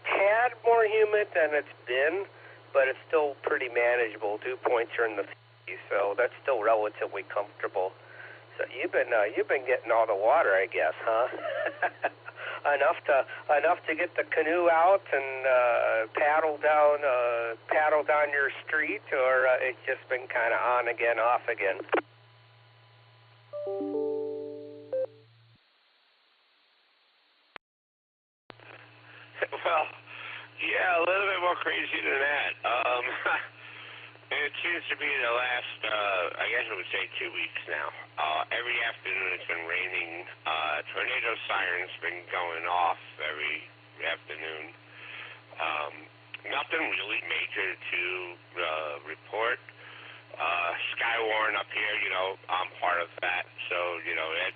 tad more humid than it's been, but it's still pretty manageable. Dew points are in the 50s, so that's still relatively comfortable. So you've been getting all the water, I guess, huh? enough to get the canoe out and paddle down your street, or it's just been kind of on again, off again. Well, yeah, a little bit more crazy than that. It seems to be the last, I guess I would say 2 weeks now. Every afternoon it's been raining. Tornado sirens been going off every afternoon. Nothing really major to report. Skywarn up here, I'm part of that. So,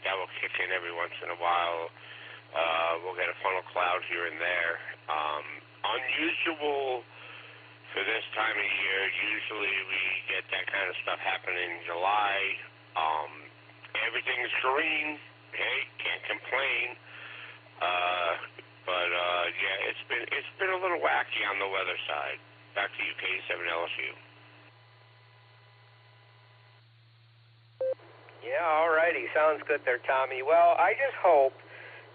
that will kick in every once in a while. We'll get a funnel cloud here and there. Unusual for this time of year. Usually we get that kind of stuff happen in July. Everything's green. Hey, can't complain. But yeah, it's been a little wacky on the weather side. Back to you, K7 LSU. Yeah, all righty. Sounds good there, Tommy. Well, I just hope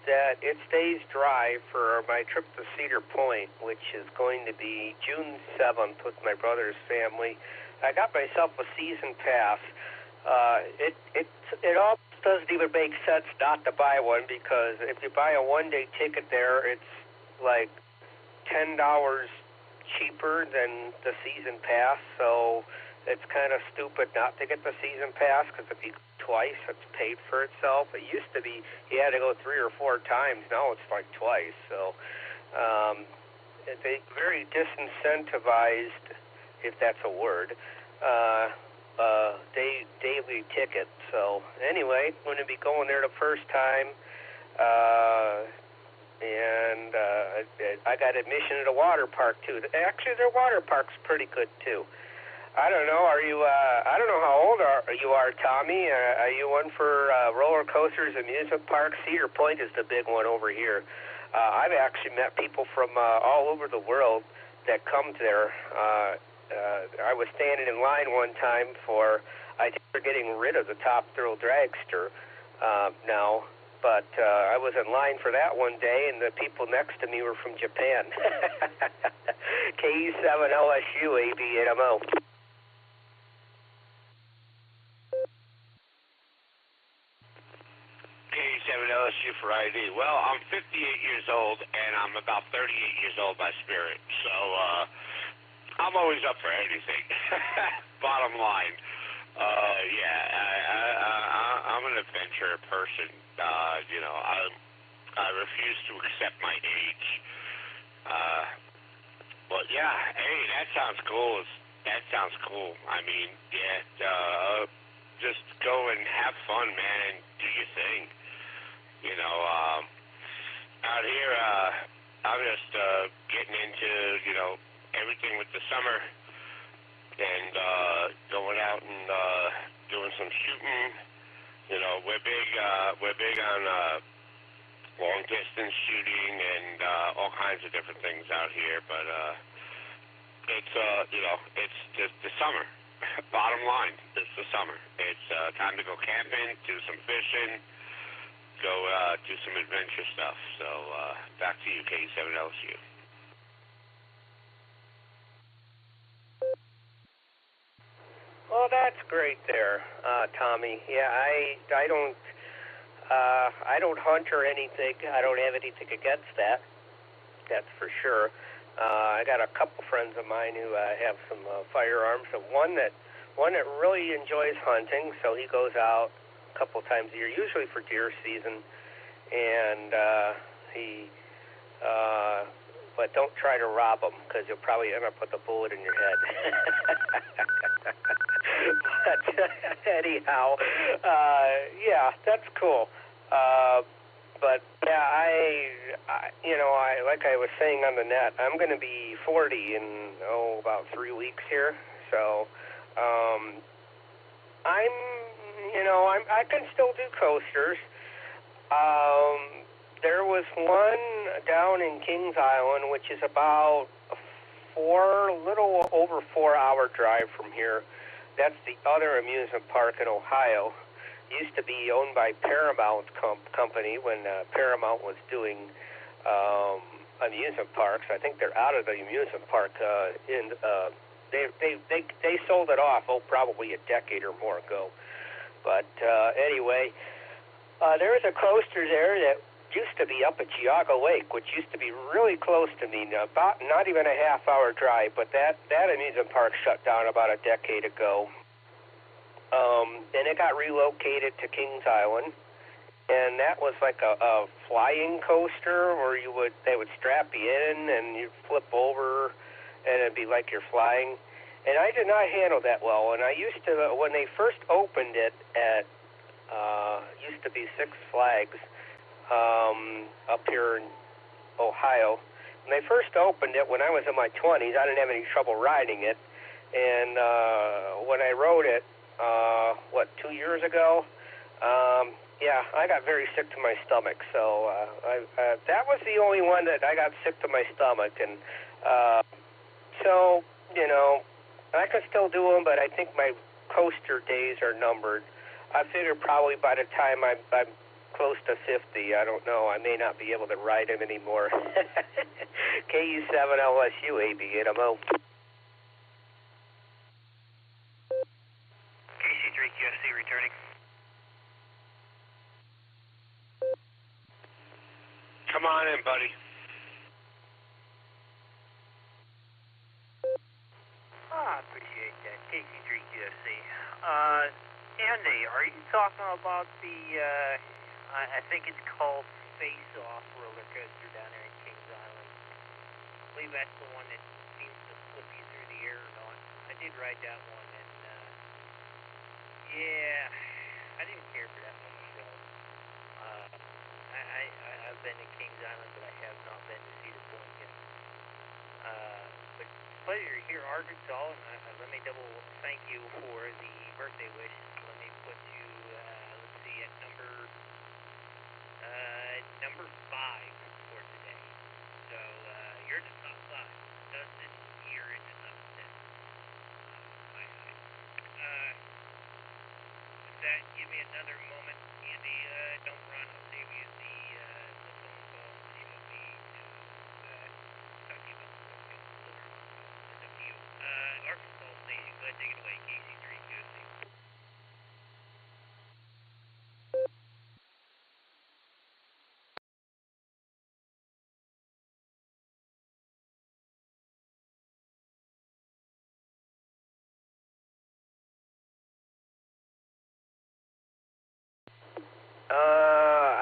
that it stays dry for my trip to Cedar Point, which is going to be June 7th with my brother's family. I got myself a season pass. It all doesn't even make sense not to buy one, because if you buy a one-day ticket there, it's like $10 cheaper than the season pass, so it's kind of stupid not to get the season pass, because if you go twice, it's paid for itself. It used to be you had to go 3 or 4 times. Now it's like twice. So they very disincentivized, if that's a word, daily ticket. So anyway, going to be going there the first time. and I got admission at a water park too. Actually, their water park's pretty good too. I don't know. Are you? I don't know how old you are, Tommy. Are you one for roller coasters, amusement parks? Cedar Point is the big one over here. I've actually met people from all over the world that come there. I was standing in line one time for, I think they're getting rid of the Top Thrill Dragster now, but I was in line for that one day, and the people next to me were from Japan. KE7LSU AB8MO. KE7LSU for ID. Well, I'm 58 years old, and I'm about 38 years old by spirit, so I'm always up for anything. Bottom line, I'm an adventure person. I refuse to accept my age. But yeah, hey, that sounds cool. That sounds cool. I mean, just go and have fun, man, and do your thing. Out here, I'm just getting into, everything with the summer and going out and doing some shooting. We're big on long distance shooting and all kinds of different things out here, but it's it's just the summer. Bottom line, it's the summer. It's time to go camping, do some fishing, go do some adventure stuff. So back to you, K7LSU. Well, that's great there, Tommy. Yeah, I don't hunt or anything. I don't have anything against that. That's for sure. I got a couple friends of mine who have some firearms. And one that really enjoys hunting, so he goes out a couple times a year, usually for deer season, and but don't try to rob him, because you'll probably end up with a bullet in your head. But anyhow, yeah, that's cool. But yeah, I like I was saying on the net, I'm going to be 40 in about 3 weeks here. So I can still do coasters. There was one down in Kings Island, which is about a little over 4-hour drive from here. That's the other amusement park in Ohio. It used to be owned by Paramount Company when Paramount was doing amusement parks. I think they're out of the amusement park. They sold it off probably a decade or more ago. But anyway, there's a coaster there that used to be up at Geauga Lake, which used to be really close to me, about not even a half-hour drive, but that amusement park shut down about a decade ago. And it got relocated to Kings Island, and that was like a flying coaster where they would strap you in and you'd flip over and it'd be like you're flying. And I did not handle that well. And I used to, when they first opened it at, used to be Six Flags, up here in Ohio. When they first opened it, when I was in my 20s, I didn't have any trouble riding it. And when I rode it, 2 years ago, I got very sick to my stomach. So that was the only one that I got sick to my stomach. And so, I can still do them, but I think my coaster days are numbered. I figure probably by the time I'm close to 50, I don't know, I may not be able to ride him anymore. KU7LSU AB8MO. KC3QFC returning. Come on in, buddy. I appreciate that. KC3QFC. Andy, are you talking about the, I think it's called Face Off roller coaster down there in Kings Island? I believe that's the one that seems to flip you through the air or not. I did ride that one, and I didn't care for that one myself. I been to Kings Island, but I have not been to Cedar Point yet. But pleasure here, Arkansas, and let me double thank you for the birthday wish. Let me put you, let's see, at number 5 for today. So you're in the top 5. Dustin, you're in the top 10. With that, give me another moment, Andy. Don't run. I'll save you the phone call. You don't need to talk to you about the phone call. It's up to you. Arkansas Station, go ahead, take it away. KC3 QFC.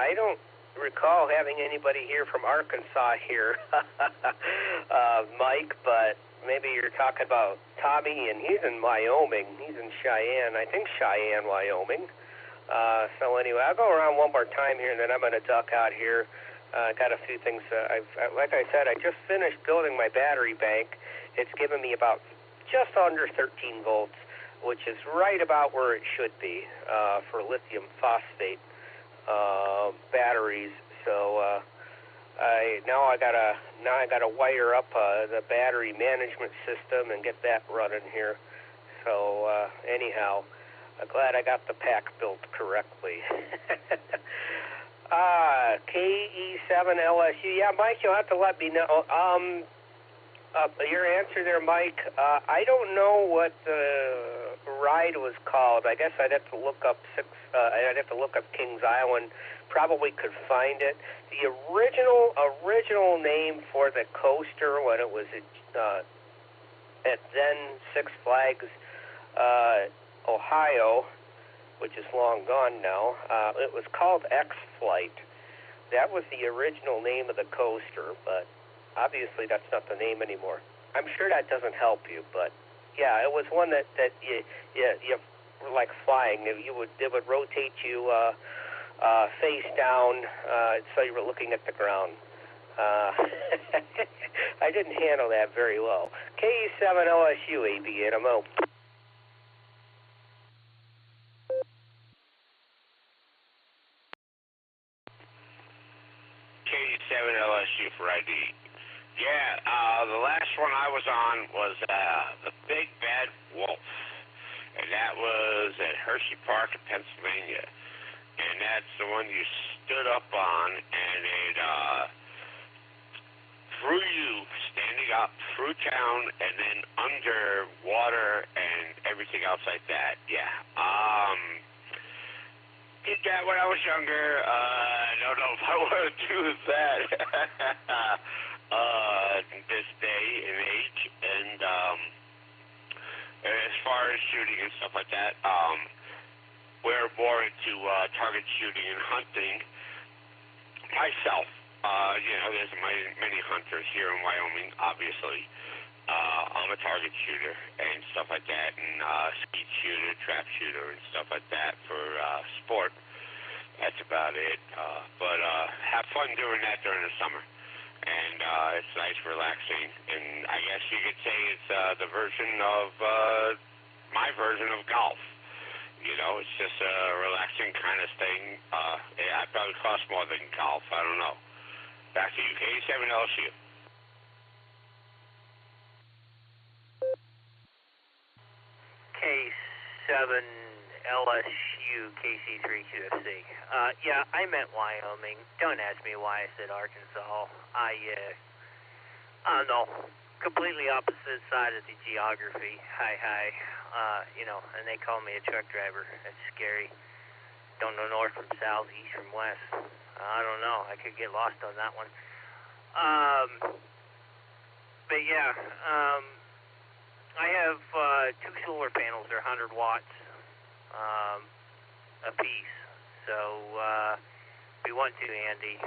I don't recall having anybody here from Arkansas here, Mike, but maybe you're talking about Tommy, and he's in Wyoming. He's in Cheyenne, I think Cheyenne, Wyoming. So anyway, I'll go around one more time here, and then I'm going to duck out here. Got a few things. Like I said, I just finished building my battery bank. It's given me about just under 13 volts, which is right about where it should be for lithium phosphate batteries. So I gotta wire up the battery management system and get that running here. So anyhow, I'm glad I got the pack built correctly. KE7LSU. Yeah, Mike, you'll have to let me know. Your answer there, Mike. I don't know what the ride was called. I guess I'd have to look up Kings Island. Probably could find it. The original name for the coaster when it was at then Six Flags Ohio, which is long gone now. It was called X-Flight. That was the original name of the coaster, but obviously that's not the name anymore. I'm sure that doesn't help you, but yeah, it was one that you were like flying. It would rotate you face down, so you were looking at the ground. I didn't handle that very well. KE7LSU ABNMO. KE7LSU for ID. Yeah, the last one I was on was the Big Bad Wolf, and that was at Hershey Park in Pennsylvania. And that's the one you stood up on, and it threw you standing up through town and then under water and everything else like that. Yeah. Did that when I was younger. I don't know if I want to do that this day and age. And as far as shooting and stuff like that, we're more into target shooting and hunting. Myself, there's many hunters here in Wyoming, obviously. I'm a target shooter and stuff like that, and skeet shooter, trap shooter, and stuff like that for sport. That's about it. But have fun doing that during the summer. And it's nice, relaxing. And I guess you could say it's the version of my version of golf. It's just a relaxing kind of thing. It probably costs more than golf. I don't know. Back to you, KE7LSU. K7LSU KC3QFC. Yeah, I meant Wyoming. Don't ask me why I said Arkansas. I don't know. Completely opposite side of the geography. Hi. And they call me a truck driver. That's scary. Don't know north from south, east from west. I don't know. I could get lost on that one. But yeah, I have 2 solar panels. They're 100 watts a piece. So if you want to, Andy,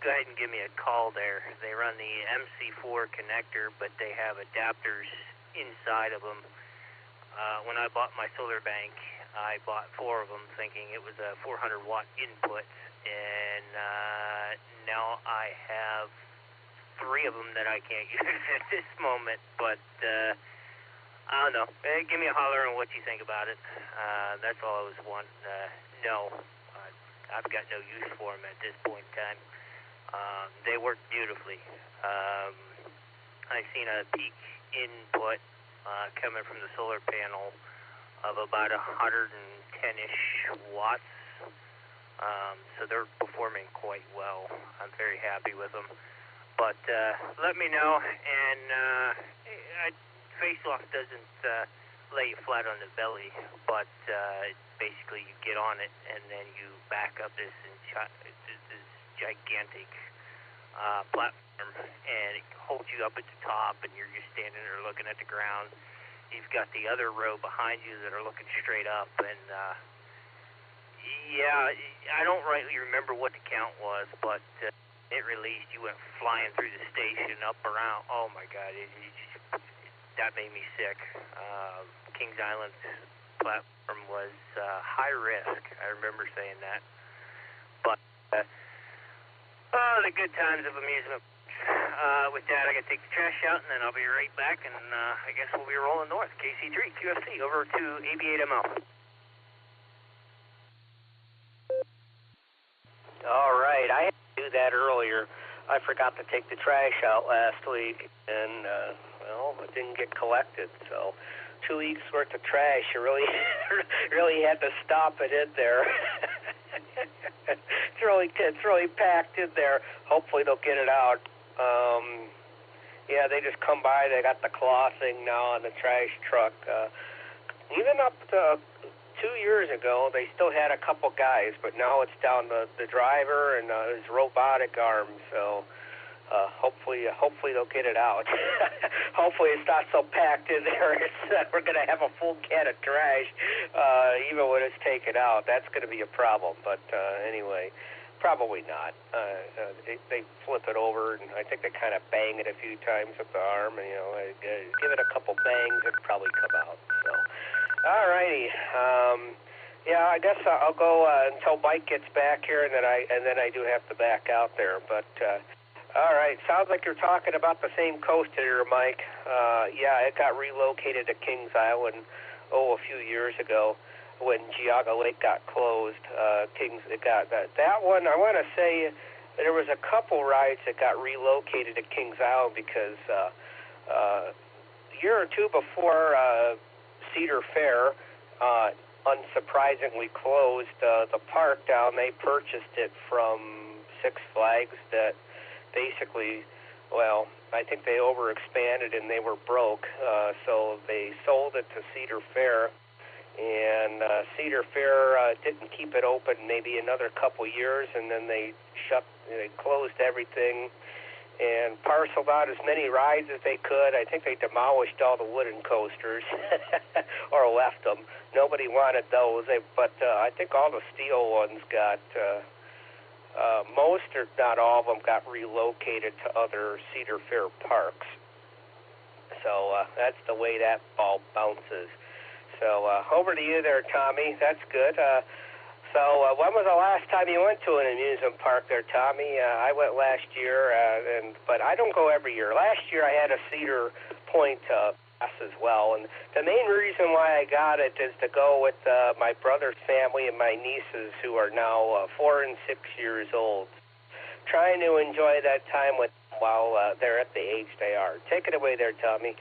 go ahead and give me a call there. They run the MC4 connector, but they have adapters inside of them. When I bought my solar bank, I bought 4 of them thinking it was a 400 watt input, and now I have 3 of them that I can't use at this moment, but I don't know. Give me a holler on what you think about it. That's all I was wanting. No, I've got no use for them at this point in time. They work beautifully. I've seen a peak input coming from the solar panel of about 110-ish watts. So they're performing quite well. I'm very happy with them. But let me know, and face-off doesn't lay you flat on the belly, but basically you get on it, and then you back up this gigantic platform, and it holds you up at the top, and you're just standing there looking at the ground. You've got the other row behind you that are looking straight up, and yeah, I don't rightly remember what the count was, but it released. You went flying through the station, up around. Oh my God, that made me sick. Kings Island's platform was high risk. I remember saying that. But the good times of amusement. With that, I got to take the trash out, and then I'll be right back, and I guess we'll be rolling north. KC3 QFC over to AB8ML. All right, I had to do that earlier. I forgot to take the trash out last week, and well, it didn't get collected. So 2 weeks worth of trash. You really, really had to stop it in there. It's really packed in there. Hopefully they'll get it out. Yeah, they just come by. They got the claw thing now on the trash truck. Even up to 2 years ago, they still had a couple guys, but now it's down to the driver and his robotic arm. So hopefully they'll get it out. Hopefully it's not so packed in there. We're going to have a full can of trash even when it's taken out. That's going to be a problem. But anyway, probably not. They flip it over, and I think they kind of bang it a few times with the arm. And give it a couple bangs, it'll probably come out. So, all righty. Yeah, I guess I'll go until Mike gets back here, and then I do have to back out there. But all right, sounds like you're talking about the same coast here, Mike. Yeah, it got relocated to Kings Island a few years ago when Geauga Lake got closed. It got that one. I want to say there was a couple rides that got relocated to Kings Island because a year or two before Cedar Fair, unsurprisingly closed the park down. They purchased it from Six Flags that basically, well, I think they overexpanded and they were broke, so they sold it to Cedar Fair, and Cedar Fair didn't keep it open maybe another couple years, and then they closed everything and parceled out as many rides as they could. I think they demolished all the wooden coasters or left them. Nobody wanted those, but I think all the steel ones got, most or not all of them got relocated to other Cedar Fair parks. So that's the way that ball bounces. So over to you there, Tommy. That's good. So when was the last time you went to an amusement park there, Tommy? I went last year, but I don't go every year. Last year I had a Cedar Point pass as well, and the main reason why I got it is to go with my brother's family and my nieces who are now 4 and 6 years old, trying to enjoy that time with them while they're at the age they are. Take it away there, Tommy.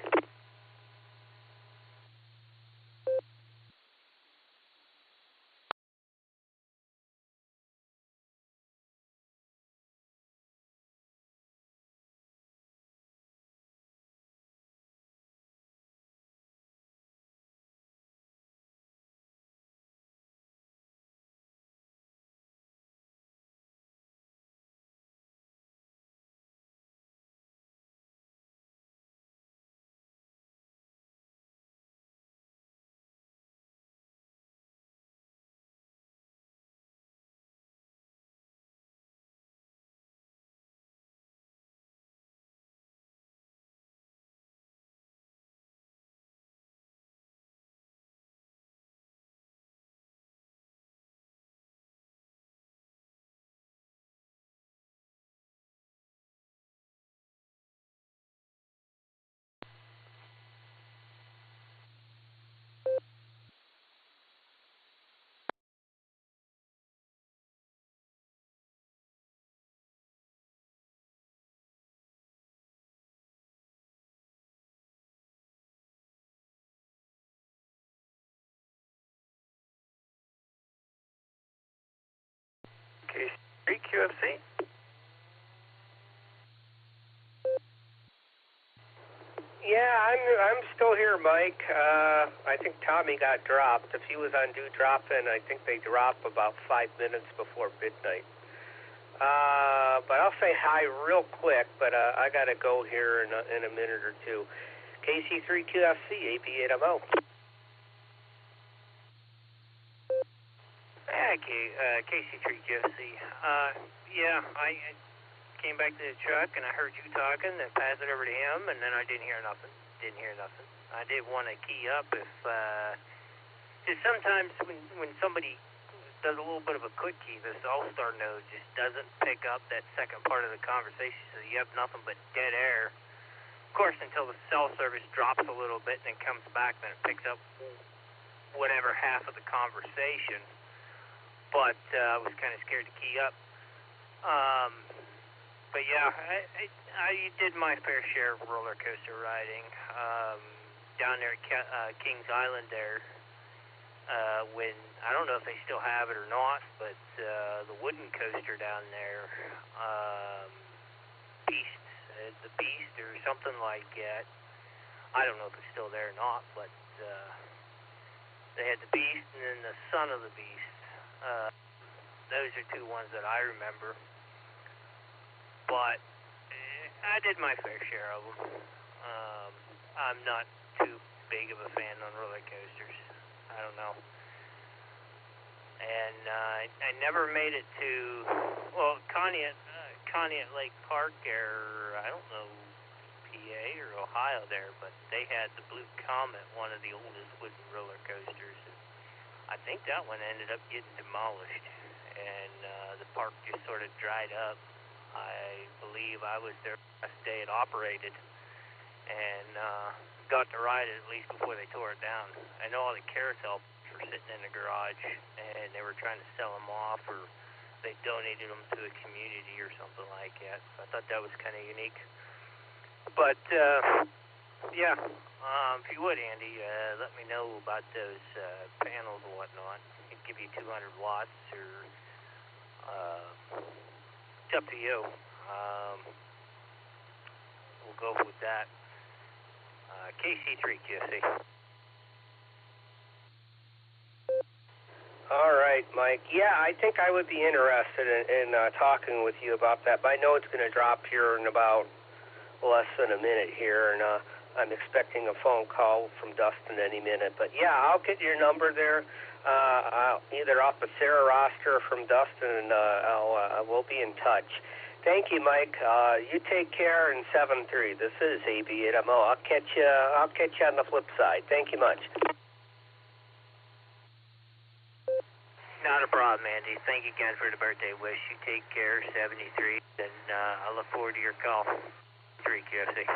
QFC? Yeah, I'm still here, Mike. I think Tommy got dropped. If he was on due drop-in, I think they drop about 5 minutes before midnight. But I'll say hi real quick, but I got to go here in a minute or two. KC3QFC, AP8MO. KC3QFC. Yeah, I came back to the truck and I heard you talking and passed it over to him, and then I didn't hear nothing. I did want to key up if, just sometimes when somebody does a little bit of a quick key, this All-Star node just doesn't pick up that second part of the conversation, so you have nothing but dead air. Of course, until the cell service drops a little bit and then comes back, then it picks up whatever half of the conversation. But I was kind of scared to key up. But yeah, I did my fair share of roller coaster riding down there at Kings Island there. When I don't know if they still have it or not, but the wooden coaster down there, the Beast or something like that. I don't know if it's still there or not, but they had the Beast and then the Son of the Beast. Those are two ones that I remember. But I did my fair share of them. I'm not too big of a fan on roller coasters. I don't know. And I never made it to, well, Conneaut Lake Park there, I don't know, PA or Ohio there, but they had the Blue Comet, one of the oldest wooden roller coasters. I think that one ended up getting demolished, and the park just sort of dried up. I believe I was there the last day it operated, and got to ride it at least before they tore it down. I know all the carousel were sitting in the garage, and they were trying to sell them off, or they donated them to a community or something like that. So I thought that was kind of unique. But yeah, if you would, Andy, let me know about those panels and whatnot. It'd give you 200 watts, or it's up to you. We'll go with that. KC3 QFC. All right, Mike. Yeah, I think I would be interested in talking with you about that. But I know it's going to drop here in about less than a minute here, and I'm expecting a phone call from Dustin any minute. But yeah, I'll get your number there, either off the Sarah roster or from Dustin, and we'll be in touch. Thank you, Mike. You take care, and 7-3. This is AB8MO. I'll catch you on the flip side. Thank you much. Not a problem, Andy. Thank you again for the birthday wish. You take care, 73, and I look forward to your call. 3 QFC.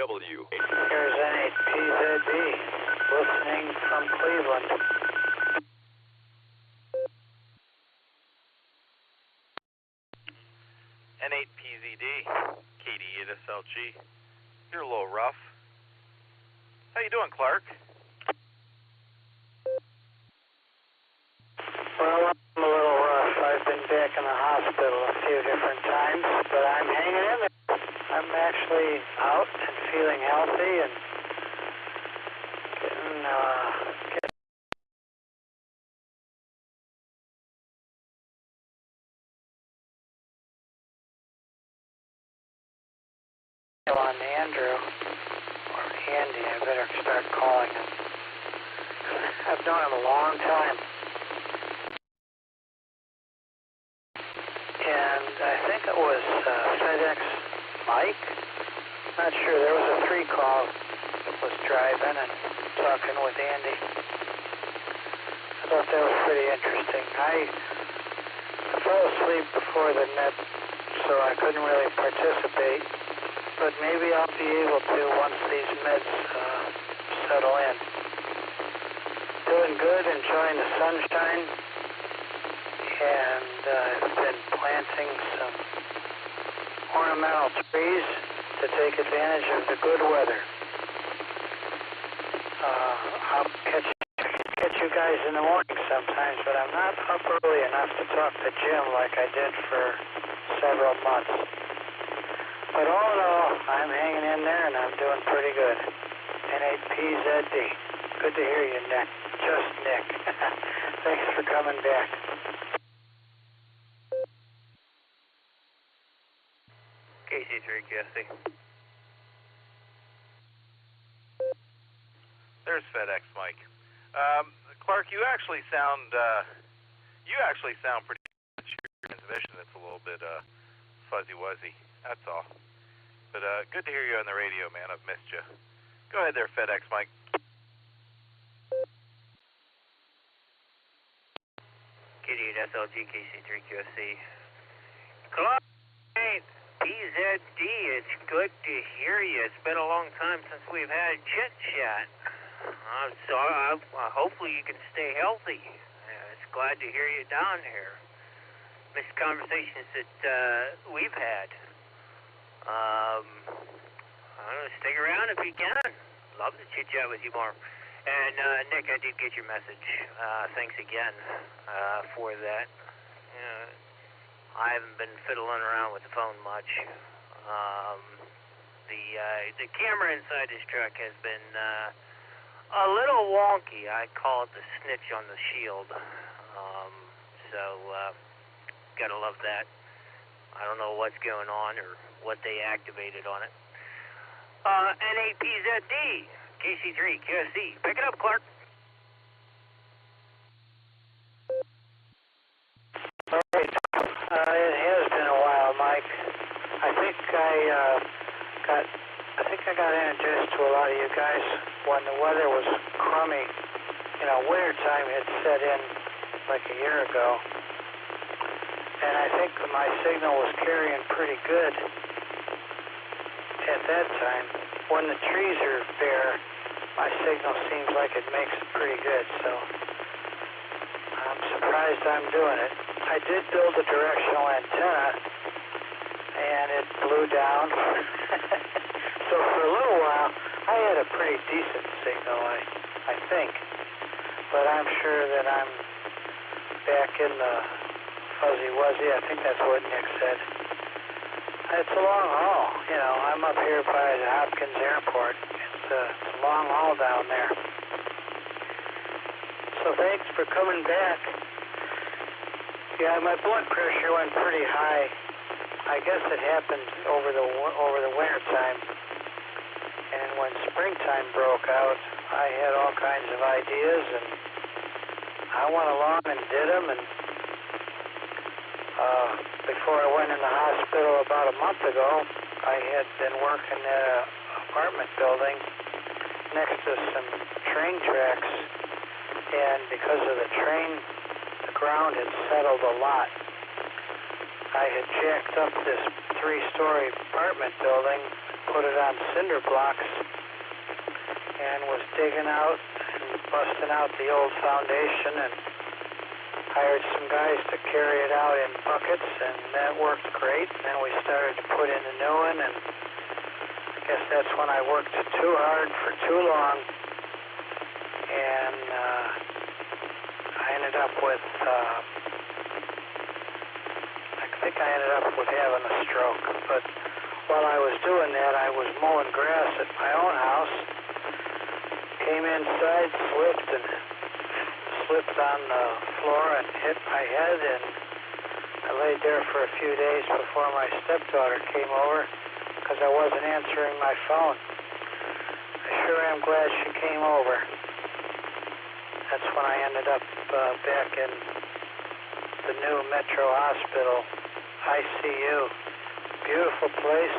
KDW. Here's N8PZD, listening from Cleveland. N8PZD, KD8SLG. You're a little rough. How you doing, Clark? Well, I'm a little rough. I've been back in the hospital a few different times, but I'm hanging in there. I'm actually out and feeling healthy and getting on Andrew, or Andy, I better start calling him. I've known him a long time. And I think it was FedEx Mike. Not sure. There was a 3 call that was driving and talking with Andy. I thought that was pretty interesting. I fell asleep before the net, so I couldn't really participate. But maybe I'll be able to once these meds settle in. Doing good, enjoying the sunshine. And I've been planting some ornamental trees to take advantage of the good weather. I'll catch you guys in the morning sometimes, but I'm not up early enough to talk to Jim like I did for several months. But all in all, I'm hanging in there and I'm doing pretty good. N8PZD. Good to hear you, Nick. Just Nick. Thanks for coming back. KC3QSC. There's FedEx Mike. Clark, you actually sound pretty good. Your transmission, it's a little bit fuzzy-wuzzy. That's all. But good to hear you on the radio, man. I've missed you. Go ahead there, FedEx Mike. KD8SLG, KC3QSC. Clark, PZD, it's good to hear you. It's been a long time since we've had a chit-chat. So hopefully you can stay healthy. It's glad to hear you down here. Missed conversations that we've had. I don't know, stick around if you can. Love to chit-chat with you more. And Nick, I did get your message. Thanks again for that. I haven't been fiddling around with the phone much. The camera inside this truck has been a little wonky. I call it the snitch on the shield. Gotta love that. I don't know what's going on or what they activated on it. N8PZD, KC3, QSC. Pick it up, Clark. All right. It has been a while, Mike. I think I got introduced to a lot of you guys when the weather was crummy. Winter time had set in like a year ago. And I think my signal was carrying pretty good at that time. When the trees are bare, my signal seems like it makes it pretty good. So I'm surprised I'm doing it. I did build a directional antenna, and it blew down. So for a little while, I had a pretty decent signal, I think. But I'm sure that I'm back in the fuzzy-wuzzy. I think that's what Nick said. It's a long haul. I'm up here by the Hopkins Airport. It's a long haul down there. So thanks for coming back. Yeah, my blood pressure went pretty high. I guess it happened over the winter time. And when springtime broke out, I had all kinds of ideas, and I went along and did them. And before I went in the hospital about a month ago, I had been working at an apartment building next to some train tracks, and because of the train, the ground had settled a lot. I had jacked up this 3-story apartment building put it on cinder blocks and was digging out and busting out the old foundation and hired some guys to carry it out in buckets, and that worked great. And then we started to put in a new one, and I guess that's when I worked too hard for too long, and I ended up with, I ended up with having a stroke. But while I was doing that, I was mowing grass at my own house, came inside, slipped on the floor and hit my head, and I laid there for a few days before my stepdaughter came over because I wasn't answering my phone. I sure am glad she came over. That's when I ended up back in the new Metro Hospital ICU. Beautiful place,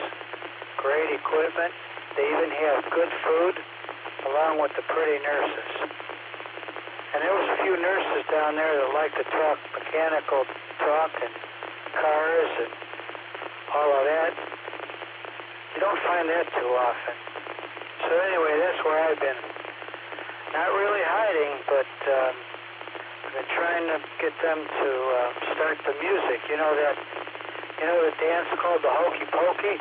great equipment. They even have good food along with the pretty nurses. And there was a few nurses down there that like to talk mechanical talk and cars and all of that. You don't find that too often. So anyway, that's where I've been. Not really hiding, but I've been trying to get them to start the music. You know the dance called the Hokey Pokey?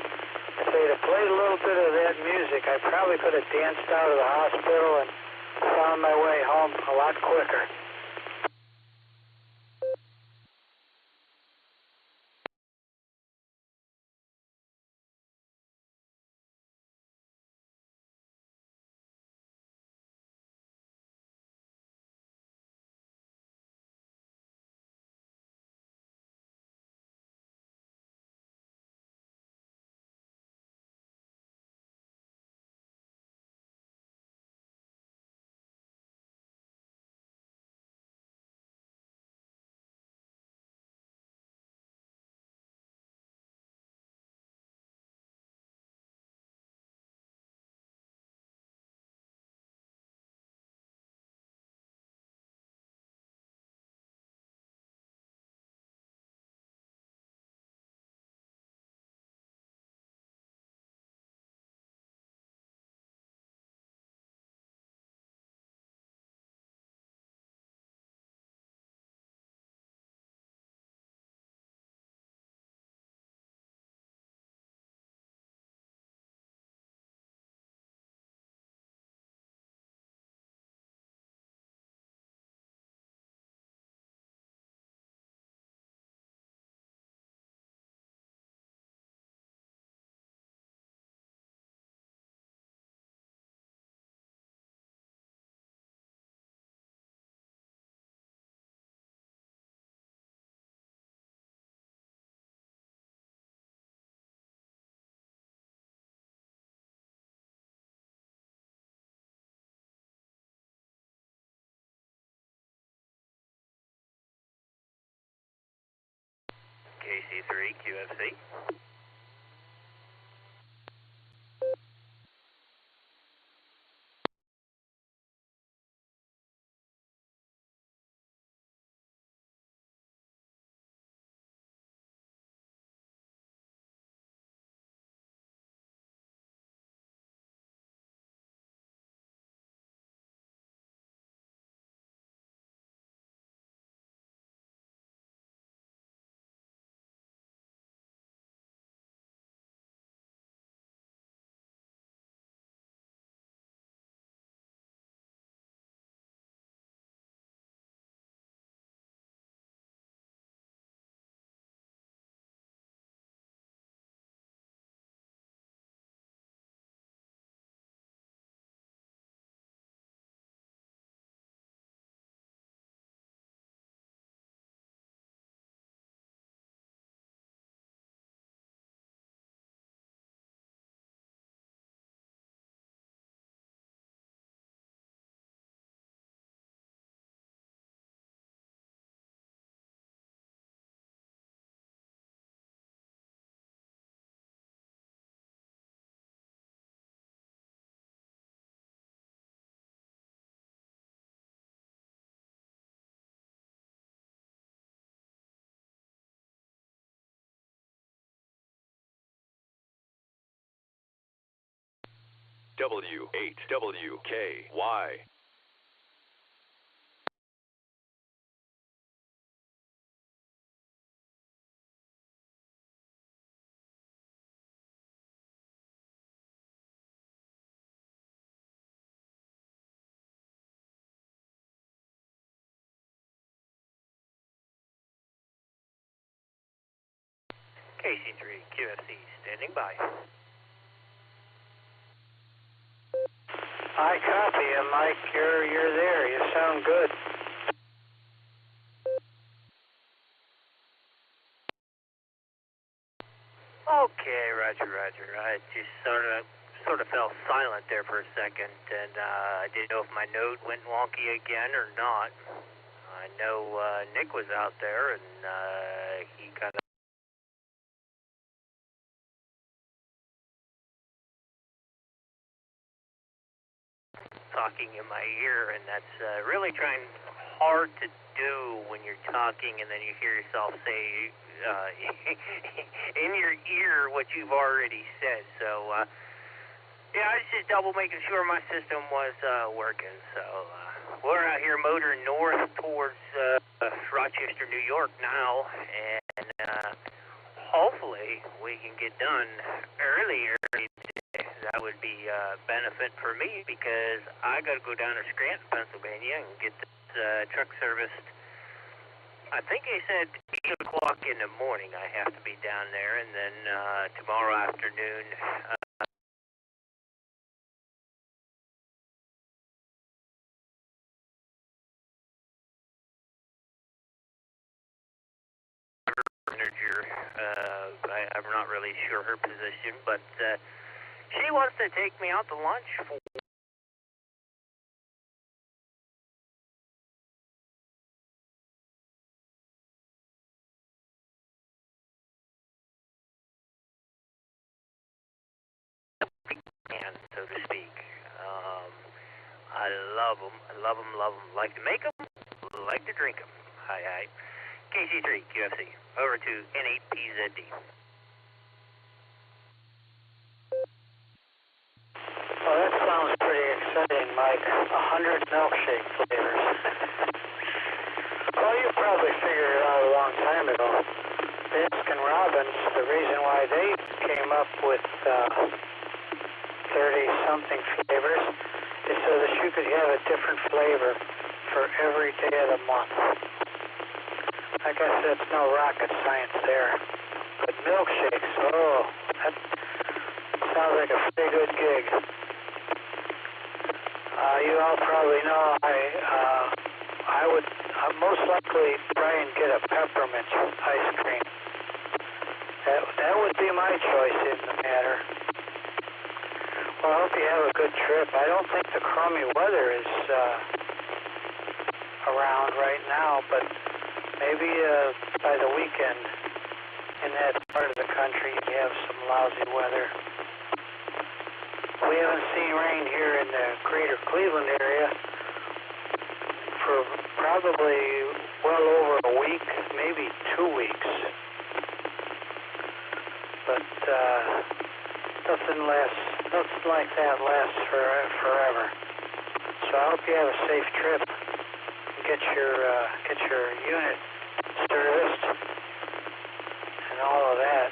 If they'd have played a little bit of that music, I probably could have danced out of the hospital and found my way home a lot quicker. KC3 QFC. W8WKY. KC3 QFC standing by. I copy you, Mike. You're there. You sound good. Okay, Roger. I just sort of fell silent there for a second, and I didn't know if my node went wonky again or not. I know Nick was out there, and he kind of talking in my ear, and that's really trying hard to do when you're talking and then you hear yourself say in your ear what you've already said. So yeah, I was just double making sure my system was working. So we're out here motoring north towards Rochester, New York now, and hopefully we can get done earlier today. That would be a benefit for me because I got to go down to Scranton, Pennsylvania and get this truck serviced. I think he said 8 o'clock in the morning I have to be down there, and then tomorrow afternoon manager, I'm not really sure her position, but she wants to take me out to lunch for so to speak. I love them. Like to make them, like to drink them. Hi. KC3 QFC, over to N8PZD. Well, that sounds pretty exciting, Mike. 100 milkshake flavors. Well, you probably figured it out a long time ago. Baskin Robbins, the reason why they came up with 30-something flavors is so that you could have a different flavor for every day of the month. I guess that's no rocket science there. But milkshakes, oh, that sounds like a pretty good gig. You all probably know I would most likely try and get a peppermint ice cream. That would be my choice in the matter. Well, I hope you have a good trip. I don't think the crummy weather is around right now, but maybe by the weekend in that part of the country you have some lousy weather. We haven't seen rain here in the greater Cleveland area for probably well over a week, maybe 2 weeks. But nothing like that lasts forever. So I hope you have a safe trip. Get your unit serviced and all of that.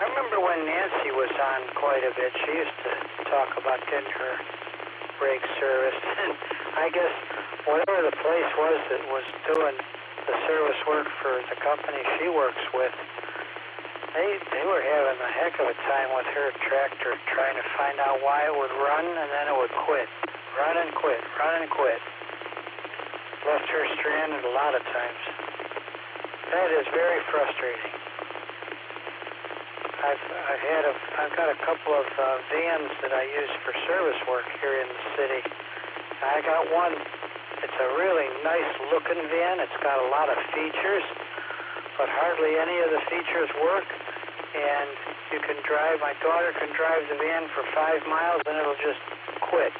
I remember when Nancy was on quite a bit, she used to talk about getting her rig serviced. And I guess whatever the place was that was doing the service work for the company she works with, they were having a heck of a time with her tractor trying to find out why it would run and then it would quit. Run and quit. Left her stranded a lot of times. That is very frustrating. I've got a couple of vans that I use for service work here in the city. I got one. It's a really nice looking van. It's got a lot of features, but hardly any of the features work. And you can drive. My daughter can drive the van for 5 miles, and it'll just quit.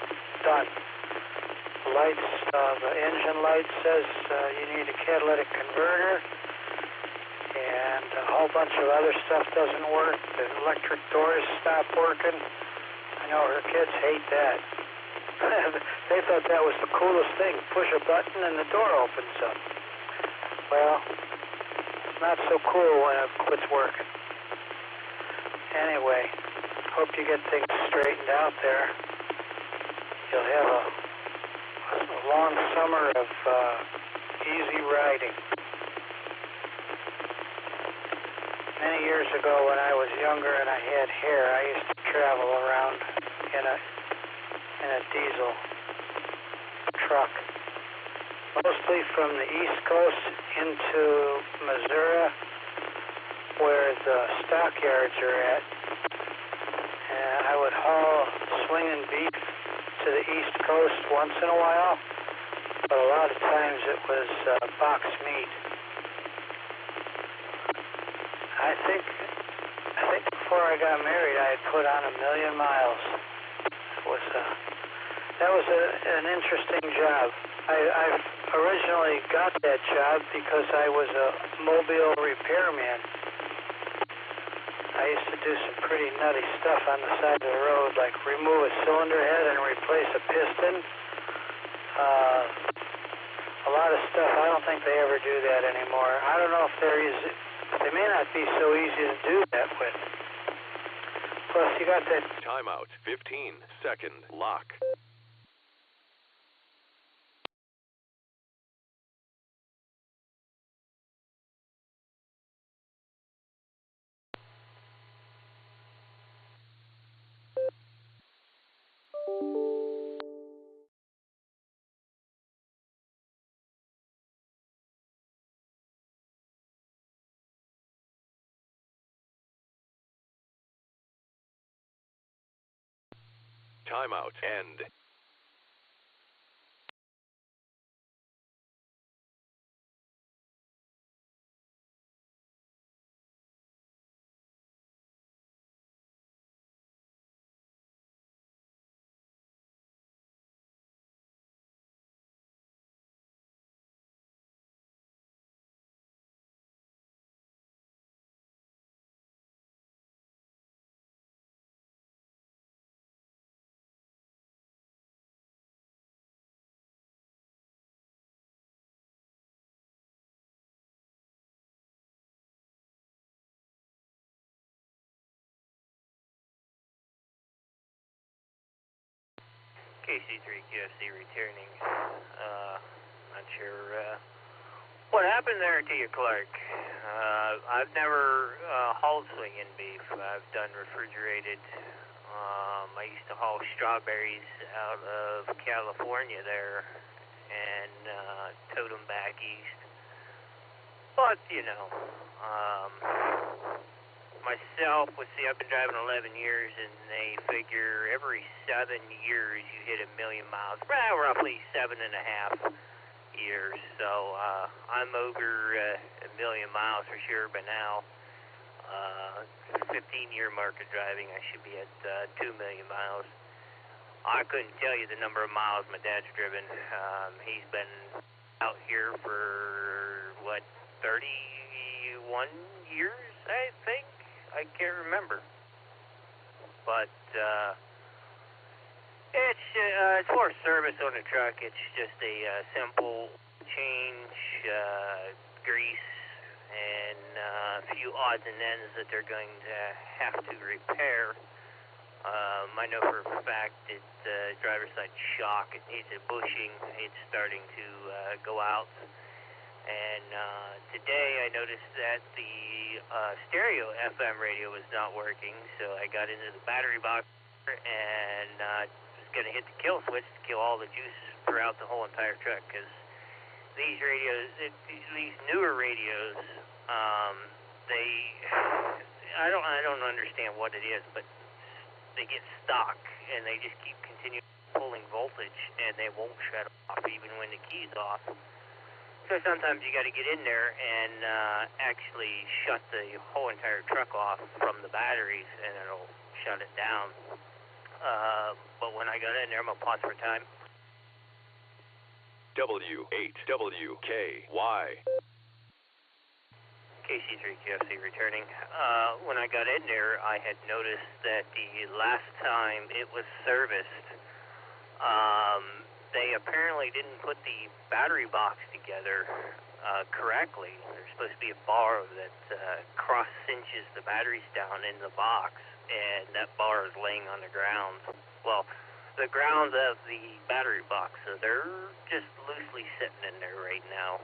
Done. The lights, the engine light says you need a catalytic converter, and a whole bunch of other stuff doesn't work. The electric doors stop working. I No, her kids hate that. They thought that was the coolest thing. Push a button and the door opens up. Well, it's not so cool when it quits working. Anyway, hope you get things straightened out there. You'll have a long summer of easy riding. Many years ago when I was younger and I had hair, I used to travel around in a diesel truck, mostly from the East Coast into Missouri, where the stockyards are at. And I would haul swinging beef to the East Coast once in a while, but a lot of times it was box meat. I think before I got married, I had put on 1,000,000 miles. That was an interesting job. I originally got that job because I was a mobile repairman. I used to do some pretty nutty stuff on the side of the road, like remove a cylinder head and replace a piston. A lot of stuff. I don't think they ever do that anymore. I don't know if they may not be so easy to do that with. Plus, you got that. Timeout. 15-second lock. Timeout. End. KC3QFC returning. Not sure what happened there to you, Clark. I've never hauled swinging beef. I've done refrigerated. I used to haul strawberries out of California there and tote them back east. But, myself, I've been driving 11 years, and they figure every 7 years you hit 1,000,000 miles. Well, roughly 7.5 years. So I'm over 1,000,000 miles for sure by now. 15-year mark of driving, I should be at 2,000,000 miles. I couldn't tell you the number of miles my dad's driven. He's been out here for, 31 years, I think? I can't remember. But it's for service on the truck. It's just a simple change, grease, and a few odds and ends that they're going to have to repair. I know for a fact that the driver's side shock, it needs a bushing. It's starting to go out. And today I noticed that the stereo FM radio was not working, so I got into the battery box and was going to hit the kill switch to kill all the juice throughout the whole entire truck, because these radios, these newer radios, I don't understand what it is, but they get stuck and they just keep continuing pulling voltage and they won't shut off even when the key's off. So sometimes you got to get in there and actually shut the whole entire truck off from the batteries, and it'll shut it down. But when I got in there, I'm going to pause for time. W8WKY. KC3QFC returning. When I got in there, I had noticed that the last time it was serviced, they apparently didn't put the battery box together correctly. There's supposed to be a bar that cross-cinches the batteries down in the box, and that bar is laying on the ground. Well, the grounds of the battery box, so they're just loosely sitting in there right now.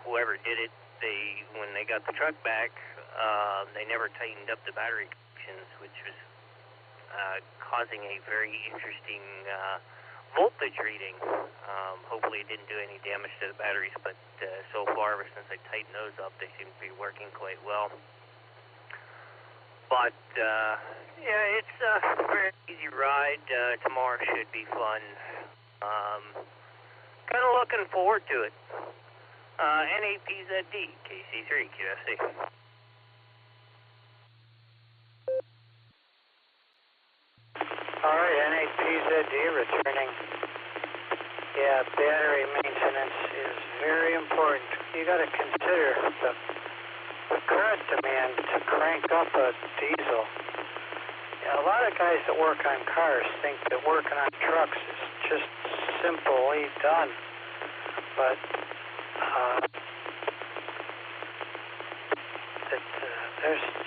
Whoever did it, when they got the truck back, they never tightened up the battery connections, which was causing a very interesting voltage reading. Hopefully it didn't do any damage to the batteries, but so far, ever since I tightened those up, they seem to be working quite well. But, yeah, it's a very easy ride. Tomorrow should be fun. Kind of looking forward to it. NAPZD, KC3, QFC. All right, NAPZD returning. Yeah, battery maintenance is very important. You got to consider the current demand to crank up a diesel. A lot of guys that work on cars think that working on trucks is just simply done, but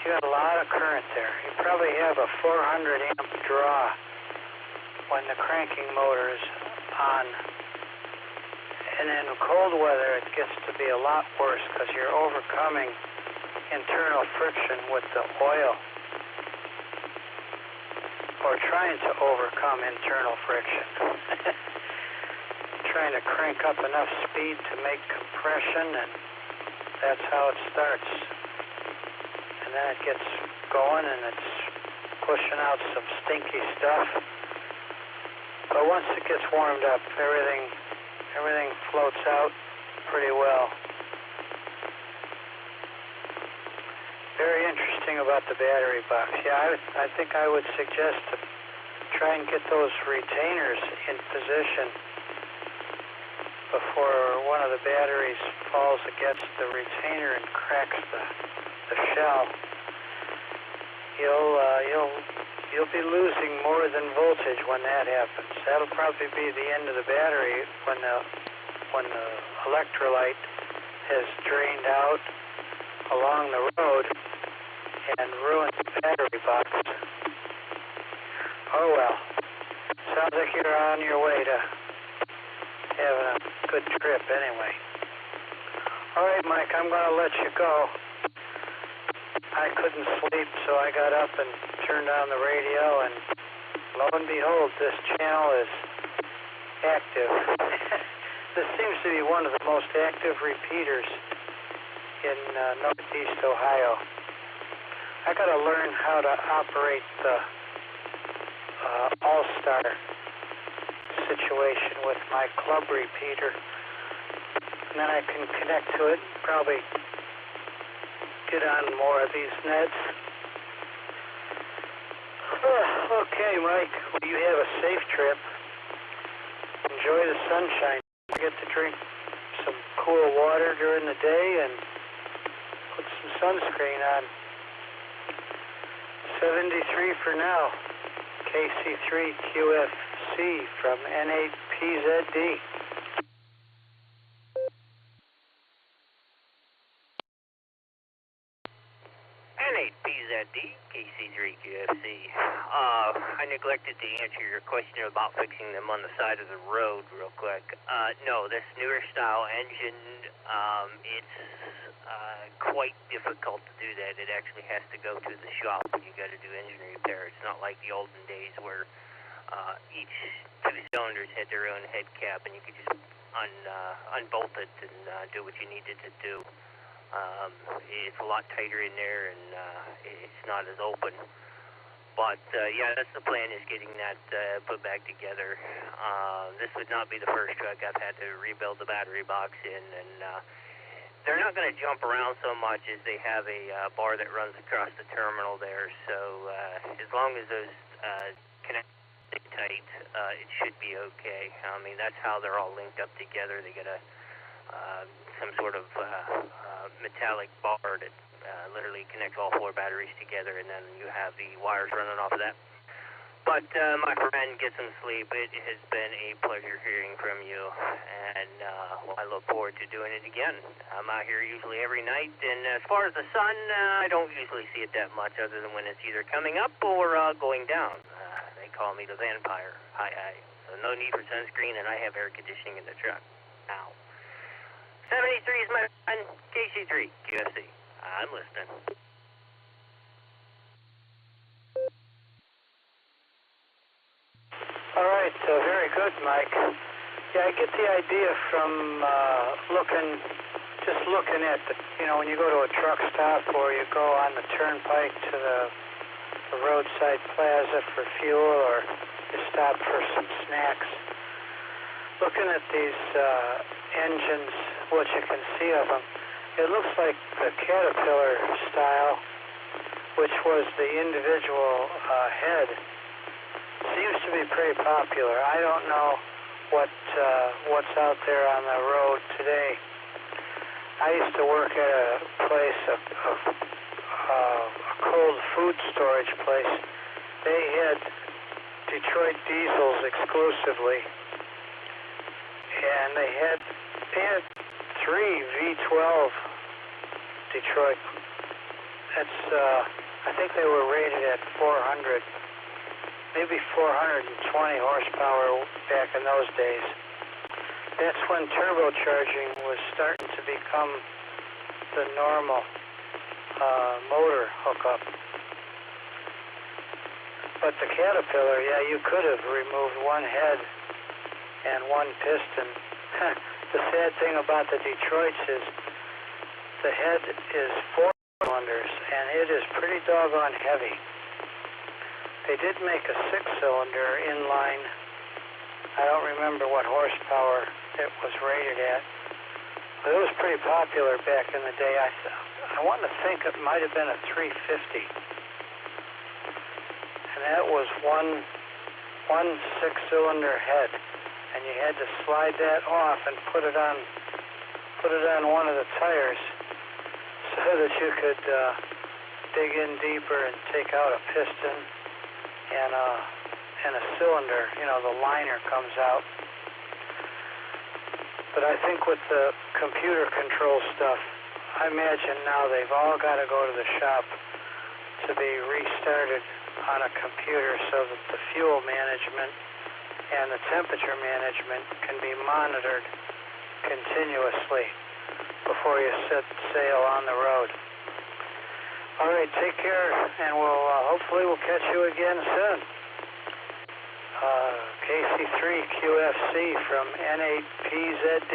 you got a lot of current there. You probably have a 400 amp draw when the cranking motor is on. And in cold weather, it gets to be a lot worse because you're overcoming internal friction with the oil, or trying to overcome internal friction. Trying to crank up enough speed to make compression, and that's how it starts. And then it gets going, and it's pushing out some stinky stuff. But once it gets warmed up, everything floats out pretty well. Very interesting about the battery box. Yeah, I think I would suggest to try and get those retainers in position before one of the batteries falls against the retainer and cracks the shell. You'll be losing more than voltage when that happens. That'll probably be the end of the battery when the electrolyte has drained out along the road and ruined the battery box. Oh well. Sounds like you're on your way to having a good trip anyway. All right, Mike, I'm going to let you go. I couldn't sleep, so I got up and turned on the radio, and lo and behold, this channel is active. This seems to be one of the most active repeaters in Northeast Ohio. I got to learn how to operate the All-Star situation with my club repeater, and then I can connect to it, probably get on more of these nets. Okay, Mike, well, you have a safe trip. Enjoy the sunshine. Don't forget to drink some cool water during the day and put some sunscreen on. 73 for now. KC3QFC from N8PZD. N8PZD, KC3QFC. I neglected to answer your question about fixing them on the side of the road real quick. No, this newer style engine, it's quite difficult to do that. It actually has to go to the shop when you got to do engine repair. It's not like the olden days where each two cylinders had their own head cap and you could just unbolt it and do what you needed to do. It's a lot tighter in there, and it's not as open. But, yeah, that's the plan, is getting that put back together. This would not be the first truck I've had to rebuild the battery box in, and they're not going to jump around so much as they have a bar that runs across the terminal there. So as long as those connect tight, it should be okay. I mean, that's how they're all linked up together. They get some sort of metallic bar that literally connects all 4 batteries together, and then you have the wires running off of that. But my friend, get some sleep. It has been a pleasure hearing from you, and I look forward to doing it again. I'm out here usually every night, and as far as the sun, I don't usually see it that much other than when it's either coming up or going down. They call me the vampire. Hi. So no need for sunscreen, and I have air conditioning in the truck. Ow. 73 is my friend, KC3, QFC. I'm listening. All right, very good, Mike. Yeah, I get the idea from just looking at when you go to a truck stop or you go on the turnpike to the roadside plaza for fuel or you stop for some snacks. Looking at these engines, what you can see of them, it looks like the Caterpillar style, which was the individual head, seems to be pretty popular. I don't know what's out there on the road today. I used to work at a place, a cold food storage place. They had Detroit diesels exclusively, and they had 3 V12 Detroit. That's I think they were rated at 400. Maybe 420 horsepower back in those days. That's when turbocharging was starting to become the normal motor hookup. But the Caterpillar, yeah, you could have removed one head and one piston. The sad thing about the Detroits is the head is 4 cylinders, and it is pretty doggone heavy. They did make a 6-cylinder inline. I don't remember what horsepower it was rated at, but it was pretty popular back in the day. I want to think it might have been a 350, and that was one 6-cylinder head, and you had to slide that off and put it on one of the tires so that you could dig in deeper and take out a piston. And a cylinder, the liner comes out. But I think with the computer control stuff, I imagine now they've all got to go to the shop to be restarted on a computer so that the fuel management and the temperature management can be monitored continuously before you set sail on the road. All right, take care, and hopefully we'll catch you again soon. KC3 QFC from N8PZD.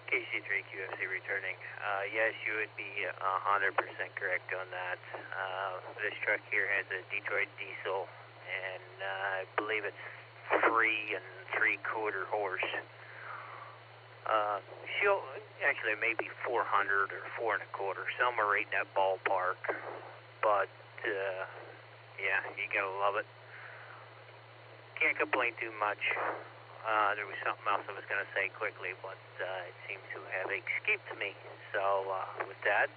KC3 QFC returning. Yes, you would be 100% correct on that. This truck here has a Detroit diesel, and I believe it's 3 3/4 horse. Actually, it may be 400 or 4 1/4, somewhere right in that ballpark. But yeah, you gotta love it. Can't complain too much. There was something else I was gonna say quickly, but it seems to have escaped me. So with that,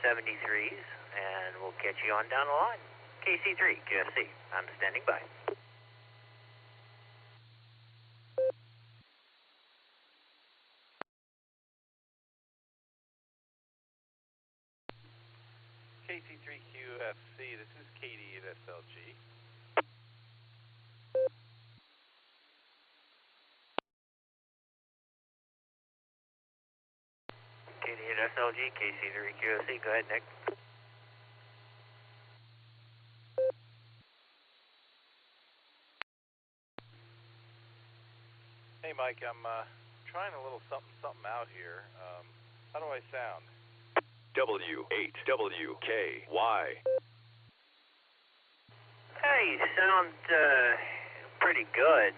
73s, and we'll catch you on down the line. KC3 QFC, I'm standing by. KC3 QFC, this is Katie at SLG. Katie at SLG, KC3 QFC, go ahead, Nick. Hey, Mike, I'm trying a little something out here. How do I sound? W8WKY. Hey, you sound pretty good.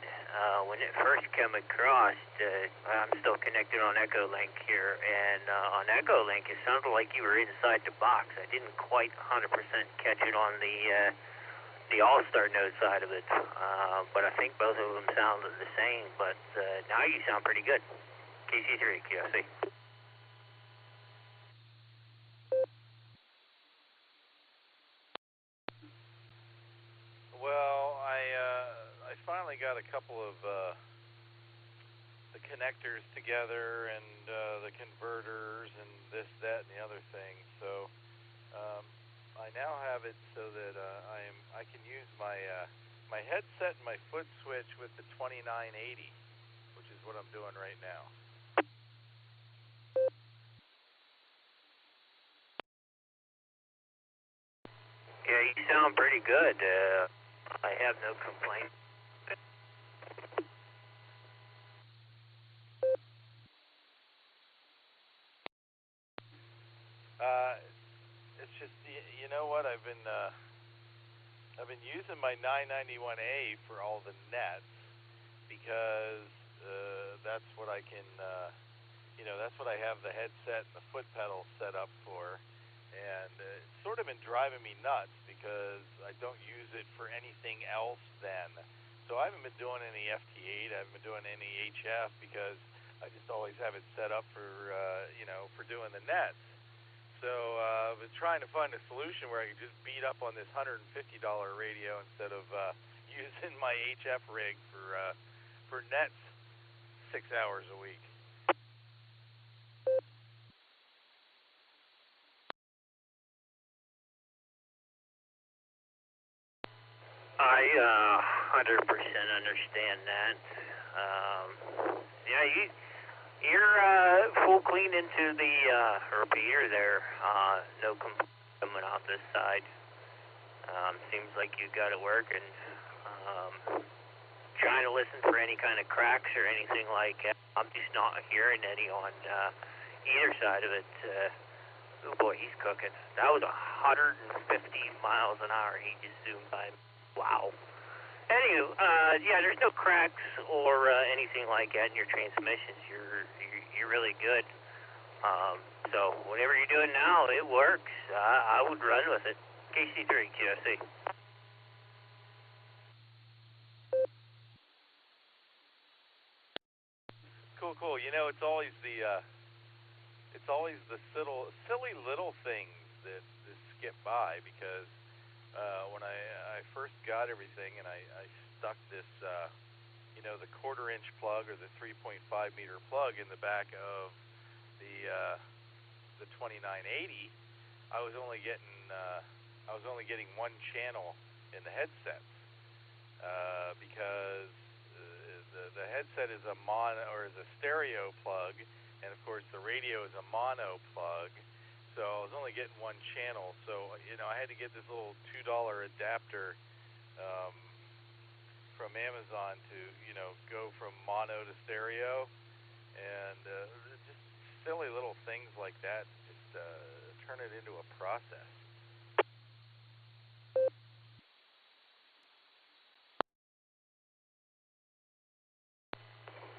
When it first came across, I'm still connected on Echolink here, and on Echolink it sounded like you were inside the box. I didn't quite 100% catch it on the the all-star node side of it. But I think both of them sounded the same. But now you sound pretty good. KC3 QSC. Well, I finally got a couple of the connectors together and the converters and this, that, and the other thing. So I now have it so that I can use my my headset and my foot switch with the 2980, which is what I'm doing right now. Yeah, you sound pretty good. I have no complaints. It's just, you know what, I've been using my 991A for all the nets because that's what I can, that's what I have the headset and the foot pedal set up for. And it's sort of been driving me nuts because I don't use it for anything else then. So I haven't been doing any FT8, I haven't been doing any HF because I just always have it set up for, for doing the nets. So I've been trying to find a solution where I can just beat up on this $150 radio instead of using my HF rig for nets 6 hours a week. I 100% understand that. You're full clean into the repeater there. No complaint coming off this side. Seems like you got it working. Trying to listen for any kind of cracks or anything like that. I'm just not hearing any on either side of it. Oh boy, he's cooking. That was 150 miles an hour. He just zoomed by. Wow. Anywho, there's no cracks or anything like that in your transmissions. You're really good. So whatever you're doing now, it works. I would run with it. KC3 QSC. Cool. You know, it's always the silly little things that skip by because when I first got everything and I stuck this, the 1/4-inch plug or the 3.5 meter plug in the back of the 2980, I was only getting one channel in the headsets because the headset is a stereo plug, and of course the radio is a mono plug. So I was only getting one channel. So I had to get this little $2 adapter from Amazon to go from mono to stereo, and just silly little things like that just turn it into a process.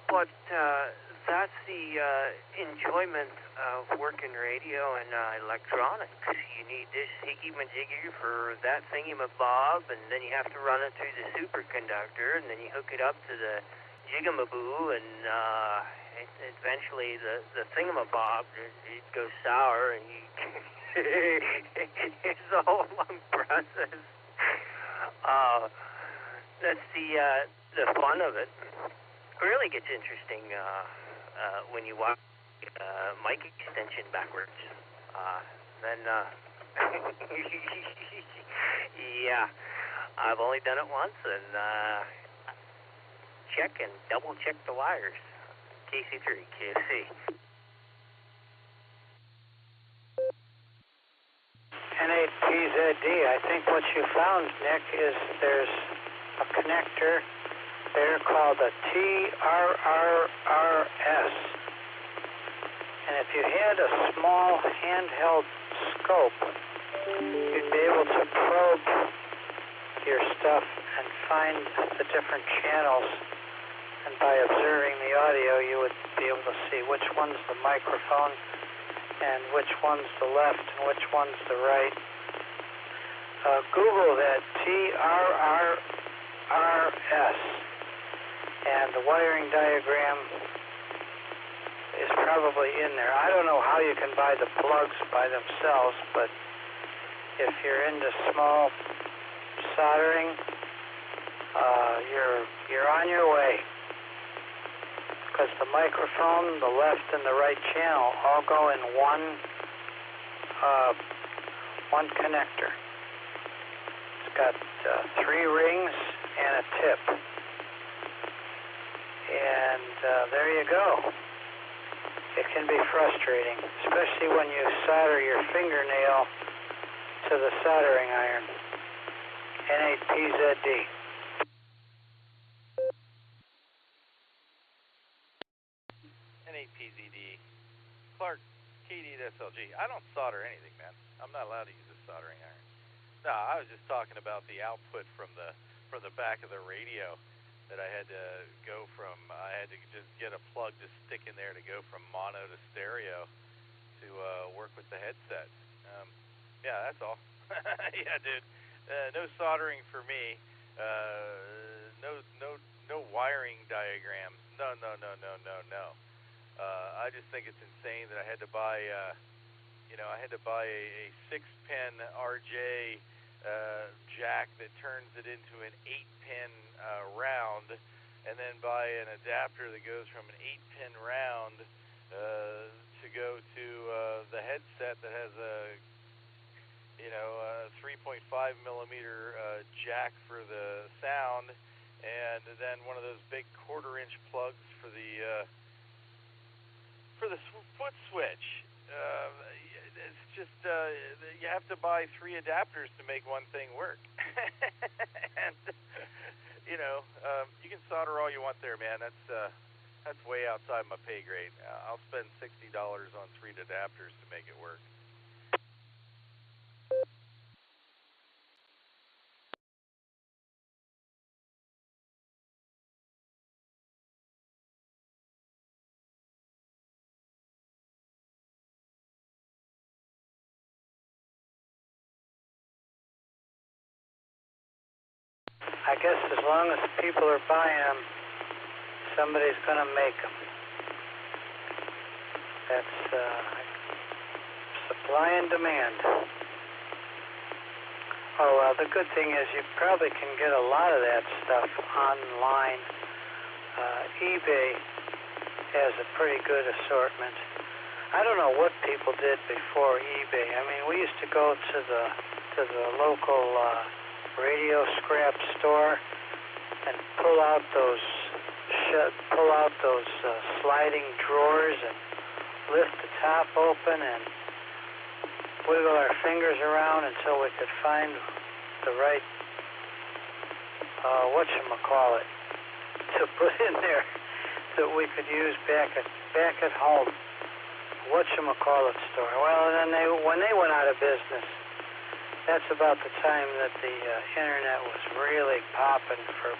But that's the enjoyment of working radio and electronics. You need this higgy-majiggy for that thingy-mabob, and then you have to run it through the superconductor, and then you hook it up to the jigamaboo, and eventually the thingamabob, it goes sour, and it's a whole long process. That's the fun of it. It really gets interesting when you watch mic extension backwards. Then, yeah, I've only done it once, and check and double-check the wires. KC3, KFC. N8PZD, I think what you found, Nick, is there's a connector there called a TRRRS. And if you had a small handheld scope, you'd be able to probe your stuff and find the different channels. And by observing the audio, you would be able to see which one's the microphone and which one's the left and which one's the right. Google that TRRRS, and the wiring diagram is probably in there. I don't know how you can buy the plugs by themselves, but if you're into small soldering, you're on your way. Because the microphone, the left and the right channel all go in one connector. It's got 3 rings and a tip. And there you go. It can be frustrating, especially when you solder your fingernail to the soldering iron. N8PZD. N8PZD. Clark, KD8SLG. I don't solder anything, man. I'm not allowed to use a soldering iron. No, I was just talking about the output from the back of the radio that I had to go from. I had to just get a plug to stick in there to go from mono to stereo to work with the headset. Yeah, that's all. Yeah, dude. No soldering for me. No wiring diagrams. No. I just think it's insane that I had to buy, a 6-pin RJ jack that turns it into an 8-pin round, and then buy an adapter that goes from an 8-pin round to go to the headset that has a 3.5 millimeter jack for the sound, and then one of those big 1/4-inch plugs for the foot switch. It's just you have to buy 3 adapters to make one thing work. And you can solder all you want there, man. That's way outside my pay grade. I'll spend $60 on 3 adapters to make it work. I guess as long as people are buying them, somebody's going to make them. That's supply and demand. Oh, well, the good thing is you probably can get a lot of that stuff online. eBay has a pretty good assortment. I don't know what people did before eBay. I mean, we used to go to the local radio scrap store and pull out those sliding drawers and lift the top open and wiggle our fingers around until we could find the right whatchamacallit to put in there that we could use back at home. Whatchamacallit store. Well, and then when they went out of business, that's about the time that the internet was really popping for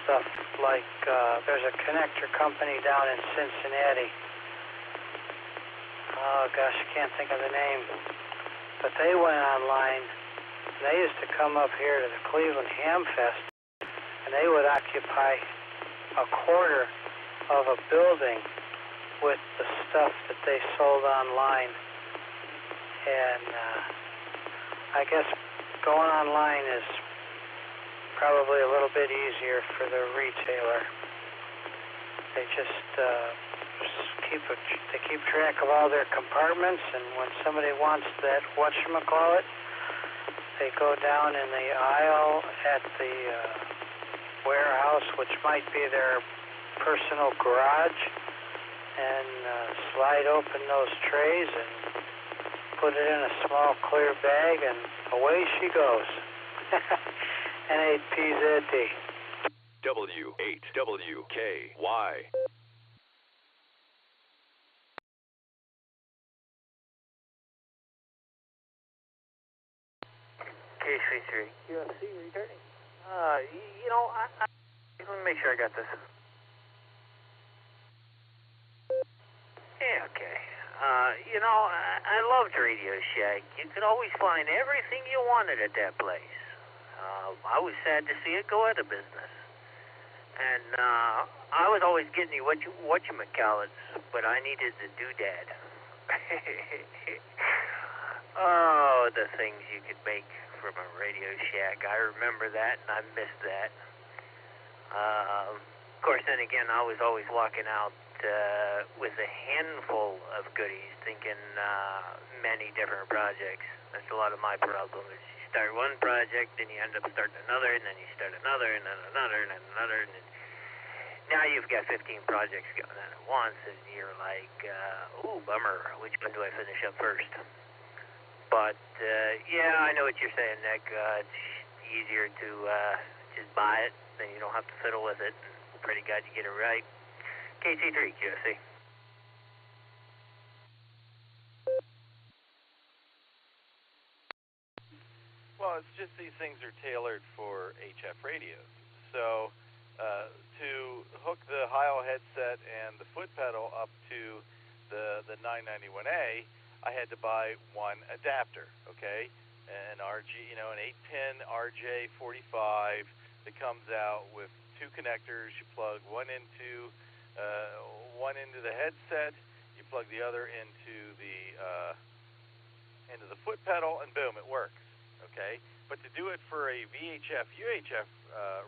stuff like, there's a connector company down in Cincinnati. Oh, gosh, I can't think of the name. But they went online, and they used to come up here to the Cleveland Ham Fest, and they would occupy a quarter of a building with the stuff that they sold online. And I guess going online is probably a little bit easier for the retailer. They just keep track of all their compartments, and when somebody wants that whatchamacallit, they go down in the aisle at the warehouse, which might be their personal garage, and slide open those trays and put it in a small clear bag, and away she goes. N8PZD. W8WKY. K33. UFC returning. Let me make sure I got this. Yeah, okay. I loved Radio Shack. You could always find everything you wanted at that place. I was sad to see it go out of business. And I was always getting you whatchamacallits, but I needed the doodad. Oh, the things you could make from a Radio Shack. I remember that, and I missed that. Of course, then again, I was always walking out with a handful of goodies, thinking many different projects. That's a lot of my problem. Is you start one project, then you end up starting another, and then you start another, and then another, and then another, and then now you've got 15 projects going on at once, and you're like, ooh, bummer. Which one do I finish up first? But yeah, I know what you're saying, Nick. It's easier to just buy it, then you don't have to fiddle with it. Pretty glad you get it right. KC3, QSC. Well, it's just these things are tailored for HF radios. So to hook the Heil headset and the foot pedal up to the 991A, I had to buy one adapter, okay? An RG, an 8-pin RJ45 that comes out with two connectors. You plug one into the headset, you plug the other into the foot pedal, and boom, it works. Okay, but to do it for a VHF UHF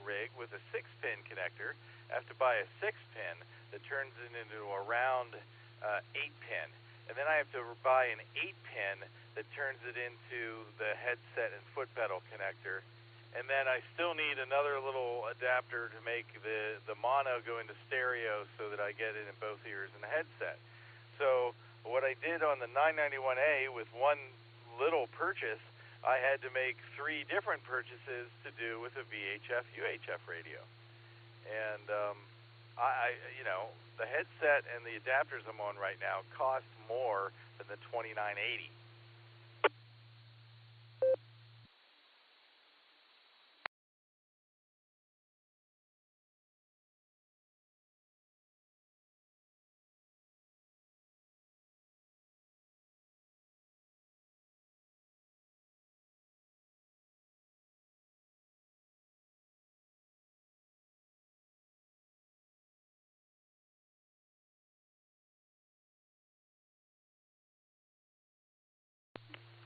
rig with a 6-pin connector, I have to buy a 6-pin that turns it into a round 8-pin, and then I have to buy an 8-pin that turns it into the headset and foot pedal connector. And then I still need another little adapter to make the mono go into stereo so that I get it in both ears in the headset. So what I did on the 991A with one little purchase, I had to make 3 different purchases to do with a VHF UHF radio. And the headset and the adapters I'm on right now cost more than the 2980.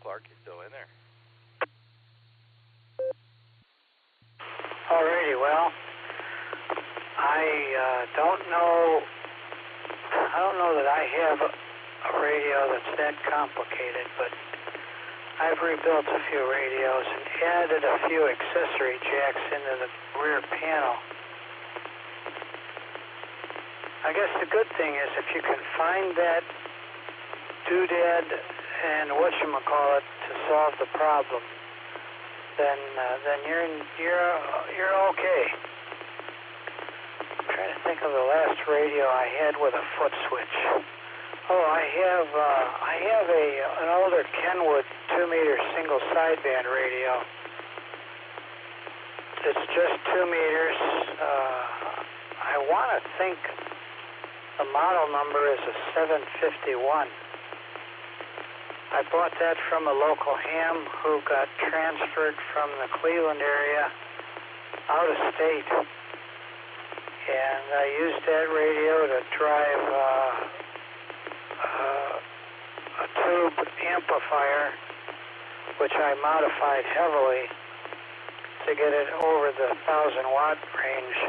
Clark, you still in there? Alrighty, well, I don't know that I have a radio that's that complicated, but I've rebuilt a few radios and added a few accessory jacks into the rear panel. I guess the good thing is if you can find that doodad and whatchamacallit to solve the problem, then you're okay. I'm trying to think of the last radio I had with a foot switch. Oh, I have an older Kenwood 2-meter single sideband radio. It's just 2 meters. I want to think the model number is a 751. I bought that from a local ham who got transferred from the Cleveland area out of state. And I used that radio to drive a tube amplifier, which I modified heavily to get it over the 1,000-watt range.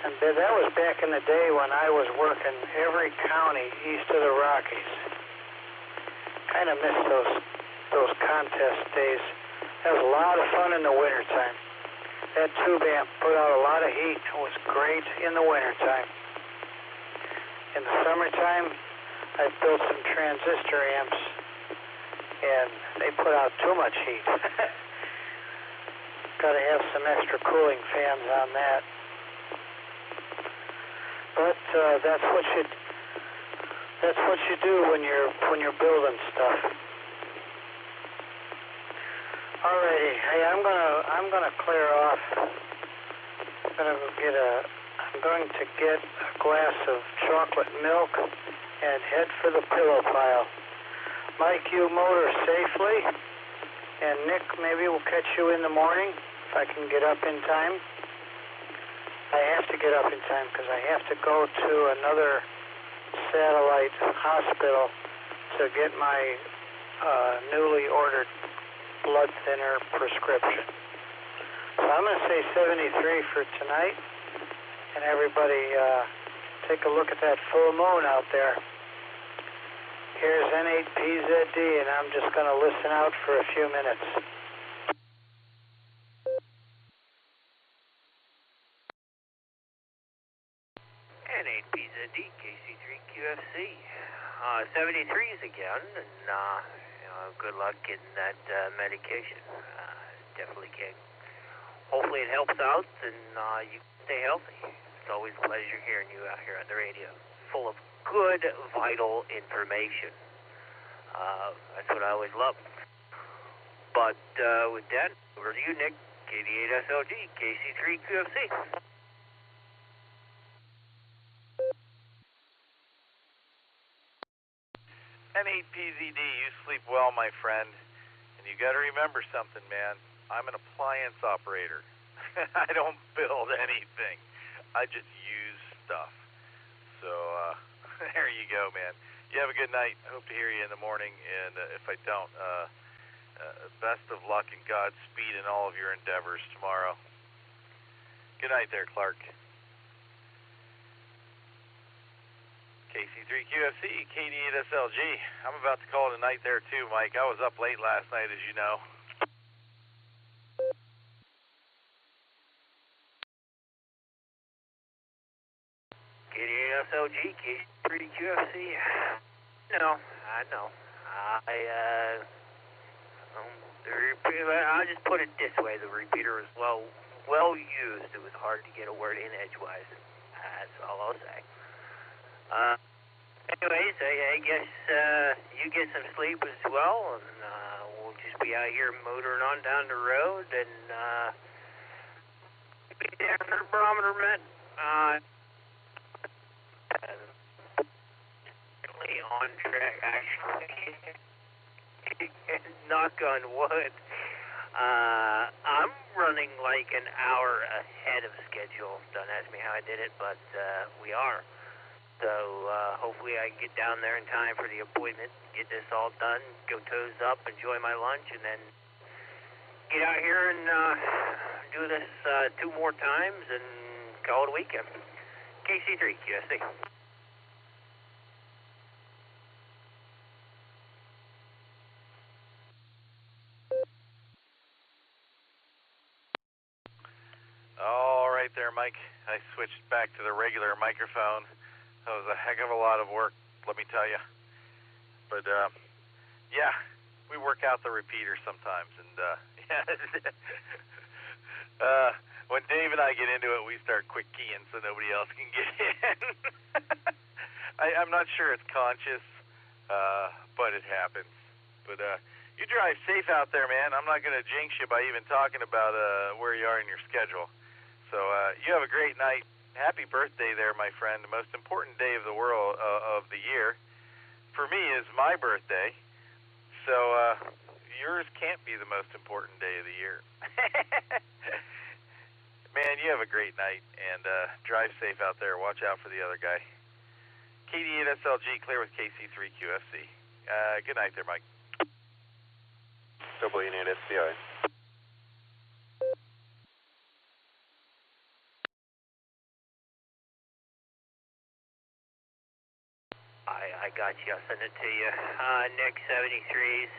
And that was back in the day when I was working every county east of the Rockies. Kind of miss those contest days. That was a lot of fun in the wintertime. That tube amp put out a lot of heat. It was great in the wintertime. In the summertime, I built some transistor amps, and they put out too much heat. Got to have some extra cooling fans on that. But that's what you do when you're building stuff. Alrighty, hey, I'm gonna clear off. I'm going to get a glass of chocolate milk and head for the pillow pile. Mike, you motor safely, and Nick, maybe we'll catch you in the morning if I can get up in time. I have to get up in time because I have to go to another satellite hospital to get my newly ordered blood thinner prescription. So I'm going to say 73 for tonight, and everybody take a look at that full moon out there. Here's N8PZD, and I'm just going to listen out for a few minutes. N8PZD, KC3QFC. 73s again, and good luck getting that medication. Definitely can. Hopefully it helps out, and you stay healthy. It's always a pleasure hearing you out here on the radio, full of good, vital information. That's what I always love. But with that, over to you, Nick, KD8SLG, KC3QFC. N8PZD, you sleep well, my friend. And you got to remember something, man. I'm an appliance operator. I don't build anything. I just use stuff. So there you go, man. You have a good night. I hope to hear you in the morning. And if I don't, best of luck and Godspeed in all of your endeavors tomorrow. Good night there, Clark. KC3QFC, KD8SLG. I'm about to call it a night there too, Mike. I was up late last night, as you know. KD8SLG, KC3QFC. No, I know. I'll just put it this way: the repeater is well used. It was hard to get a word in edgewise. That's all I'll say. Anyways, I guess you get some sleep as well, and we'll just be out here motoring on down the road, and be there for the barometer met. On track, actually. Knock on wood. I'm running like an hour ahead of schedule. Don't ask me how I did it, but we are. So hopefully I can get down there in time for the appointment, get this all done, go toes up, enjoy my lunch, and then get out here and do this 2 more times and call it a weekend. KC3, QSC. All right there, Mike. I switched back to the regular microphone. That was a heck of a lot of work, let me tell you. But, yeah, we work out the repeater sometimes. And, when Dave and I get into it, we start quick keying so nobody else can get in. I'm not sure it's conscious, but it happens. But you drive safe out there, man. I'm not going to jinx you by even talking about where you are in your schedule. So you have a great night. Happy birthday there, my friend. The most important day of the world of the year for me is my birthday. So yours can't be the most important day of the year. Man, you have a great night, and drive safe out there. Watch out for the other guy. KD8SLG, clear with KC3QFC. Good night there, Mike. W8SCI. I got you. I'll send it to you. Nick, 73s.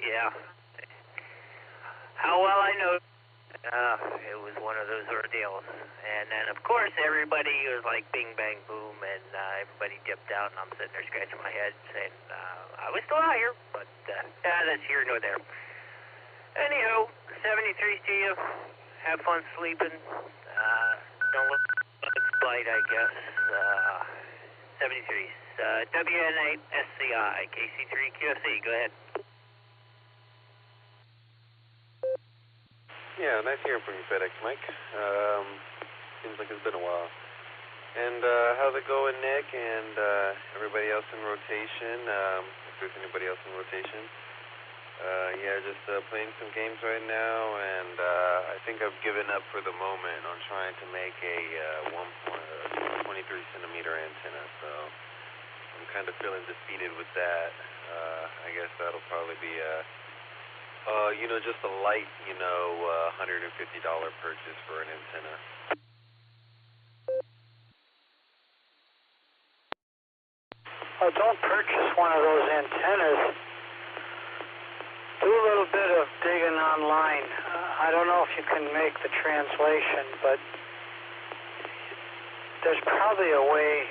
Yeah. How well I know. It was one of those ordeals. And then, of course, everybody was like bing, bang, boom, and everybody dipped out, and I'm sitting there scratching my head saying, I was still out here, but that's here nor there. Anyhow, 73s to you. Have fun sleeping. Don't let bugs bite, I guess. 73s. WN8SCI, KC3QFC. Go ahead. Yeah, nice hearing from you, FedEx Mike. Seems like it's been a while. And how's it going, Nick, and everybody else in rotation? If there's anybody else in rotation. Yeah, just playing some games right now, and I think I've given up for the moment on trying to make a 23-centimeter antenna, so I'm kind of feeling defeated with that. I guess that'll probably be just a light, $150 purchase for an antenna. Well, don't purchase one of those antennas. Do a little bit of digging online. I don't know if you can make the translation, but there's probably a way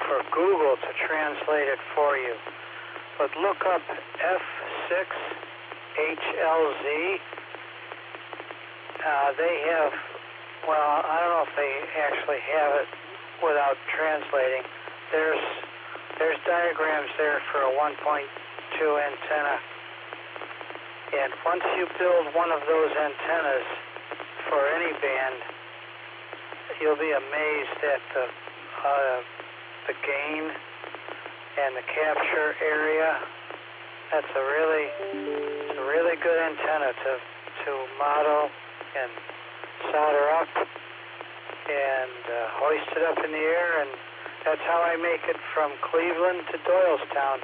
for Google to translate it for you. But look up F6HLZ. They have, well, I don't know if they actually have it without translating. There's diagrams there for a 1.2 antenna. And once you build one of those antennas for any band, you'll be amazed at the gain and the capture area. That's a really good antenna to model and solder up and hoist it up in the air, and that's how I make it from Cleveland to Doylestown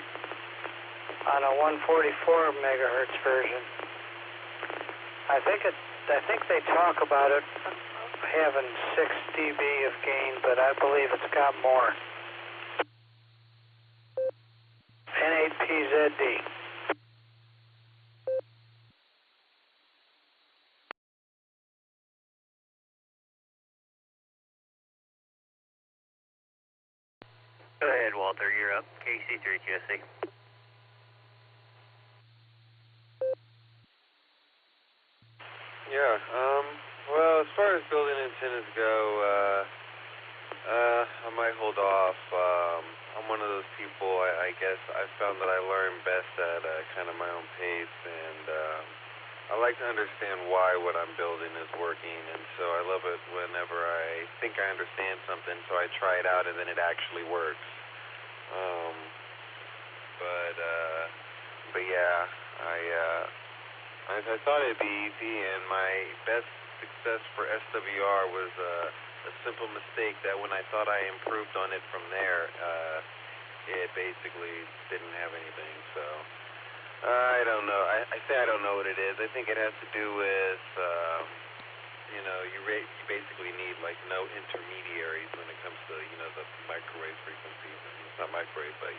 on a 144 megahertz version. I think they talk about it having 6 dB of gain, but I believe it's got more. N8PZD. Go ahead, Walter. You're up. KC3QSC. Yeah, well, as far as building antennas go, I might hold off. I'm one of those people, I guess I found that I learn best at kind of my own pace, and I like to understand why what I'm building is working, and so I love it whenever I think I understand something, so I try it out and then it actually works. But yeah, I thought it'd be easy, and my best success for SWR was a simple mistake that when I thought I improved on it from there, it basically didn't have anything. So I don't know. I say I don't know what it is. I think it has to do with you basically need like no intermediaries when it comes to the microwave frequencies. I mean, it's not microwave, but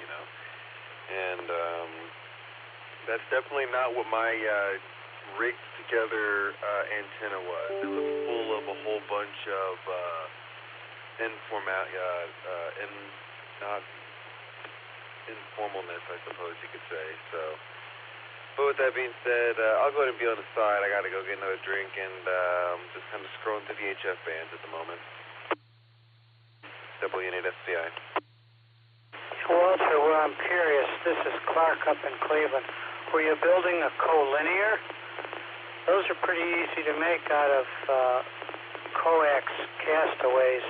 and that's definitely not what my rigged together antenna was. It was full of a whole bunch of informalness, I suppose you could say. So, but with that being said, I'll go ahead and be on the side. I got to go get another drink, and just kind of scrolling through the HF bands at the moment. W8SCI. Walter, well, I'm curious. This is Clark up in Cleveland. Were you building a collinear? Those are pretty easy to make out of coax castaways.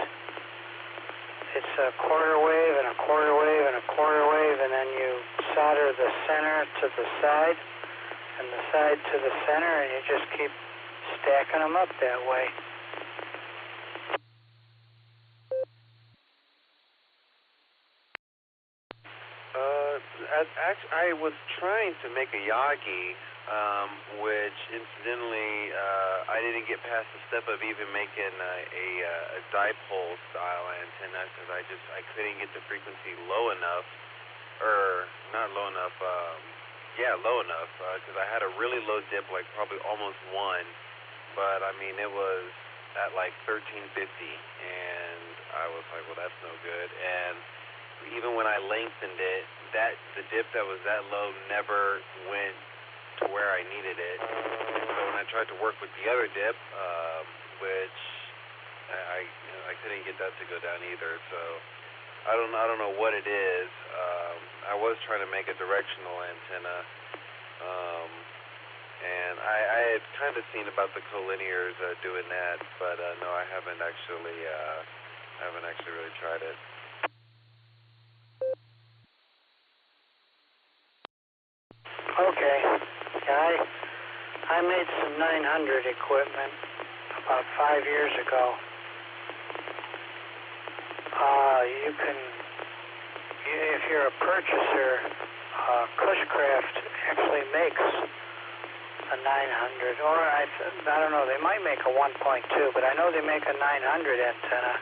It's a quarter wave and a quarter wave and a quarter wave, and then you solder the center to the side and the side to the center, and you just keep stacking them up that way. I was trying to make a Yagi, which incidentally I didn't get past the step of even making a dipole style antenna because I couldn't get the frequency low enough, or not low enough, low enough, because I had a really low dip, like probably almost 1, but I mean it was at like 1350, and I was like, well, that's no good. And even when I lengthened it, the dip that was that low never went to where I needed it. And so when I tried to work with the other dip, which I couldn't get that to go down either. So I don't know what it is. I was trying to make a directional antenna, and I had kind of seen about the collinears doing that, but no, I haven't actually I haven't actually really tried it. Okay. Yeah, I made some 900 equipment about 5 years ago. You can, if you're a purchaser, Cushcraft actually makes a 900, or I don't know, they might make a 1.2, but I know they make a 900 antenna.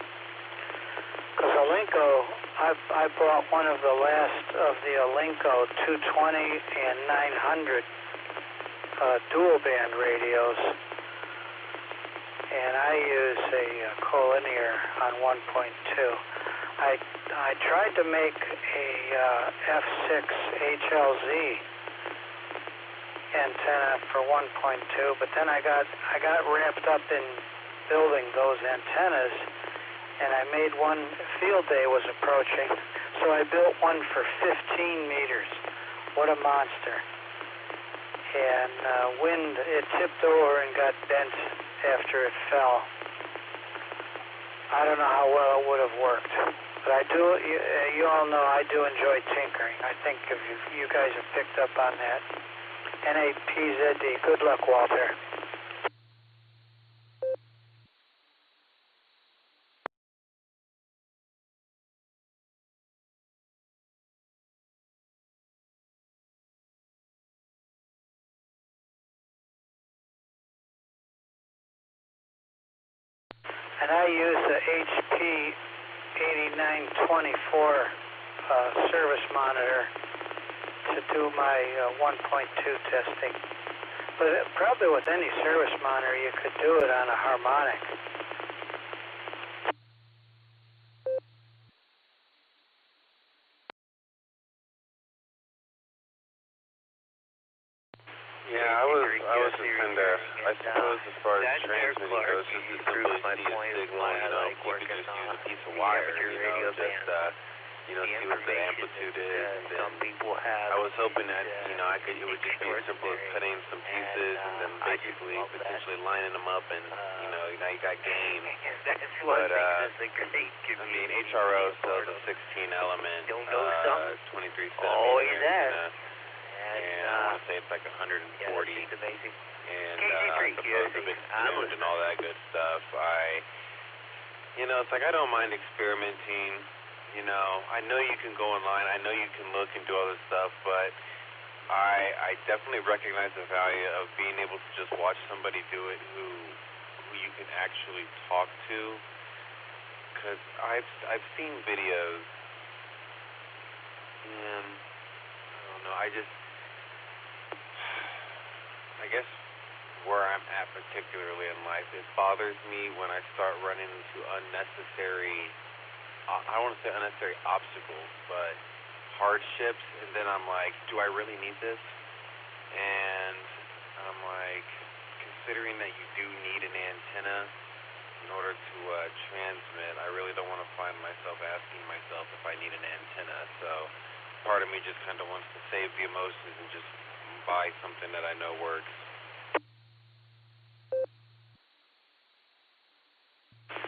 Because Alinco, I bought one of the last of the Alinco 220 and 900 dual band radios, and I use a collinear on 1.2. I tried to make a F6 HLZ antenna for 1.2, but then I got wrapped up in building those antennas, and I made one. Field day was approaching, so I built one for 15 meters. What a monster! And wind, it tipped over and got bent after it fell. I don't know how well it would have worked, but I do. You all know I do enjoy tinkering. I think if you guys have picked up on that. NAPZD. Good luck, Walter. And I use the HP 8924 service monitor to do my 1.2 testing. But probably with any service monitor, you could do it on a harmonic. Yeah, I was just kind of, I suppose as far as transmitting goes, just as simple as see a signal, you know, you could just use a piece of wire, you know, just, you know, see what the amplitude is, and then I was hoping that, you know, it would just be as simple as cutting some pieces and then basically potentially lining them up, and, you know, now you got gain. But, I mean, HRO sells a 16 element, 23 centimeter, and I want to say it's like 140, and I suppose if it's tuned and all that good stuff, you know, it's like I don't mind experimenting. You know, I know you can go online, I know you can look and do all this stuff, but I definitely recognize the value of being able to just watch somebody do it who you can actually talk to, because I've seen videos, and I don't know, I guess where I'm at particularly in life, it bothers me when I start running into unnecessary, I don't want to say unnecessary obstacles, but hardships, and then I'm like, do I really need this? And I'm like, considering that you do need an antenna in order to transmit, I really don't want to find myself asking myself if I need an antenna, so part of me just kind of wants to save the emotions and just buy something that I know works.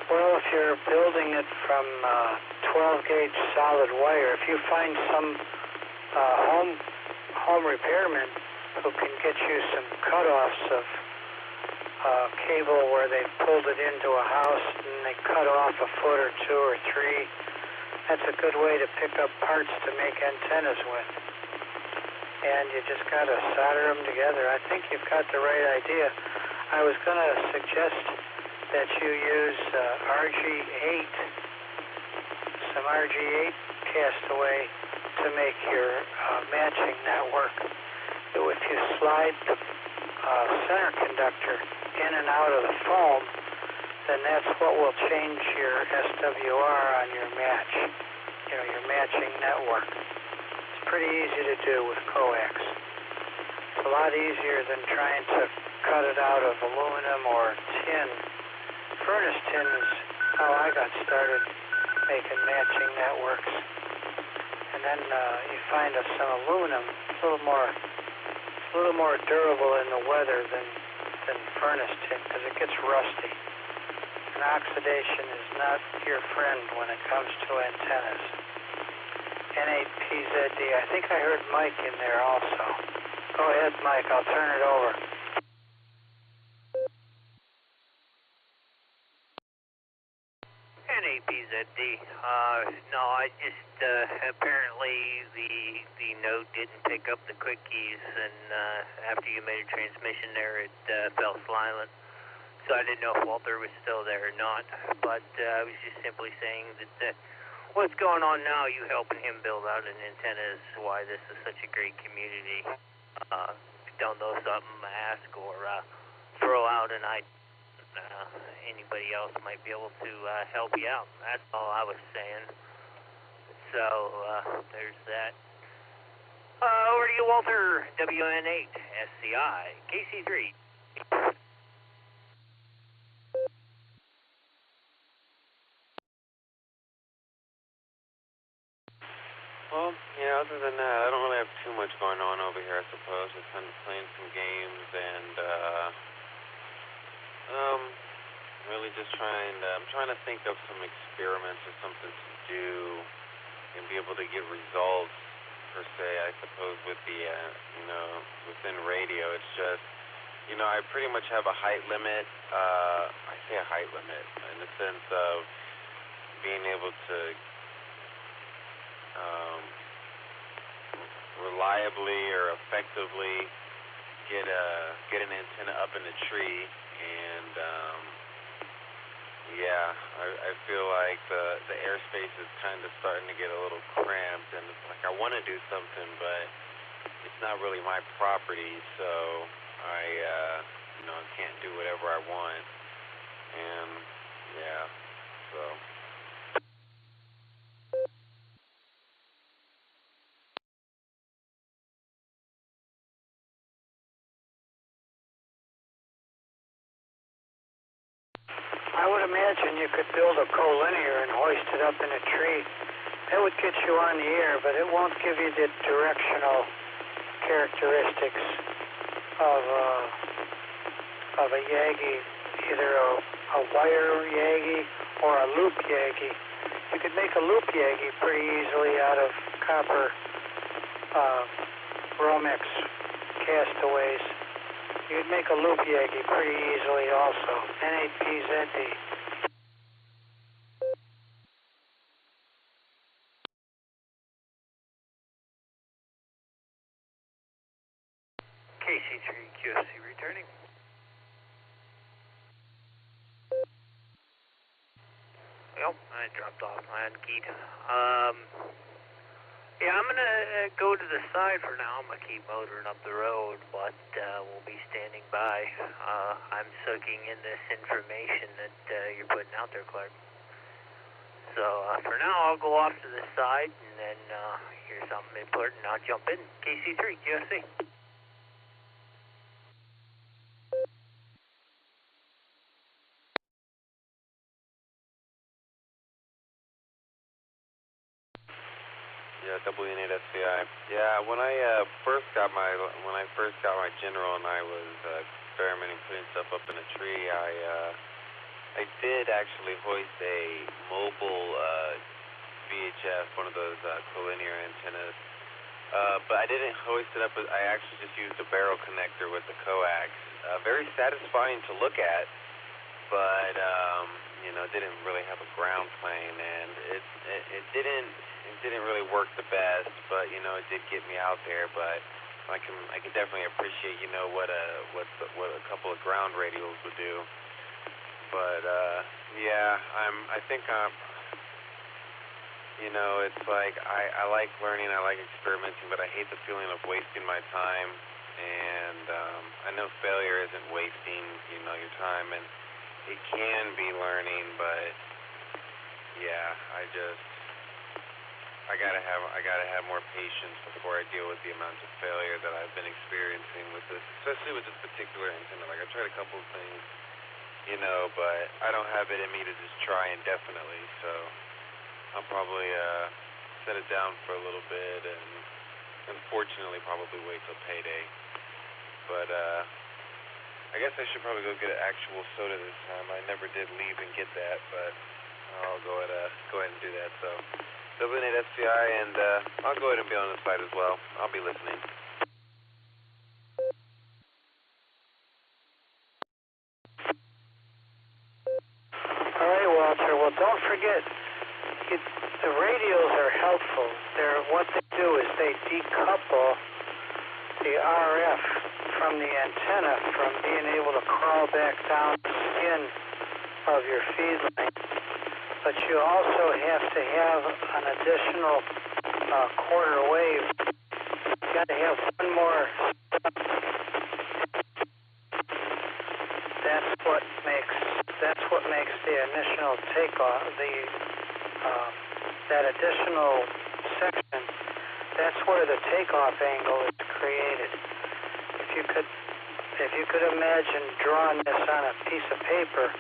Well, if you're building it from 12-gauge solid wire, if you find some home repairman who can get you some cutoffs of cable where they pulled it into a house and they cut off a foot or two or three, that's a good way to pick up parts to make antennas with. And you just got to solder them together. I think you've got the right idea. I was going to suggest that you use RG8, some RG8 castaway to make your matching network. If you slide the center conductor in and out of the foam, then that's what will change your SWR on your match, you know, your matching network. It's pretty easy to do with coax. It's a lot easier than trying to cut it out of aluminum or tin. Furnace tin is how I got started making matching networks. And then you find some aluminum, it's a little more durable in the weather than furnace tin because it gets rusty. And oxidation is not your friend when it comes to antennas. N8PZD. I think I heard Mike in there also. Go ahead, Mike. I'll turn it over. N8PZD. No, I just apparently the node didn't pick up the quick keys, and after you made a transmission there, it fell silent. So I didn't know if Walter was still there or not. But I was just simply saying that what's going on now, you helping him build out an antenna, is why this is such a great community. If you don't know something, ask or throw out an idea. Anybody else might be able to help you out. That's all I was saying. So there's that. Over to you, Walter. WN8 SCI KC3. Well, yeah, other than that, I don't really have too much going on over here, I suppose. Just kind of playing some games and really just I'm trying to think of some experiments or something to do and be able to get results, per se, I suppose, with the, within radio. It's just, I pretty much have a height limit. I say a height limit in the sense of being able to reliably or effectively get an antenna up in a tree, and I feel like the airspace is kind of starting to get a little cramped, and it's like I want to do something, but it's not really my property, so I can't do whatever I want, and so. I would imagine you could build a collinear and hoist it up in a tree. That would get you on the air, but it won't give you the directional characteristics of a Yagi, either a wire Yagi or a loop Yagi. You could make a loop Yagi pretty easily out of copper Romex castaways. You'd make a loop Yagi pretty easily also. N8PZD. KC3 QFC returning. Well, I dropped off my unkeyed. I'm going to go to the side for now. I'm going to keep motoring up the road, but we'll be standing by. I'm soaking in this information that you're putting out there, Clark. So for now, I'll go off to the side, and then hear something important, I'll jump in. KC3, QFC. Yeah, WN8 SCI. Yeah, when I first got my general and I was experimenting putting stuff up in a tree, I did actually hoist a mobile VHF, one of those collinear antennas, but I didn't hoist it up. I actually just used a barrel connector with the coax. Very satisfying to look at, but didn't really have a ground plane, and it didn't really work the best, but it did get me out there. But I can definitely appreciate what a couple of ground radios would do. But I think it's like I like learning, I like experimenting, but I hate the feeling of wasting my time. And I know failure isn't wasting your time, and it can be learning, but I gotta have more patience before I deal with the amount of failure that I've been experiencing with this, especially with this particular antenna. Like, I've tried a couple of things, but I don't have it in me to just try indefinitely, so I'll probably set it down for a little bit, and unfortunately probably wait till payday. But I guess I should probably go get an actual soda this time. I never did leave and get that, but I'll go ahead and do that. So, Dublin 8 SCI, and I'll go ahead and be on the site as well. I'll be listening. All right, Walter. Well, don't forget, the radios are helpful. What they do is they decouple the RF from the antenna from being able to crawl back down the skin of your feed line. But you also have to have an additional quarter wave. You got to have one more. That's what makes the initial takeoff. That additional section. That's where the takeoff angle is created. If you could imagine drawing this on a piece of paper,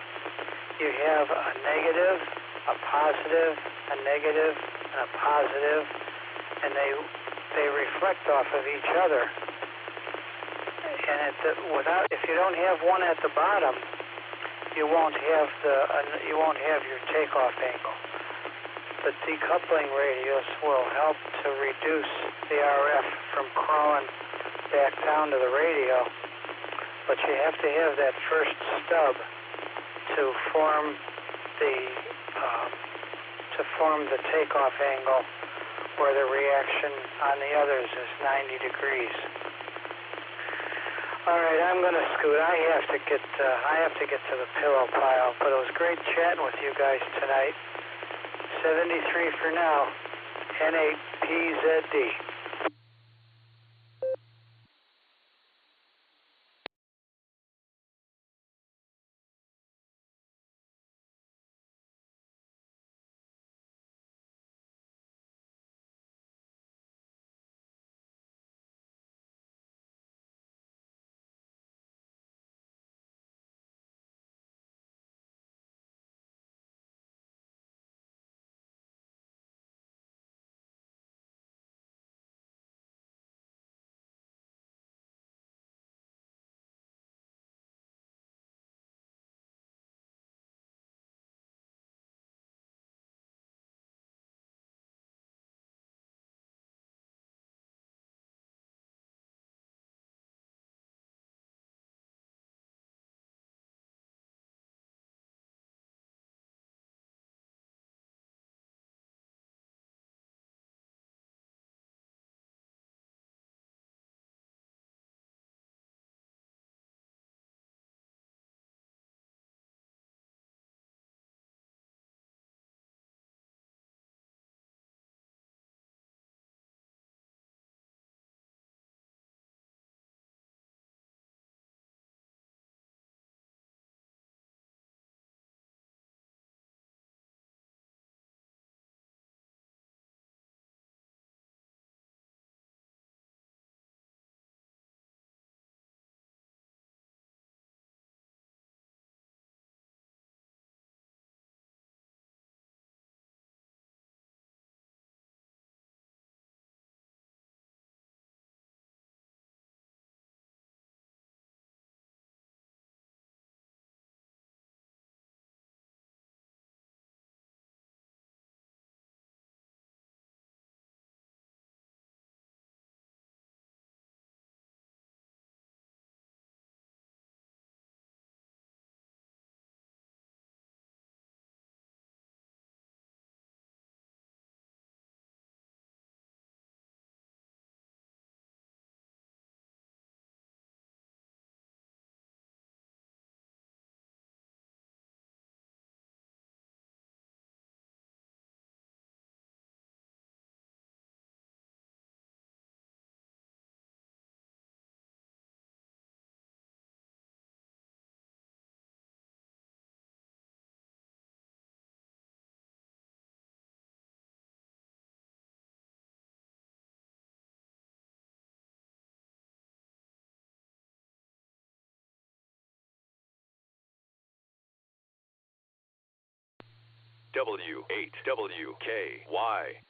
you have a negative, a positive, a negative, and a positive, and they reflect off of each other. And if you don't have one at the bottom, you won't have your takeoff angle. The decoupling radius will help to reduce the RF from crawling back down to the radio, but you have to have that first stub to form the takeoff angle, where the reaction on the others is 90 degrees. All right, I'm going to scoot. I have to get to the pillow pile, but it was great chatting with you guys tonight. 73 for now. N8PZD. W8WKY.